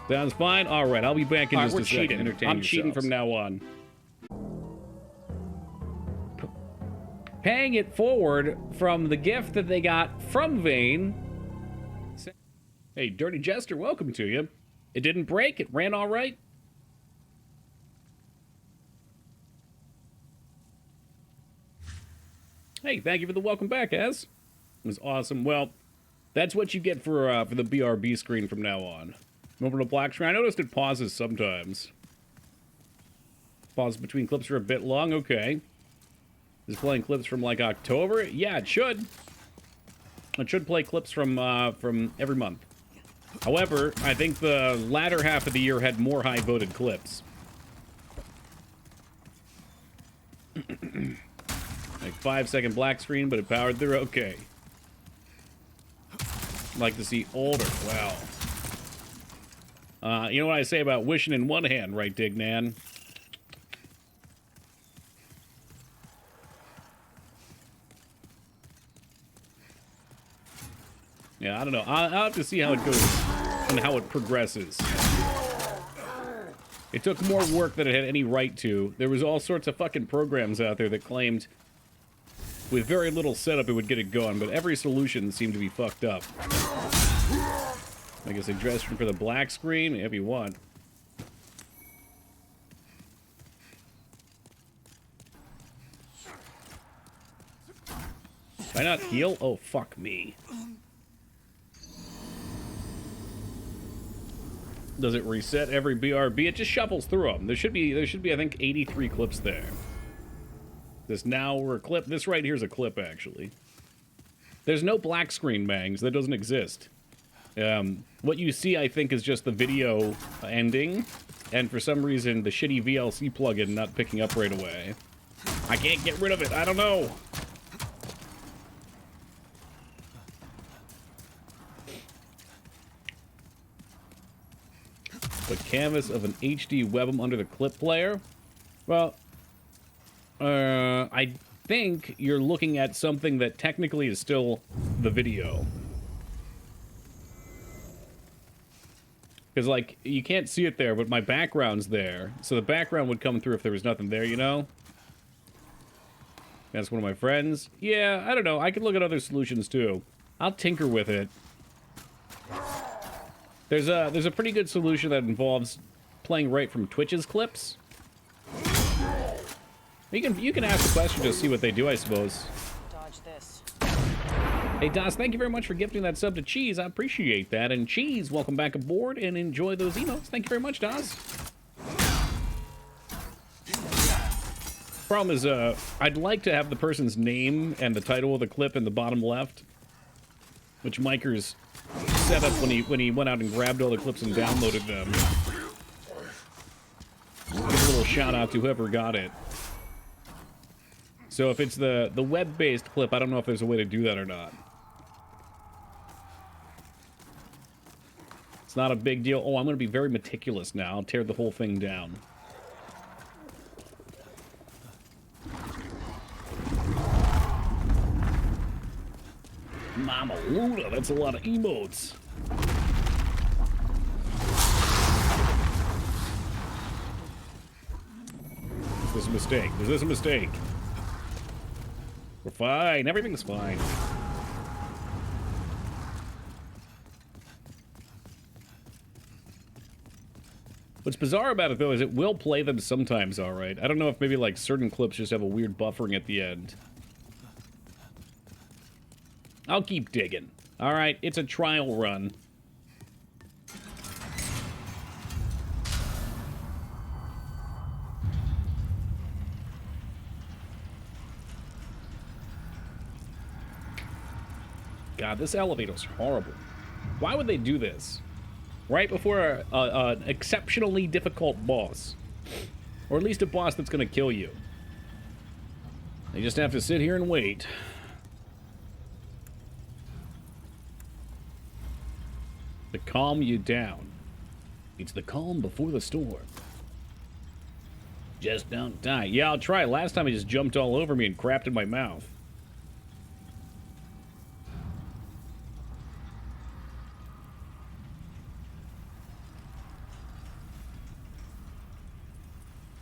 Sounds fine. All right, I'll be back in just we're a second. cheating. Entertain I'm cheating yourselves. from now on. Paying it forward from the gift that they got from Vane. Hey, Dirty Jester, welcome to you. It didn't break. It ran all right. Hey, thank you for the welcome back, Ez. It was awesome. Well, that's what you get for the BRB screen from now on. Over to black screen. I noticed it pauses sometimes. Pause between clips are a bit long. Okay. Is playing clips from like October? Yeah, it should. It should play clips from every month. However, I think the latter half of the year had more high-voted clips. Like 5-second black screen, but it powered through. Okay. Like to see older. Wow. You know what I say about wishing in one hand, right, Dignan? Yeah, I don't know. I'll have to see how it goes and how it progresses. It took more work than it had any right to. There was all sorts of fucking programs out there that claimed with very little setup it would get it going, but every solution seemed to be fucked up. Like a suggestion for the black screen, if you want. Can I not heal? Oh, fuck me. Does it reset every BRB? It just shuffles through them. There should be, I think, 83 clips there. This now or a clip. This right here is a clip, actually. There's no black screen, Mangs. That doesn't exist. What you see, I think, is just the video ending, and for some reason, the shitty VLC plugin not picking up right away. I can't get rid of it. I don't know. Put canvas of an HD webm under the clip player. Well, I think you're looking at something that technically is still the video. Because, like, you can't see it there, but my background's there. So the background would come through if there was nothing there, you know? That's one of my friends. Yeah, I don't know. I could look at other solutions, too. I'll tinker with it. There's a pretty good solution that involves playing right from Twitch's clips. You can ask the question to see what they do, I suppose. Dodge this. Hey, Das, thank you very much for gifting that sub to Cheese. I appreciate that. And Cheese, welcome back aboard and enjoy those emotes. Thank you very much, Das. Problem is, I'd like to have the person's name and the title of the clip in the bottom left, which Miker's set up when he went out and grabbed all the clips and downloaded them. Give a little shout out to whoever got it. So if it's the web-based clip, I don't know if there's a way to do that or not. It's not a big deal. Oh, I'm going to be very meticulous now. I'll tear the whole thing down. Mama Luna, that's a lot of emotes. Is this a mistake? Is this a mistake? We're fine. Everything's fine. What's bizarre about it, though, is it will play them sometimes, all right. I don't know if maybe, like, certain clips just have a weird buffering at the end. I'll keep digging. All right, it's a trial run. God, this elevator's horrible. Why would they do this? Right before an exceptionally difficult boss. Or at least a boss that's gonna kill you. They just have to sit here and wait. To calm you down. It's the calm before the storm. Just don't die. Yeah, I'll try. Last time he just jumped all over me and crapped in my mouth.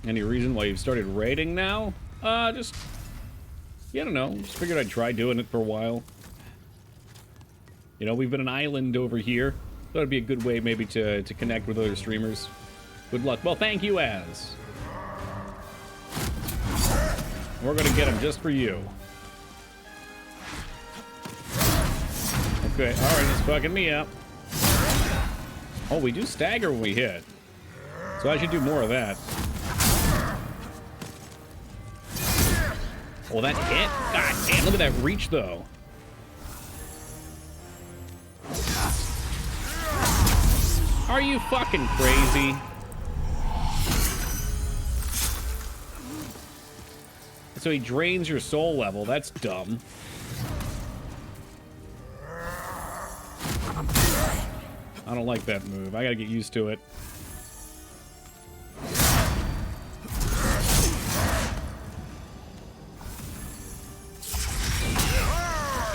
Any reason why you've started raiding now? Just... yeah, I don't know. Just figured I'd try doing it for a while. You know, we've been an island over here. Thought it'd be a good way maybe to connect with other streamers. Good luck. Well, thank you, Az. We're gonna get him just for you. Okay, alright, he's fucking me up. Oh, we do stagger when we hit. So I should do more of that. Oh, that hit? God damn, look at that reach, though. Are you fucking crazy? So he drains your soul level. That's dumb. I don't like that move. I gotta get used to it.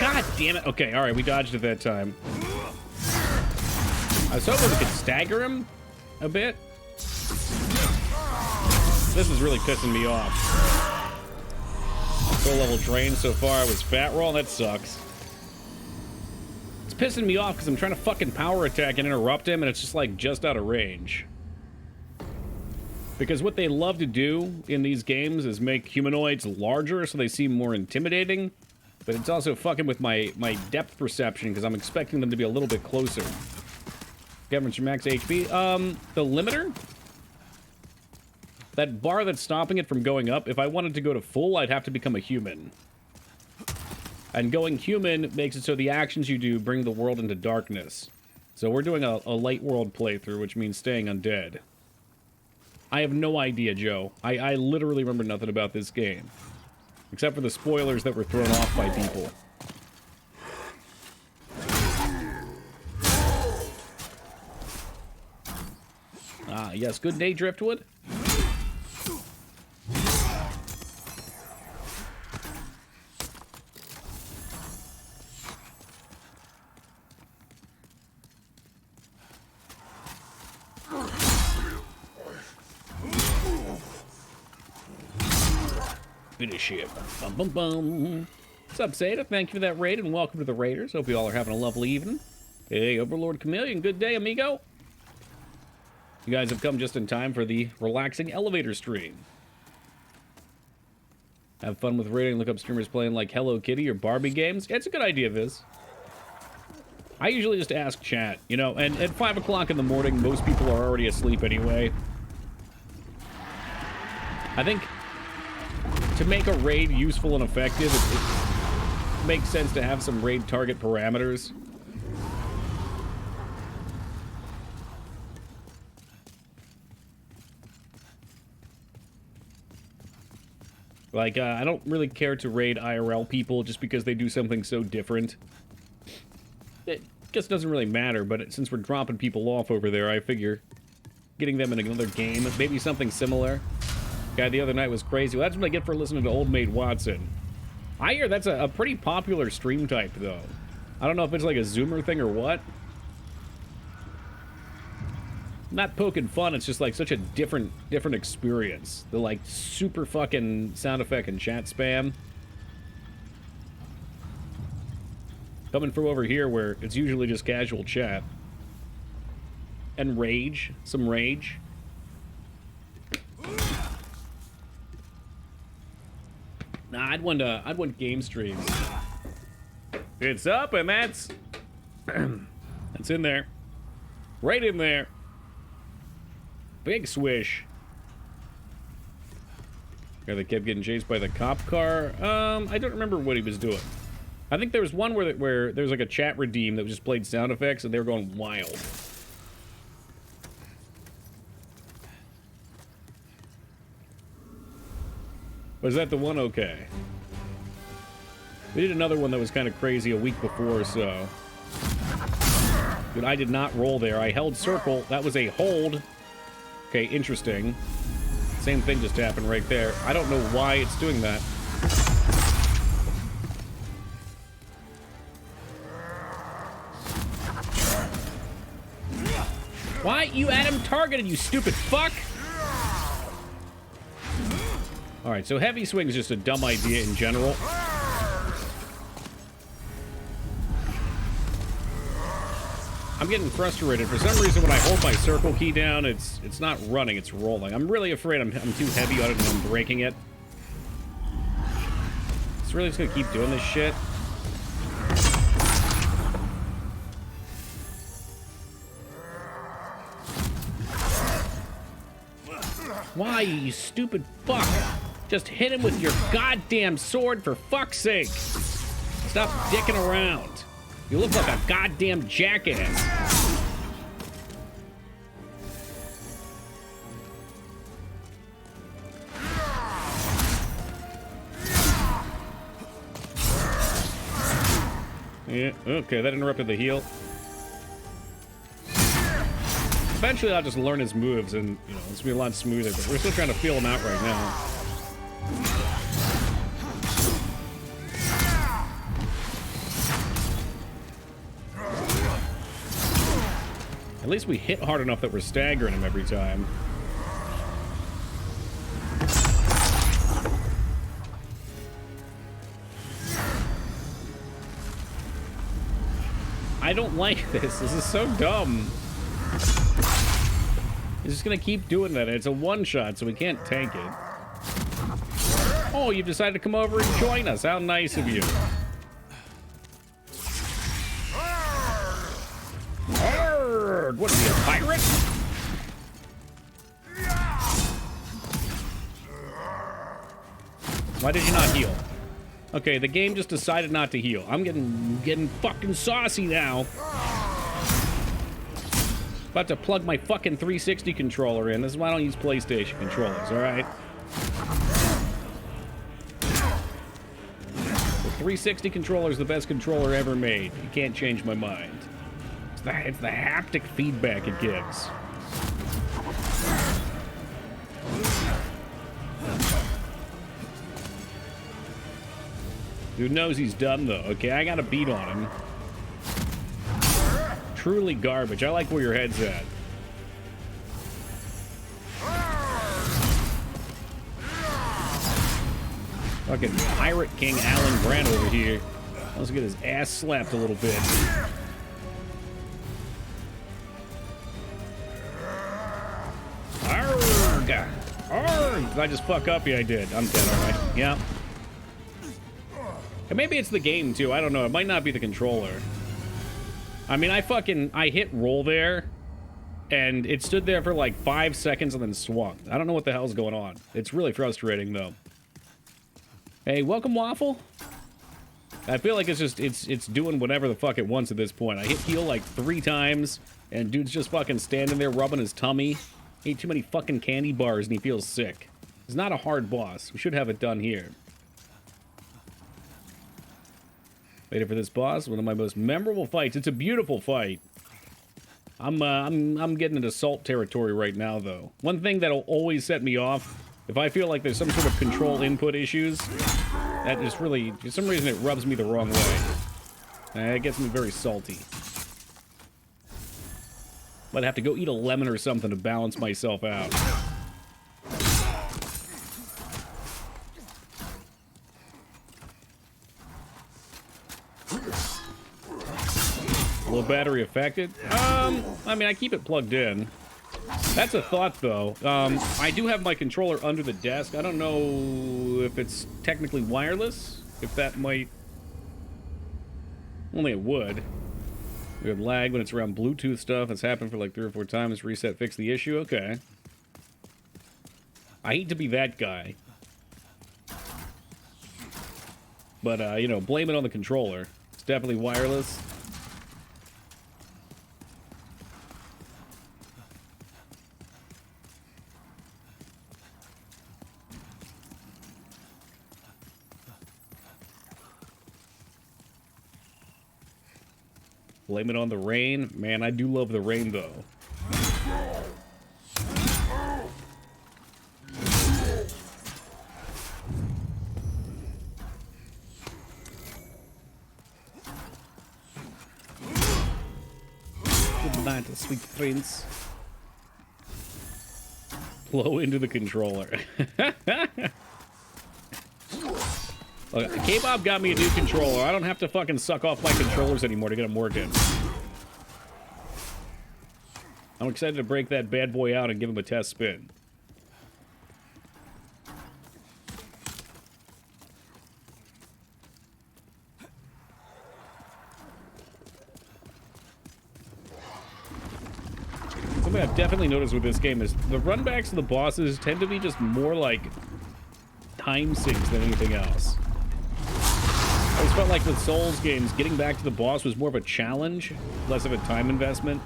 God damn it. Okay, alright, we dodged it that time. I was hoping we could stagger him a bit. This is really pissing me off. Soul level drain so far was fat roll. That sucks. It's pissing me off because I'm trying to fucking power attack and interrupt him, and it's just like just out of range. Because what they love to do in these games is make humanoids larger so they seem more intimidating. But it's also fucking with my depth perception because I'm expecting them to be a little bit closer. Government your max HP. The limiter? That bar that's stopping it from going up, if I wanted to go to full, I'd have to become a human. And going human makes it so the actions you do bring the world into darkness. So we're doing a light world playthrough, which means staying undead. I have no idea, Joe. I literally remember nothing about this game. Except for the spoilers that were thrown off by people. Ah, yes. Good day, Driftwood. Finish him. Bum, bum, bum. What's up, Zeta? Thank you for that raid and welcome to the Raiders. Hope you all are having a lovely evening. Hey, Overlord Chameleon, good day, amigo. You guys have come just in time for the relaxing elevator stream. Have fun with rating, look up streamers playing like Hello Kitty or Barbie games. Yeah, it's a good idea, Viz. I usually just ask chat, you know, and at 5 o'clock in the morning, most people are already asleep anyway. I think to make a raid useful and effective, it makes sense to have some raid target parameters. Like, I don't really care to raid IRL people just because they do something so different. It just doesn't really matter, but since we're dropping people off over there, I figure getting them in another game, maybe something similar. Guy the other night was crazy. Well, that's what I get for listening to Old Maid Watson. I hear that's a pretty popular stream type, though. I don't know if it's like a Zoomer thing or what. Not poking fun, it's just like such a different experience. The like super fucking sound effect and chat spam. Coming from over here where it's usually just casual chat. And rage. Some rage. Nah, I'd want game streams. It's up and that's that's in there. Right in there. Big swish. Guy that kept getting chased by the cop car. I don't remember what he was doing. I think there was one where there was like a chat redeem that just played sound effects and they were going wild. Was that the one? Okay. We did another one that was kind of crazy a week before, so. But I did not roll there. I held circle. That was a hold. Okay, interesting. Same thing just happened right there. I don't know why it's doing that. Why? You had him targeted, you stupid fuck! Alright, so heavy swing is just a dumb idea in general. I'm getting frustrated. For some reason, when I hold my circle key down, it's not running, it's rolling. I'm really afraid I'm too heavy on it and I'm breaking it. It's really just gonna keep doing this shit. Why, you stupid fuck? Just hit him with your goddamn sword for fuck's sake. Stop dicking around. You look like a goddamn jackass. Yeah, okay, that interrupted the heal. Eventually I'll just learn his moves and, you know, it's gonna be a lot smoother, but we're still trying to feel him out right now. At least we hit hard enough that we're staggering him every time. I don't like this. This is so dumb. He's just gonna keep doing that. It's a one-shot, so we can't tank it. Oh, you've decided to come over and join us. How nice of you. Arrgh! What is he, a pirate? Why did you not heal? Okay, the game just decided not to heal. I'm getting fucking saucy now. About to plug my fucking 360 controller in. This is why I don't use PlayStation controllers, alright? The 360 controller is the best controller ever made. You can't change my mind. It's the haptic feedback it gives. Dude knows he's done, though. Okay, I got a beat on him. Truly garbage. I like where your head's at. Fucking Pirate King Alan Grant over here. Let's get his ass slapped a little bit. Did I just fuck up? Yeah, I did. I'm dead, aren't I? Yeah. And maybe it's the game, too. I don't know. It might not be the controller. I mean, I hit roll there, and it stood there for like 5 seconds and then swung. I don't know what the hell's going on. It's really frustrating, though. Hey, welcome, Waffle. I feel like it's doing whatever the fuck it wants at this point. I hit heal like 3 times, and dude's just fucking standing there rubbing his tummy. Ate too many fucking candy bars, and he feels sick. It's not a hard boss. We should have it done here. Waiting for this boss. One of my most memorable fights. It's a beautiful fight. I'm getting into salt territory right now, though. One thing that'll always set me off, if I feel like there's some sort of control input issues, that just really, for some reason, it rubs me the wrong way. It gets me very salty. Might have to go eat a lemon or something to balance myself out. Low battery affected? I mean, I keep it plugged in. That's a thought, though. I do have my controller under the desk. I don't know if it's technically wireless. If that might... Only it would. We have lag when it's around Bluetooth stuff. It's happened for like 3 or 4 times. Reset, fix the issue. Okay. I hate to be that guy. But, you know, blame it on the controller. It's definitely wireless. Blame it on the rain. Man, I do love the rain, though. Good night, sweet prince. Blow into the controller. Look, K-Bob got me a new controller. I don't have to fucking suck off my controllers anymore to get them working. I'm excited to break that bad boy out and give him a test spin. Something I've definitely noticed with this game is the runbacks of the bosses tend to be just more like time sinks than anything else. I always felt like with Souls games, getting back to the boss was more of a challenge, less of a time investment.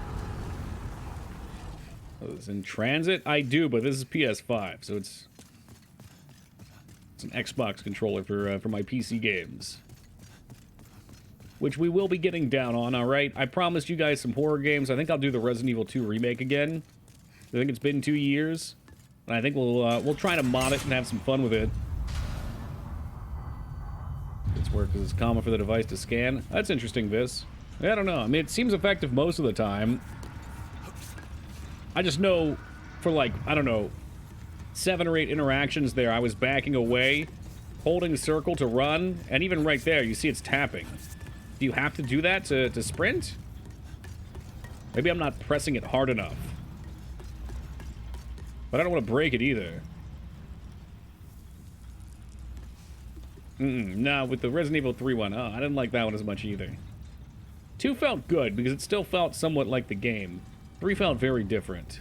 Oh, it's in transit? I do, but this is PS5, so it's an Xbox controller for my PC games. Which we will be getting down on, alright? I promised you guys some horror games. I think I'll do the Resident Evil 2 remake again. I think it's been 2 years. And I think we'll try to mod it and have some fun with it. It's work because it's common for the device to scan. That's interesting, Vis. I don't know. I mean, it seems effective most of the time. I just know for like, I don't know, 7 or 8 interactions there, I was backing away, holding circle to run, and even right there, you see it's tapping. Do you have to do that to sprint? Maybe I'm not pressing it hard enough. But I don't want to break it either. No, with the Resident Evil 3 one, I didn't like that one as much either. 2 felt good, because it still felt somewhat like the game. 3 felt very different.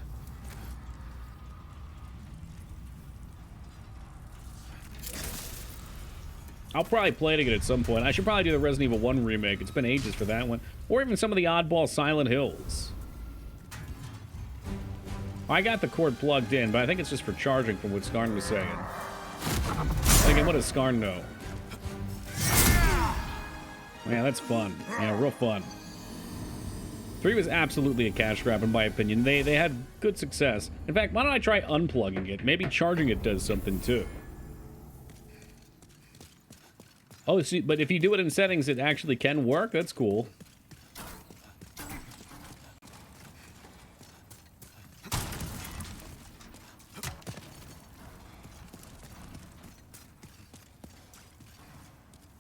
I'll probably play it again at some point. I should probably do the Resident Evil 1 remake. It's been ages for that one. Or even some of the oddball Silent Hills. I got the cord plugged in, but I think it's just for charging from what Skarn was saying. Again, what does Skarn know? Man, that's fun. Yeah, real fun. 3 was absolutely a cash grab, in my opinion. They had good success. In fact, why don't I try unplugging it? Maybe charging it does something, too. Oh, see, but if you do it in settings, it actually can work? That's cool.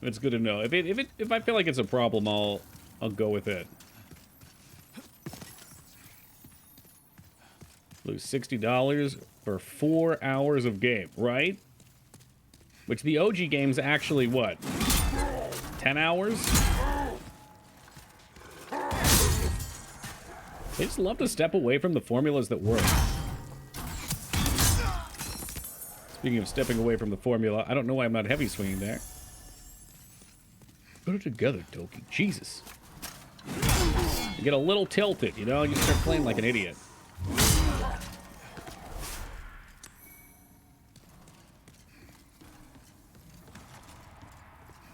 It's good to know. If I feel like it's a problem, I'll go with it. Lose $60 for 4 hours of game, right? Which the OG game's actually what? 10 hours? They just love to step away from the formulas that work. Speaking of stepping away from the formula, I don't know why I'm not heavy swinging there. Put it together, Toki. Jesus. You get a little tilted, you know? You start playing like an idiot.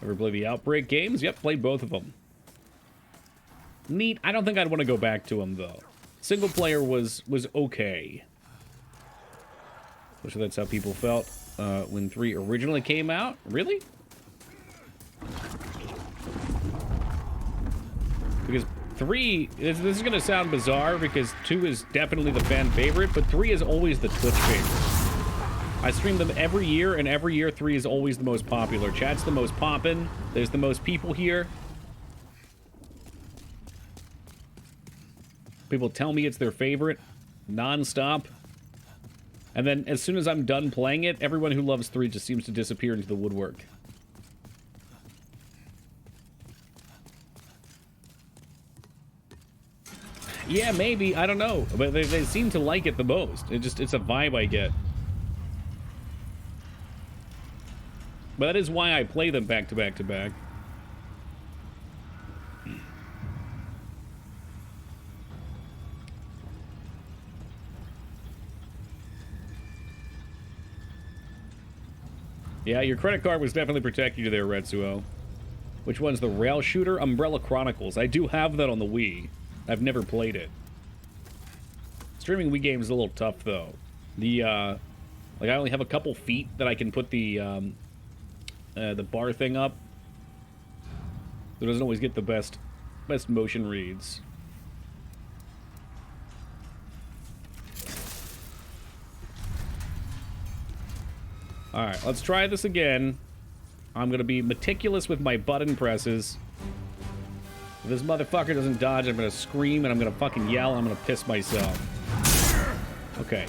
Ever play the Outbreak games? Yep, played both of them. Neat. I don't think I'd want to go back to them, though. Single player was okay. Especially that's how people felt when 3 originally came out. Really? Because 3... This is going to sound bizarre because 2 is definitely the fan favorite, but 3 is always the Twitch favorite. I stream them every year, and every year 3 is always the most popular. Chat's the most poppin'. There's the most people here. People tell me it's their favorite, non-stop. And then as soon as I'm done playing it, everyone who loves 3 just seems to disappear into the woodwork. Yeah, maybe. I don't know. But they seem to like it the most. It's a vibe I get. But that is why I play them back to back to back. Yeah, your credit card was definitely protecting you there, Retsuo. Which one's the rail shooter? Umbrella Chronicles. I do have that on the Wii. I've never played it. Streaming Wii games is a little tough, though. The, like, I only have a couple feet that I can put the bar thing up. It doesn't always get the best motion reads. Alright, let's try this again. I'm gonna be meticulous with my button presses. If this motherfucker doesn't dodge, I'm gonna scream and I'm gonna fucking yell and I'm gonna piss myself. Okay.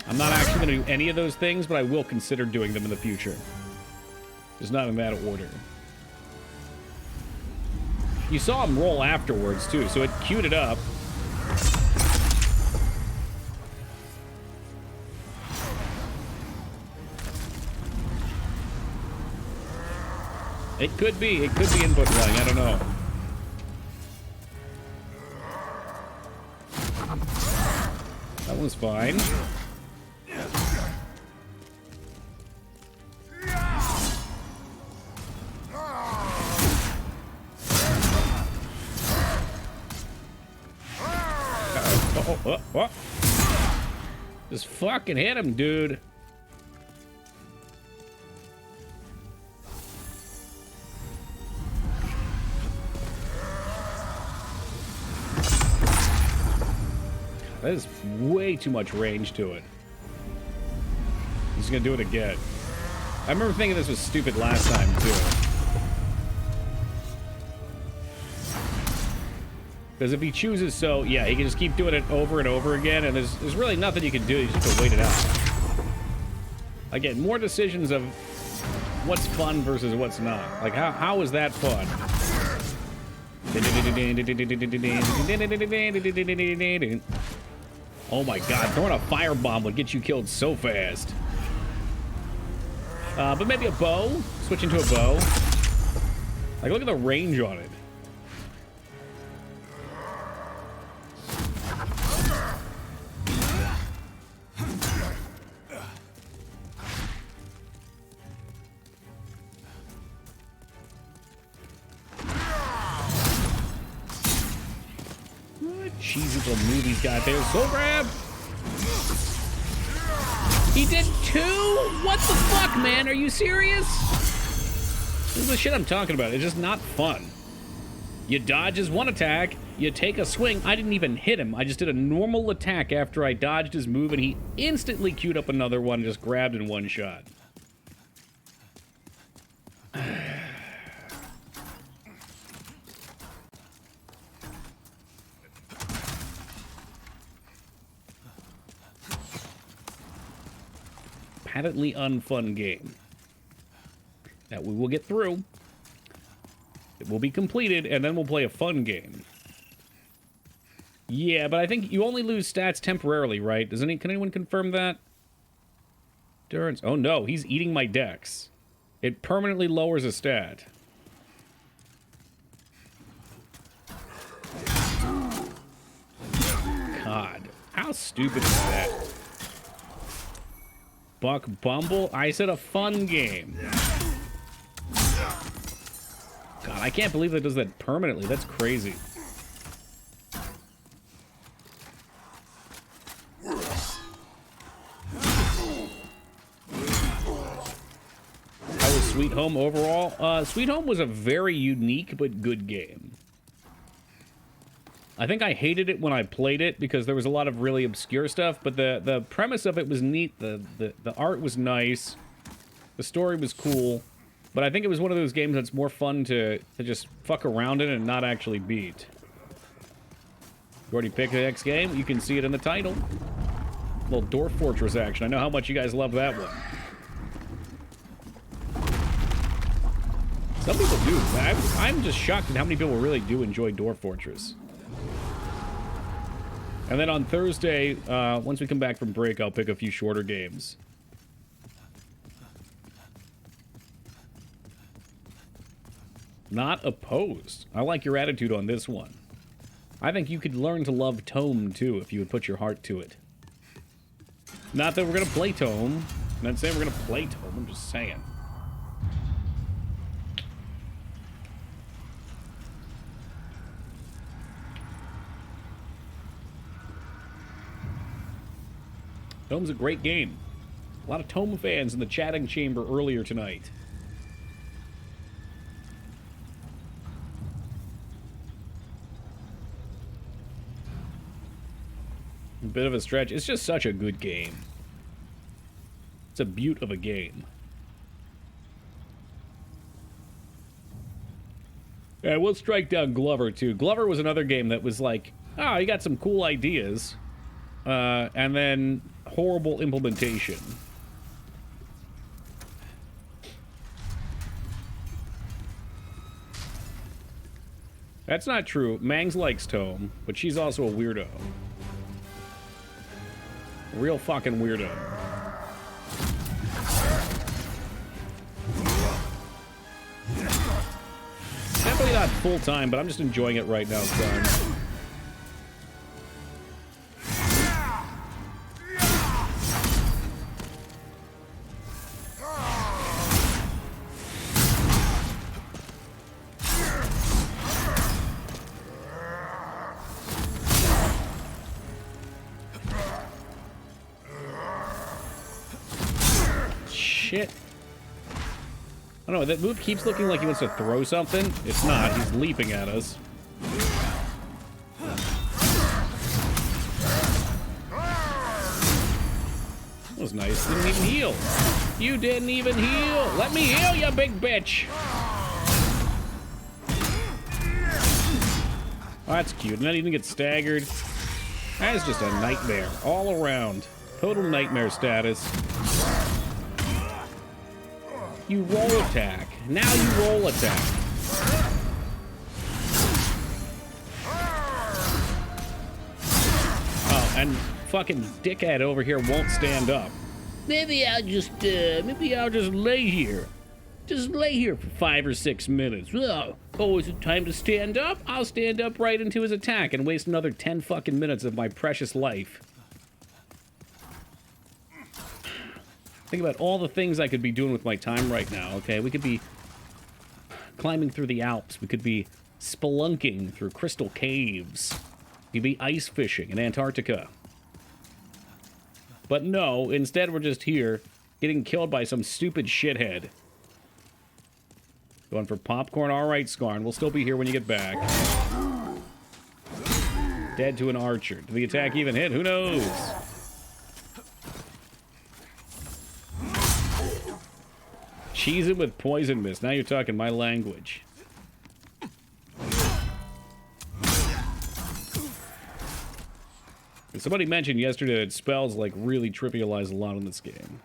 I'm not actually gonna do any of those things, but I will consider doing them in the future. Just not in that order. You saw him roll afterwards, too, so it queued it up. It could be input lag, I don't know. That one's fine. What? Just fucking hit him, dude. That is way too much range to it. He's gonna do it again. I remember thinking this was stupid last time, too. Because if he chooses so, yeah, he can just keep doing it over and over again, and there's really nothing you can do. You just have to wait it out. Again, more decisions of what's fun versus what's not. Like, how is that fun? Oh my god, throwing a firebomb would get you killed so fast. But maybe a bow? Switch into a bow. Like, look at the range on it. Cheesy little move he's got there. Soul grab! He did 2? What the fuck, man? Are you serious? This is the shit I'm talking about. It's just not fun. You dodge his one attack, you take a swing. I didn't even hit him. I just did a normal attack after I dodged his move, and he instantly queued up another one and just grabbed in one shot. patently unfun game that we will get through. It will be completed, and then we'll play a fun game. Yeah, but I think you only lose stats temporarily, right? Can anyone confirm that? Durance. Oh no, he's eating my dex. It permanently lowers a stat. God, how stupid is that? Buck Bumble? I said a fun game. God, I can't believe that does that permanently. That's crazy. How was Sweet Home overall? Sweet Home was a very unique but good game. I think I hated it when I played it because there was a lot of really obscure stuff, but the premise of it was neat. The art was nice. The story was cool. But I think it was one of those games that's more fun to just fuck around in and not actually beat. You already picked the next game? You can see it in the title. Little Dwarf Fortress action. I know how much you guys love that one. Some people do. I'm just shocked at how many people really do enjoy Dwarf Fortress. And then on Thursday, once we come back from break, I'll pick a few shorter games. Not opposed. I like your attitude on this one. I think you could learn to love Tome, too, if you would put your heart to it. Not that we're going to play Tome. I'm not saying we're going to play Tome. I'm just saying. Tome's a great game. A lot of Tome fans in the chatting chamber earlier tonight. A bit of a stretch. It's just such a good game. It's a beaut of a game. Yeah, we'll strike down Glover, too. Glover was another game that was like, oh, you got some cool ideas. And then horrible implementation. That's not true. Mangs likes Tome, but she's also a weirdo. A real fucking weirdo. Definitely not full time, but I'm just enjoying it right now, son. Shit. I don't know, that move keeps looking like he wants to throw something. It's not, he's leaping at us. That was nice. Didn't even heal. You didn't even heal. Let me heal, you big bitch. Oh, that's cute. Not even get staggered. That is just a nightmare all around. Total nightmare status. You roll attack. Now you roll attack. Oh, and fucking dickhead over here won't stand up. Maybe I'll just lay here. Just lay here for 5 or 6 minutes. Oh, is it time to stand up? I'll stand up right into his attack and waste another 10 fucking minutes of my precious life. Think about all the things I could be doing with my time right now, okay? We could be climbing through the Alps. We could be spelunking through crystal caves. We could be ice fishing in Antarctica. But no, instead we're just here getting killed by some stupid shithead. Going for popcorn? Alright, Skarn. We'll still be here when you get back. Dead to an archer. Did the attack even hit? Who knows? Cheese it with poison mist. Now you're talking my language. Somebody mentioned yesterday that spells like really trivialize a lot in this game.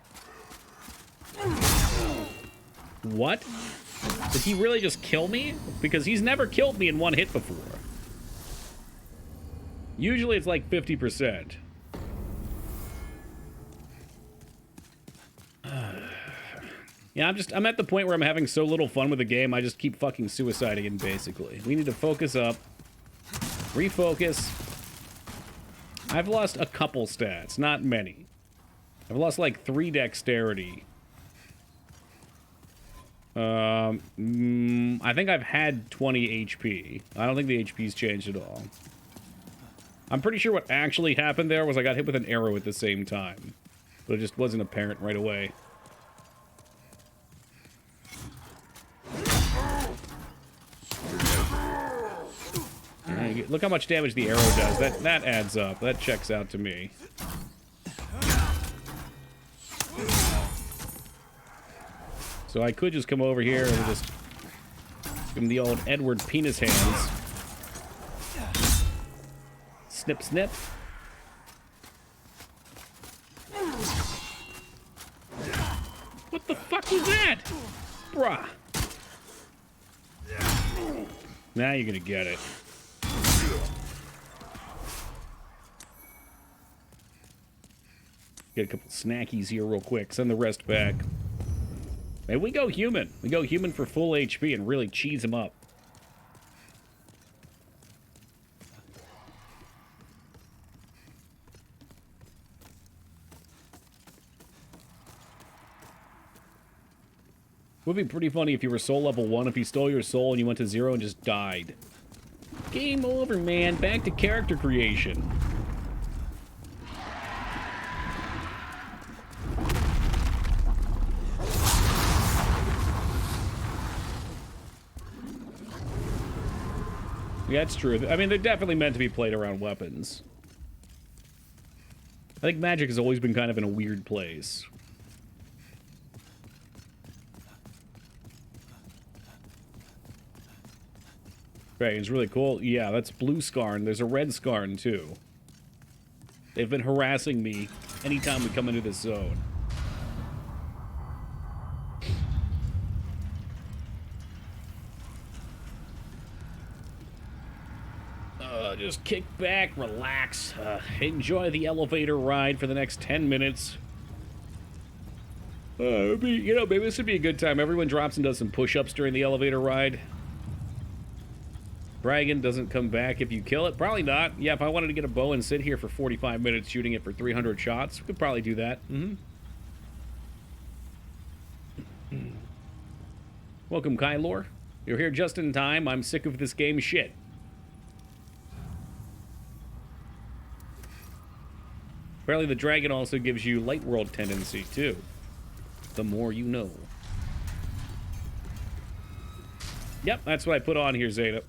What? Did he really just kill me? Because he's never killed me in one hit before. Usually it's like 50%. Yeah, I'm at the point where I'm having so little fun with the game, I just keep fucking suiciding it, basically. We need to focus up. Refocus. I've lost a couple stats, not many. I've lost like 3 dexterity. I think I've had 20 HP. I don't think the HP's changed at all. I'm pretty sure what actually happened there was I got hit with an arrow at the same time. But it just wasn't apparent right away. Look how much damage the arrow does. That adds up. That checks out to me. So I could just come over here and just give him the old Edward penis hands. Snip, snip. What the fuck was that? Bruh. Now you're gonna get it. Get a couple snackies here real quick. Send the rest back. Maybe we go human. We go human for full HP and really cheese him up. Would be pretty funny if you were soul level 1, if he stole your soul and you went to 0 and just died. Game over, man. Back to character creation. Yeah, it's true. I mean, they're definitely meant to be played around weapons. I think magic has always been kind of in a weird place. Dragon's really cool. Yeah, that's blue Skarn. There's a red Skarn, too. They've been harassing me anytime we come into this zone. Just kick back, relax, enjoy the elevator ride for the next 10 minutes. You know, maybe this would be a good time. Everyone drops and does some push-ups during the elevator ride. Dragon doesn't come back if you kill it. Probably not. Yeah, if I wanted to get a bow and sit here for 45 minutes shooting it for 300 shots, we could probably do that. Welcome, Kylor. You're here just in time. I'm sick of this game shit. Apparently the dragon also gives you light world tendency, too. The more you know. Yep, that's what I put on here, Zeta.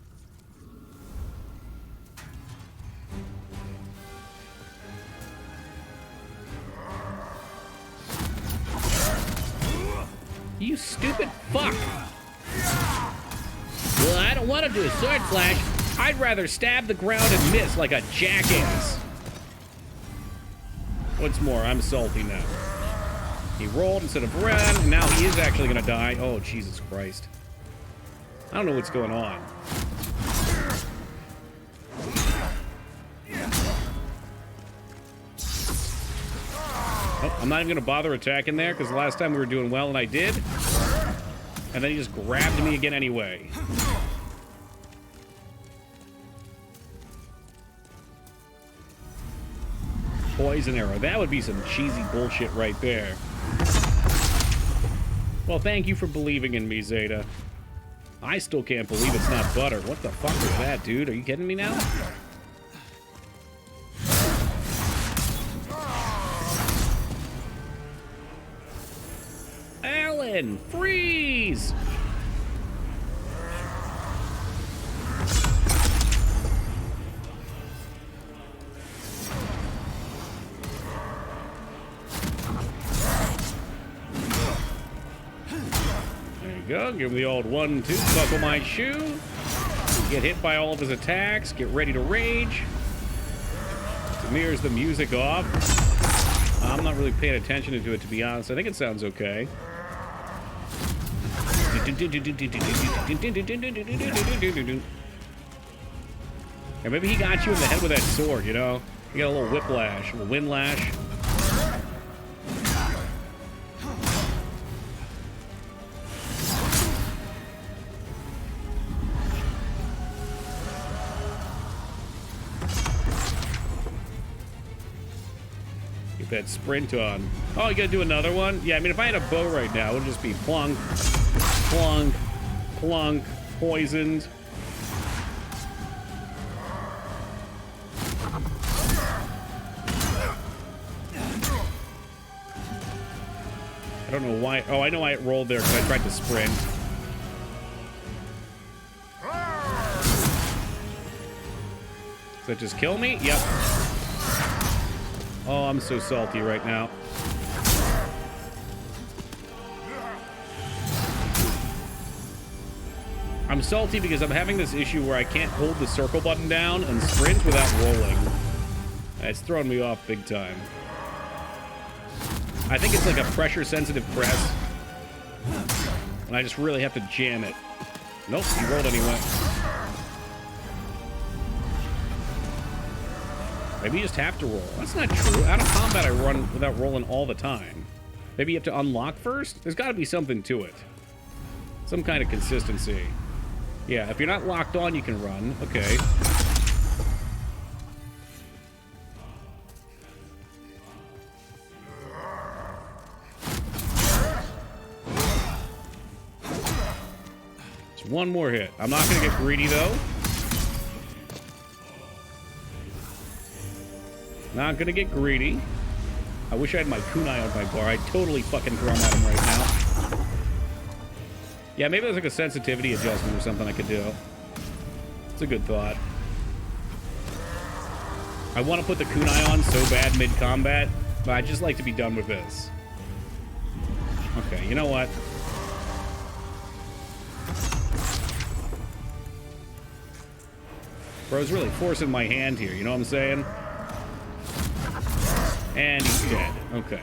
You stupid fuck! Well, I don't want to do a sword flash. I'd rather stab the ground and miss like a jackass. What's more, I'm salty now. He rolled instead of run, and now he is actually gonna die. Oh, Jesus Christ. I don't know what's going on. Oh, I'm not even gonna bother attacking there, because last time we were doing well and I did. And then he just grabbed me again anyway. Poison arrow. That would be some cheesy bullshit right there. Well, thank you for believing in me, Zeta. I still can't believe it's not butter. What the fuck was that, dude? Are you kidding me now? Alan, freeze! Go. Give him the old 1-2, buckle my shoe. Get hit by all of his attacks. Get ready to rage. Smears the music off. I'm not really paying attention to it, to be honest. I think it sounds okay. And maybe he got you in the head with that sword, you know? You got a little whiplash, a little windlash. Get that sprint on. Oh, you gotta do another one? Yeah, I mean, if I had a bow right now, it would just be plunk, plunk, plunk, poisoned. I don't know why. Oh, I know I rolled there because I tried to sprint. Does that just kill me? Yep. Oh, I'm so salty right now. I'm salty because I'm having this issue where I can't hold the circle button down and sprint without rolling. It's throwing me off big time. I think it's like a pressure-sensitive press. And I just really have to jam it. Nope, he rolled anyway. Maybe you just have to roll. That's not true. Out of combat, I run without rolling all the time. Maybe you have to unlock first? There's got to be something to it. Some kind of consistency. Yeah, if you're not locked on, you can run. Okay. Just one more hit. I'm not going to get greedy, though. Not gonna get greedy. I wish I had my kunai on my bar. I'd totally fucking throw him at him right now. Yeah, maybe there's like a sensitivity adjustment or something I could do. It's a good thought. I want to put the kunai on so bad mid-combat, but I'd just like to be done with this. Okay, you know what? Bro's really forcing my hand here, you know what I'm saying? And he's dead. Okay.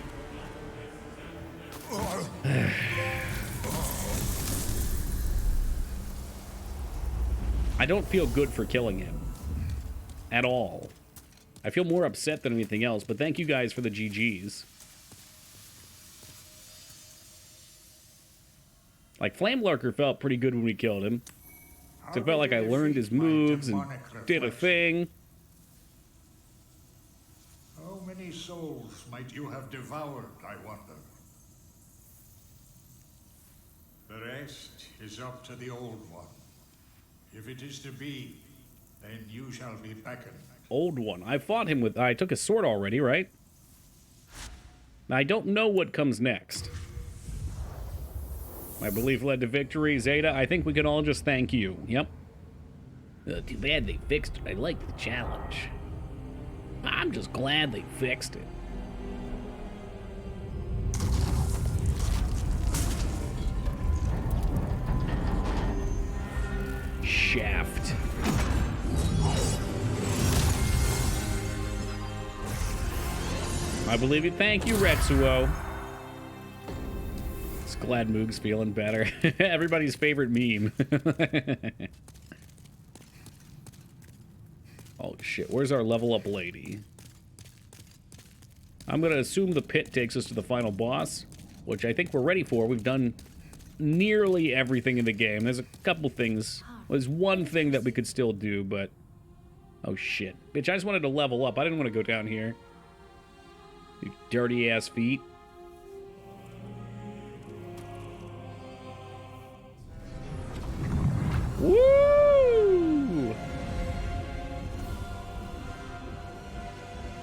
I don't feel good for killing him. At all. I feel more upset than anything else, but thank you guys for the GGs. Like, Flame Lurker felt pretty good when we killed him. It felt like I learned his moves and did a thing. How many souls might you have devoured, I wonder? The rest is up to the Old One. If it is to be, then you shall be beckoned. Old One. I fought him with... I took a sword already, right? Now, I don't know what comes next. My belief led to victory. Zeta, I think we can all just thank you. Yep. Too bad they fixed it. I liked the challenge. I'm just glad they fixed it. Shaft. I believe it. Thank you, Retsuo. Just glad Moog's feeling better. Everybody's favorite meme. Oh, shit. Where's our level up lady? I'm going to assume the pit takes us to the final boss, which I think we're ready for. We've done nearly everything in the game. There's a couple things. There's one thing that we could still do, but... Oh, shit. Bitch, I just wanted to level up. I didn't want to go down here. You dirty-ass feet. Woo!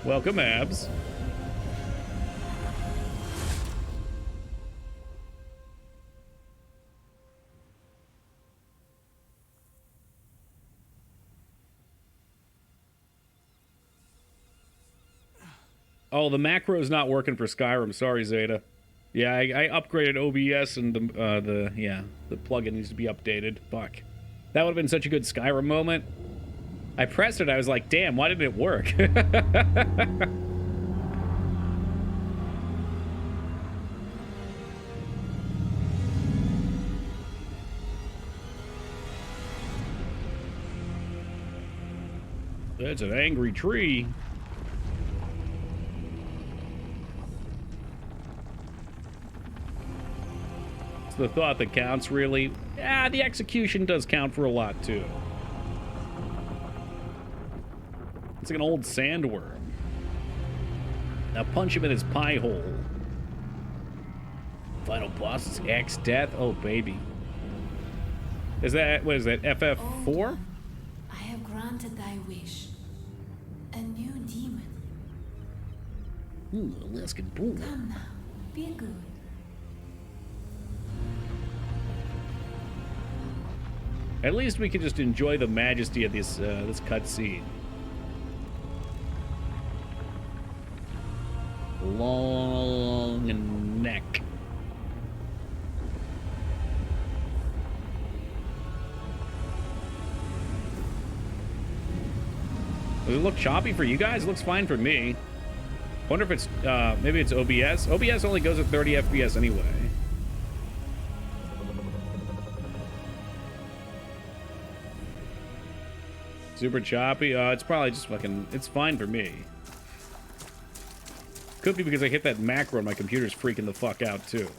Welcome, Abs. Oh, the macro's not working for Skyrim. Sorry, Zeta. Yeah, I upgraded OBS and the plugin needs to be updated. Fuck. That would have been such a good Skyrim moment. I pressed it, I was like, damn, why didn't it work? It's an angry tree. It's the thought that counts, really. Yeah, the execution does count for a lot, too. It's like an old sandworm. Now punch him in his pie hole. Final boss is X Death. Oh, baby. Is that, what is that, FF4? I have granted thy wish. A new demon. Ooh, Alaskan bull. Come now, be good. At least we can just enjoy the majesty of this this cutscene. Long neck. Does it look choppy for you guys? It looks fine for me. Wonder if it's, maybe it's OBS. OBS only goes at 30 FPS anyway. Super choppy? It's probably just fucking, it's fine for me. Could be because I hit that macro and my computer's freaking the fuck out too.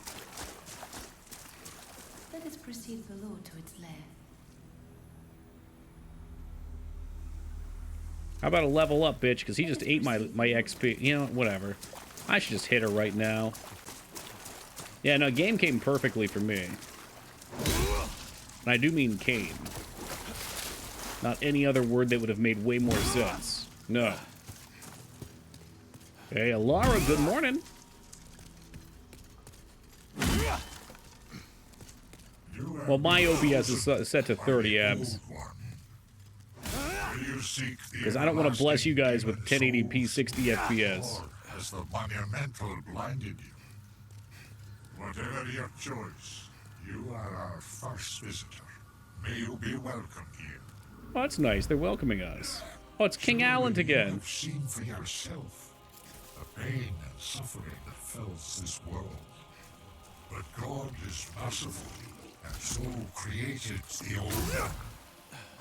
Let us proceed below to its lair. How about a level up, bitch? Because he just ate my XP. You know, whatever. I should just hit her right now. Yeah, no, game came perfectly for me. And I do mean came. Not any other word that would have made way more sense. No. Hey, Alara, good morning. Well, my OBS is set to 30 abs. Because I don't want to bless you guys with 1080p 60 FPS. Has the monumental blinded you? Whatever your choice, you are our first visitor. May you be welcome here. Oh, that's nice. They're welcoming us. Oh, it's King Allen You again. have seen for yourself the pain and suffering that fills this world. But God is merciful, and so created the old one,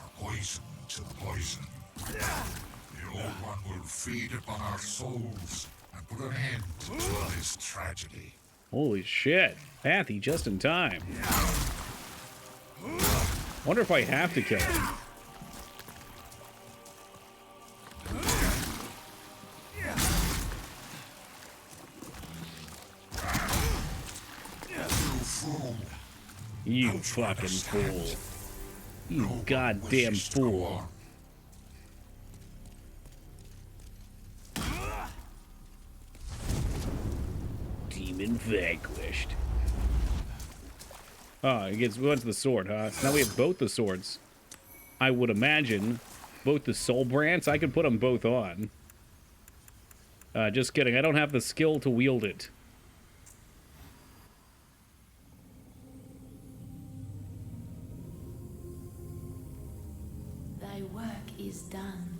a poison to the poison. The old one will feed upon our souls and put an end to this tragedy. Holy shit. Pathy, just in time. Wonder if I have to kill him. You fucking fool. You goddamn fool. Demon vanquished. Oh, we went to the sword, huh? So now we have both the swords. I would imagine both the soul brands. I could put them both on. Just kidding. I don't have the skill to wield it. Thy work is done.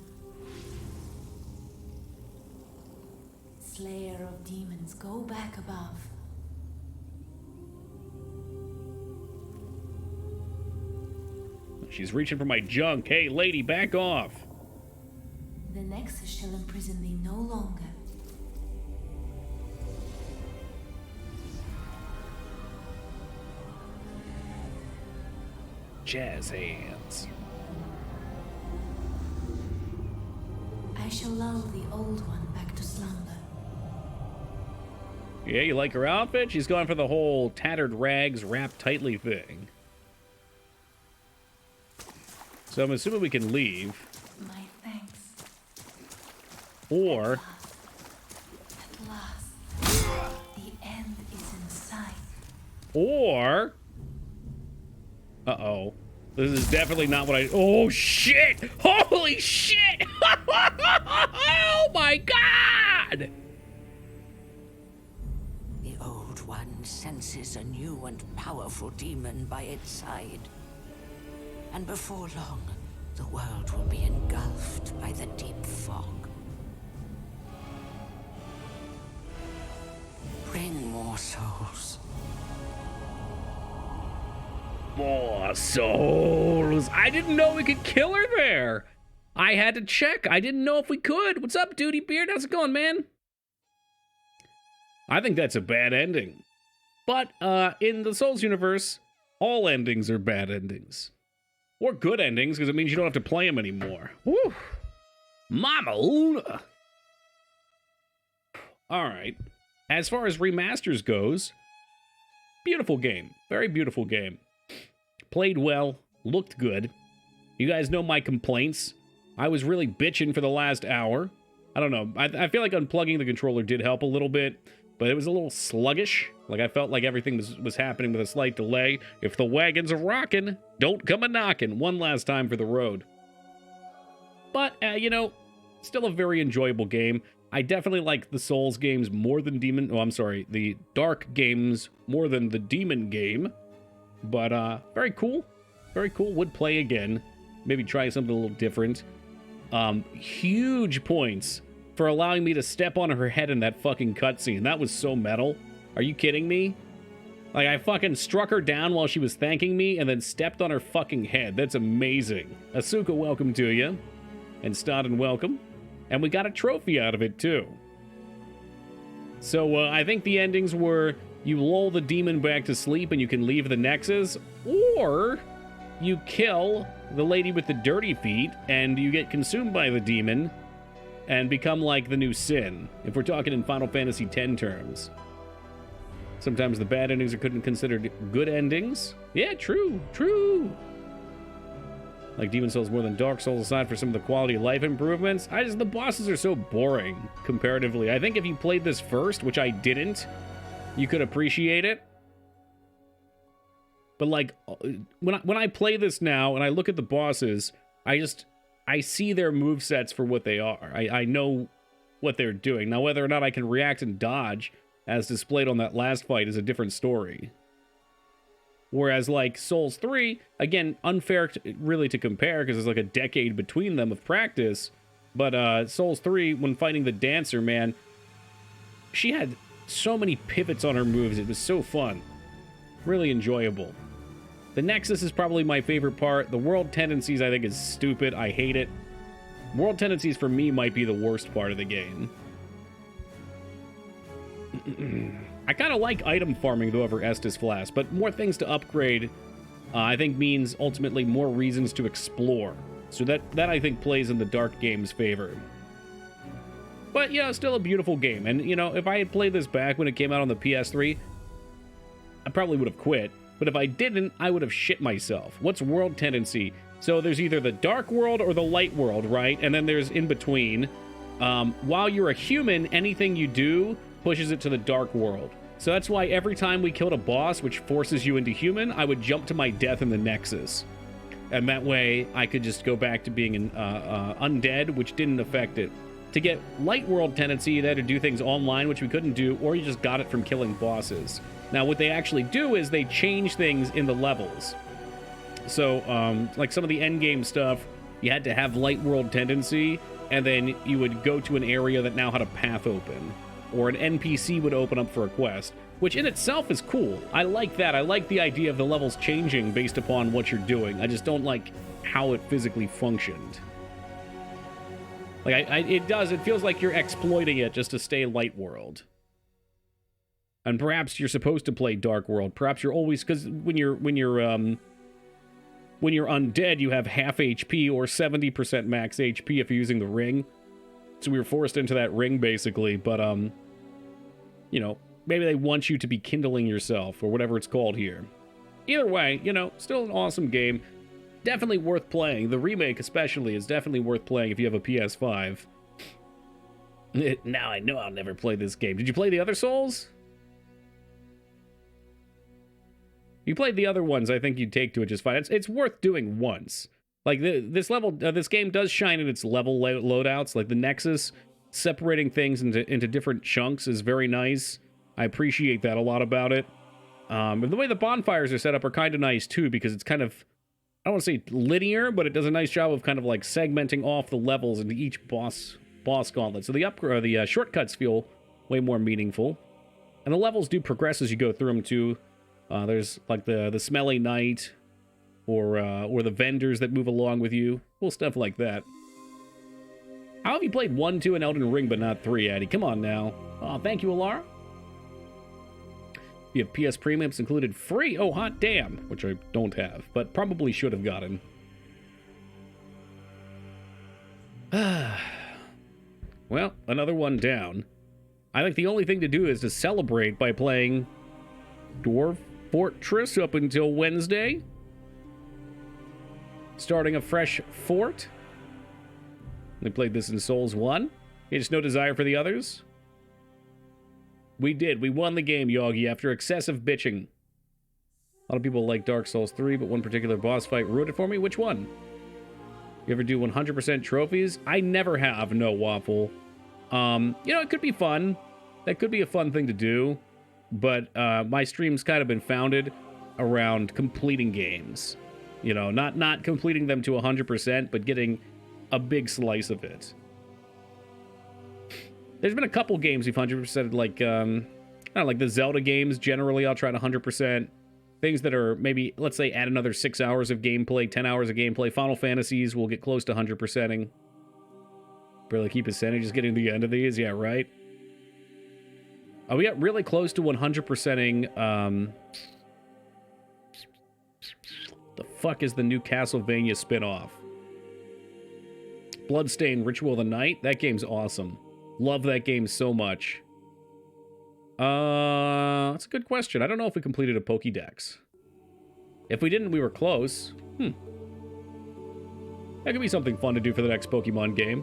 Slayer of demons, go back above. She's reaching for my junk. Hey, lady, back off. The Nexus shall imprison thee no longer. Jazz hands. I shall lull the old one back to slumber. Yeah, you like her outfit? She's going for the whole tattered rags wrapped tightly thing. So I'm assuming we can leave. My thanks. Or... At last, the end is in sight. Or... Uh-oh. This is definitely not what I... Oh, shit! Holy shit! Oh, my God! The old one senses a new and powerful demon by its side. And before long, the world will be engulfed by the deep fog. Bring more souls. More souls. I didn't know we could kill her there. I had to check. I didn't know if we could. What's up, Duty Beard? How's it going, man? I think that's a bad ending. But in the Souls universe, all endings are bad endings. Or good endings, because it means you don't have to play them anymore. Woo! Mama Luna! Alright. As far as remasters goes, beautiful game. Very beautiful game. Played well. Looked good. You guys know my complaints. I was really bitching for the last hour. I don't know. I feel like unplugging the controller did help a little bit, but it was a little sluggish. Like, I felt like everything was happening with a slight delay. If the wagons are rocking, don't come a-knocking. One last time for the road. But, you know, still a very enjoyable game. I definitely like the Souls games more than the Dark games more than the Demon game. But, very cool. Very cool. Would play again. Maybe try something a little different. Huge points for allowing me to step on her head in that fucking cutscene. That was so metal. Are you kidding me? Like, I fucking struck her down while she was thanking me and then stepped on her fucking head. That's amazing. Asuka, welcome to you. And Stodden, welcome. And we got a trophy out of it, too. So, I think the endings were you lull the demon back to sleep and you can leave the Nexus, or you kill the lady with the dirty feet and you get consumed by the demon and become like the new Sin, if we're talking in Final Fantasy X terms. Sometimes the bad endings are considered good endings. Yeah, true. Like Demon Souls more than Dark Souls, aside for some of the quality of life improvements. The bosses are so boring, comparatively. I think if you played this first, which I didn't, you could appreciate it. But like, when I play this now and I look at the bosses, I see their movesets for what they are. I know what they're doing. Now, whether or not I can react and dodge, as displayed on that last fight, is a different story. Whereas, like, Souls 3, again, unfair really to compare, because there's like a decade between them of practice. But Souls 3, when fighting the dancer, man, she had so many pivots on her moves. It was so fun. Really enjoyable. The Nexus is probably my favorite part. The World Tendencies, I think, is stupid. I hate it. World Tendencies, for me, might be the worst part of the game. I kind of like item farming, though, over Estus Flask, but more things to upgrade, I think, means ultimately more reasons to explore. So that I think, plays in the Dark game's favor. But, yeah, still a beautiful game. And, you know, if I had played this back when it came out on the PS3, I probably would have quit. But if I didn't, I would have shit myself. What's World Tendency? So there's either the Dark World or the Light World, right? And then there's in between. While you're a human, anything you do pushes it to the Dark World. So that's why every time we killed a boss, which forces you into human, I would jump to my death in the Nexus. And that way, I could just go back to being an undead, which didn't affect it. To get Light World Tendency, you had to do things online, which we couldn't do, or you just got it from killing bosses. Now, what they actually do is they change things in the levels. So, like some of the endgame stuff, you had to have Light World Tendency, and then you would go to an area that now had a path open. Or an NPC would open up for a quest, which in itself is cool. I like that. I like the idea of the levels changing based upon what you're doing. I just don't like how it physically functioned. Like, it feels like you're exploiting it just to stay Light World. And perhaps you're supposed to play Dark World. Perhaps you're always, because when you're undead, you have half HP or 70% max HP if you're using the ring. So we were forced into that ring, basically. But, you know, maybe they want you to be kindling yourself, or whatever it's called here. Either way, you know, still an awesome game. Definitely worth playing. The remake, especially, is definitely worth playing if you have a PS5. Now I know I'll never play this game. Did you play the other Souls? You played the other ones, I think you'd take to it just fine. It's worth doing once. Like, this game does shine in its level loadouts. Like, the Nexus, separating things into different chunks is very nice. I appreciate that a lot about it. And the way the bonfires are set up are kind of nice, too, because it's kind of, I don't want to say linear, but it does a nice job of kind of, like, segmenting off the levels into each boss gauntlet. So the shortcuts feel way more meaningful. And the levels do progress as you go through them, too. There's, like, the smelly night, or the vendors that move along with you. Cool stuff like that. How have you played 1, 2, and Elden Ring, but not 3, Addy? Come on now. Oh, thank you, Alara. You have PS Premiums included free. Oh, hot damn. Which I don't have, but probably should have gotten. Well, another one down. I think the only thing to do is to celebrate by playing Dwarf Fortress up until Wednesday. Starting a fresh fort. We played this in Souls 1. You just no desire for the others? We did. We won the game, Yogi, after excessive bitching. A lot of people like Dark Souls 3, but one particular boss fight ruined it for me. Which one? You ever do 100% trophies? I never have, no, Waffle. It could be fun. That could be a fun thing to do. But my stream's kind of been founded around completing games. Not completing them to 100%, but getting a big slice of it. There's been a couple games we've 100%, like the Zelda games. Generally, I'll try to 100%. Things that are maybe, let's say, add another 6 hours of gameplay, 10 hours of gameplay. Final Fantasies will get close to 100%ing. Barely keep percentages getting to the end of these. Yeah, right? We got really close to 100%ing. The fuck is the new Castlevania spin-off? Bloodstained Ritual of the Night? That game's awesome. Love that game so much. That's a good question. I don't know if we completed a Pokédex. If we didn't, we were close. That could be something fun to do for the next Pokemon game.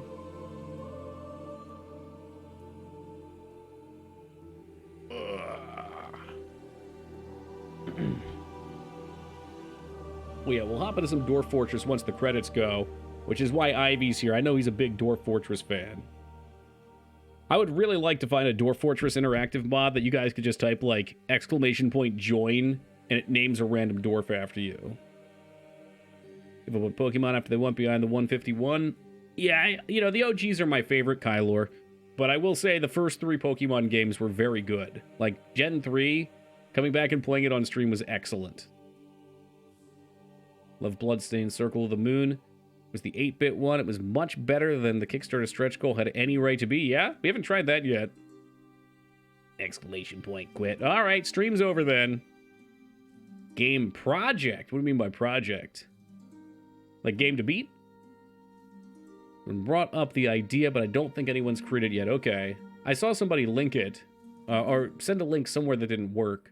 Well, yeah, we'll hop into some Dwarf Fortress once the credits go, which is why Ivy's here. I know he's a big Dwarf Fortress fan. I would really like to find a Dwarf Fortress interactive mod that you guys could just type, like, !join, and it names a random dwarf after you. Give up a Pokemon after they went behind the 151. Yeah, the OGs are my favorite, Kylor. But I will say the first 3 Pokemon games were very good. Like, Gen 3, coming back and playing it on stream was excellent. Love Bloodstained Circle of the Moon. It was the 8-bit one. It was much better than the Kickstarter stretch goal had any right to be. Yeah, we haven't tried that yet. ! Quit. All right, stream's over then. Game project. What do you mean by project? Like game to beat? Been brought up the idea, but I don't think anyone's created yet. Okay. I saw somebody link it. Or send a link somewhere that didn't work.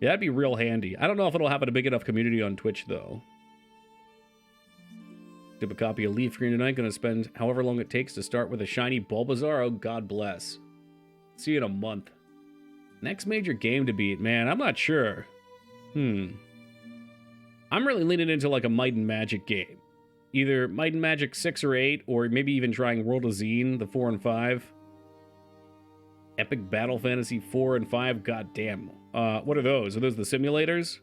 Yeah, that'd be real handy. I don't know if it'll have a big enough community on Twitch, though. Dip a copy of Leaf Green tonight. Gonna spend however long it takes to start with a shiny Bulbasaur. Oh, God bless. See you in a month. Next major game to beat. Man, I'm not sure. I'm really leaning into like a Might and Magic game. Either Might and Magic 6 or 8, or maybe even trying World of Zine, the 4 and 5. Epic Battle Fantasy 4 and 5. God damn. What are those? Are those the simulators?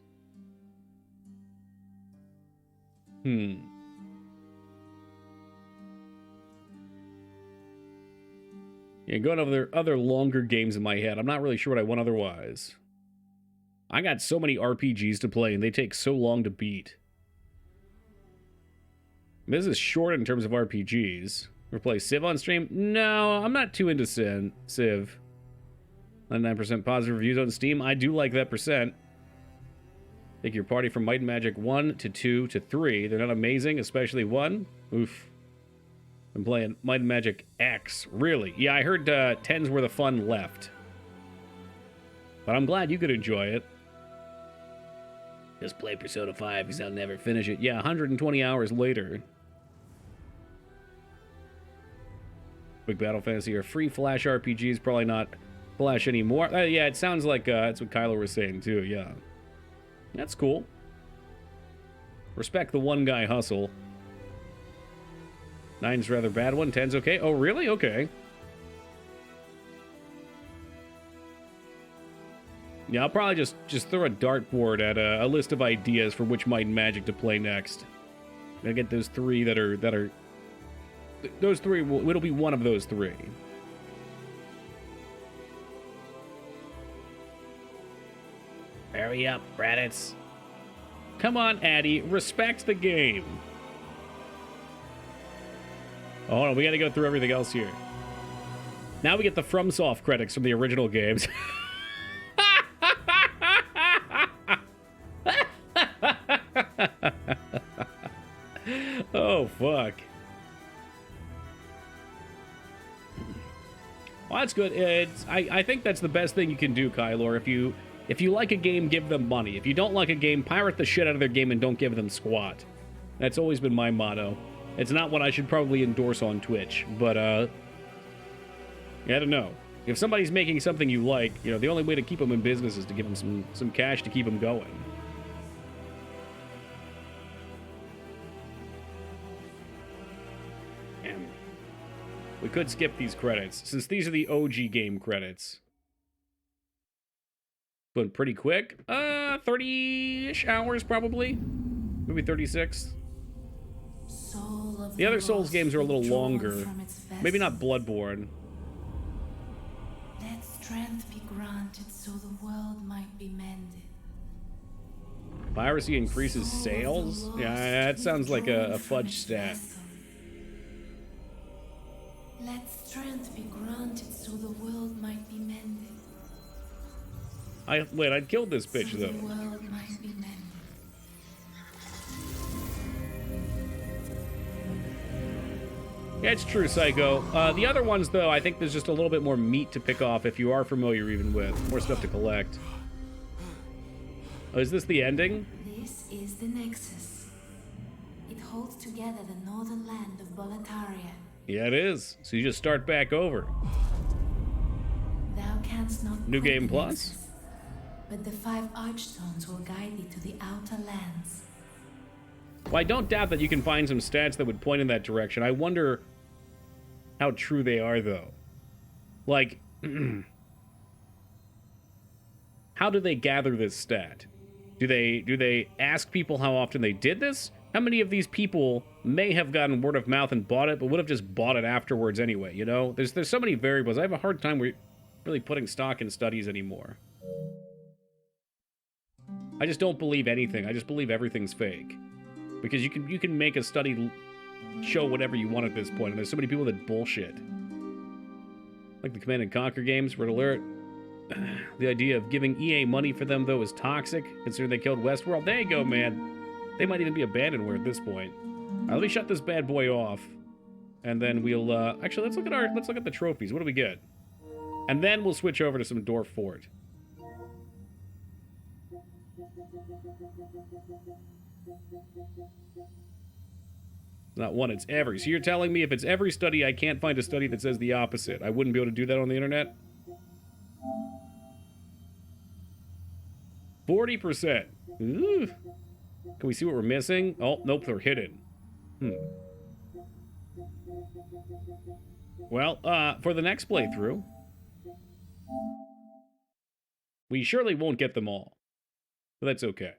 Yeah, going over other longer games in my head. I'm not really sure what I want otherwise. I got so many RPGs to play, and they take so long to beat. This is short in terms of RPGs. Ever play Civ on stream? No, I'm not too into Civ. 99% positive reviews on Steam. I do like that percent. Take your party from Might and Magic 1 to 2 to 3. They're not amazing, especially 1. Oof. I'm playing Might and Magic X. Really? Yeah, I heard 10's where the fun left. But I'm glad you could enjoy it. Just play Persona 5 because I'll never finish it. Yeah, 120 hours later. Quick Battle Fantasy are free Flash RPGs. Probably not Flash anymore. Yeah, it sounds like that's what Kyler was saying too. Yeah. That's cool. Respect the one guy hustle. 9's rather bad one. 10's okay. Oh, really? Okay. Yeah, I'll probably just throw a dartboard at a list of ideas for which Might and Magic to play next. I get those 3 that are those 3. It'll be one of those 3. Hurry up, Raditz. Come on, Addy. Respect the game. Oh, no, we gotta go through everything else here. Now we get the FromSoft credits from the original games. Oh, fuck. Well, that's good. I think that's the best thing you can do, Kylor. If you like a game, give them money. If you don't like a game, pirate the shit out of their game and don't give them squat. That's always been my motto. It's not what I should probably endorse on Twitch, but, I don't know. If somebody's making something you like, you know, the only way to keep them in business is to give them some cash to keep them going. Damn. We could skip these credits, since these are the OG game credits. But pretty quick. 30-ish hours, probably. Maybe 36. The other Souls games are a little longer. Maybe not Bloodborne. Let strength be granted so the world might be mended. Piracy increases sales? Yeah, that sounds like a fudge stat. Let strength be granted so the world might be mended. Wait, I killed this bitch, So though. the world might be mended. Yeah, it's true, Psycho. The other ones, though, I think there's just a little bit more meat to pick off if you are familiar even with. More stuff to collect. Oh, is this the ending? This is the Nexus. It holds together the northern land of Boletaria. Yeah, it is. So you just start back over. Thou canst not New quit Game the Plus? Nexus, but the 5 Archstones will guide thee to the outer lands. Well, I don't doubt that you can find some stats that would point in that direction. I wonder how true they are, though. Like, how do they gather this stat? Do they ask people how often they did this? How many of these people may have gotten word of mouth and bought it, but would have just bought it afterwards anyway, you know? There's so many variables. I have a hard time really putting stock in studies anymore. I just don't believe anything. I just believe everything's fake. Because you can make a study show whatever you want at this point, and there's so many people that bullshit. Like the Command & Conquer games, Red Alert. The idea of giving EA money for them, though, is toxic, considering they killed Westworld. There you go, man. They might even be abandonware at this point. All right, let me shut this bad boy off, and then we'll, actually, let's look at the trophies. What do we get? And then we'll switch over to some Dwarf Fort. Not one, it's every. So you're telling me if it's every study, I can't find a study that says the opposite. I wouldn't be able to do that on the internet? 40%. Ooh. Can we see what we're missing? Oh, nope, they're hidden. Well, for the next playthrough, we surely won't get them all. But that's okay.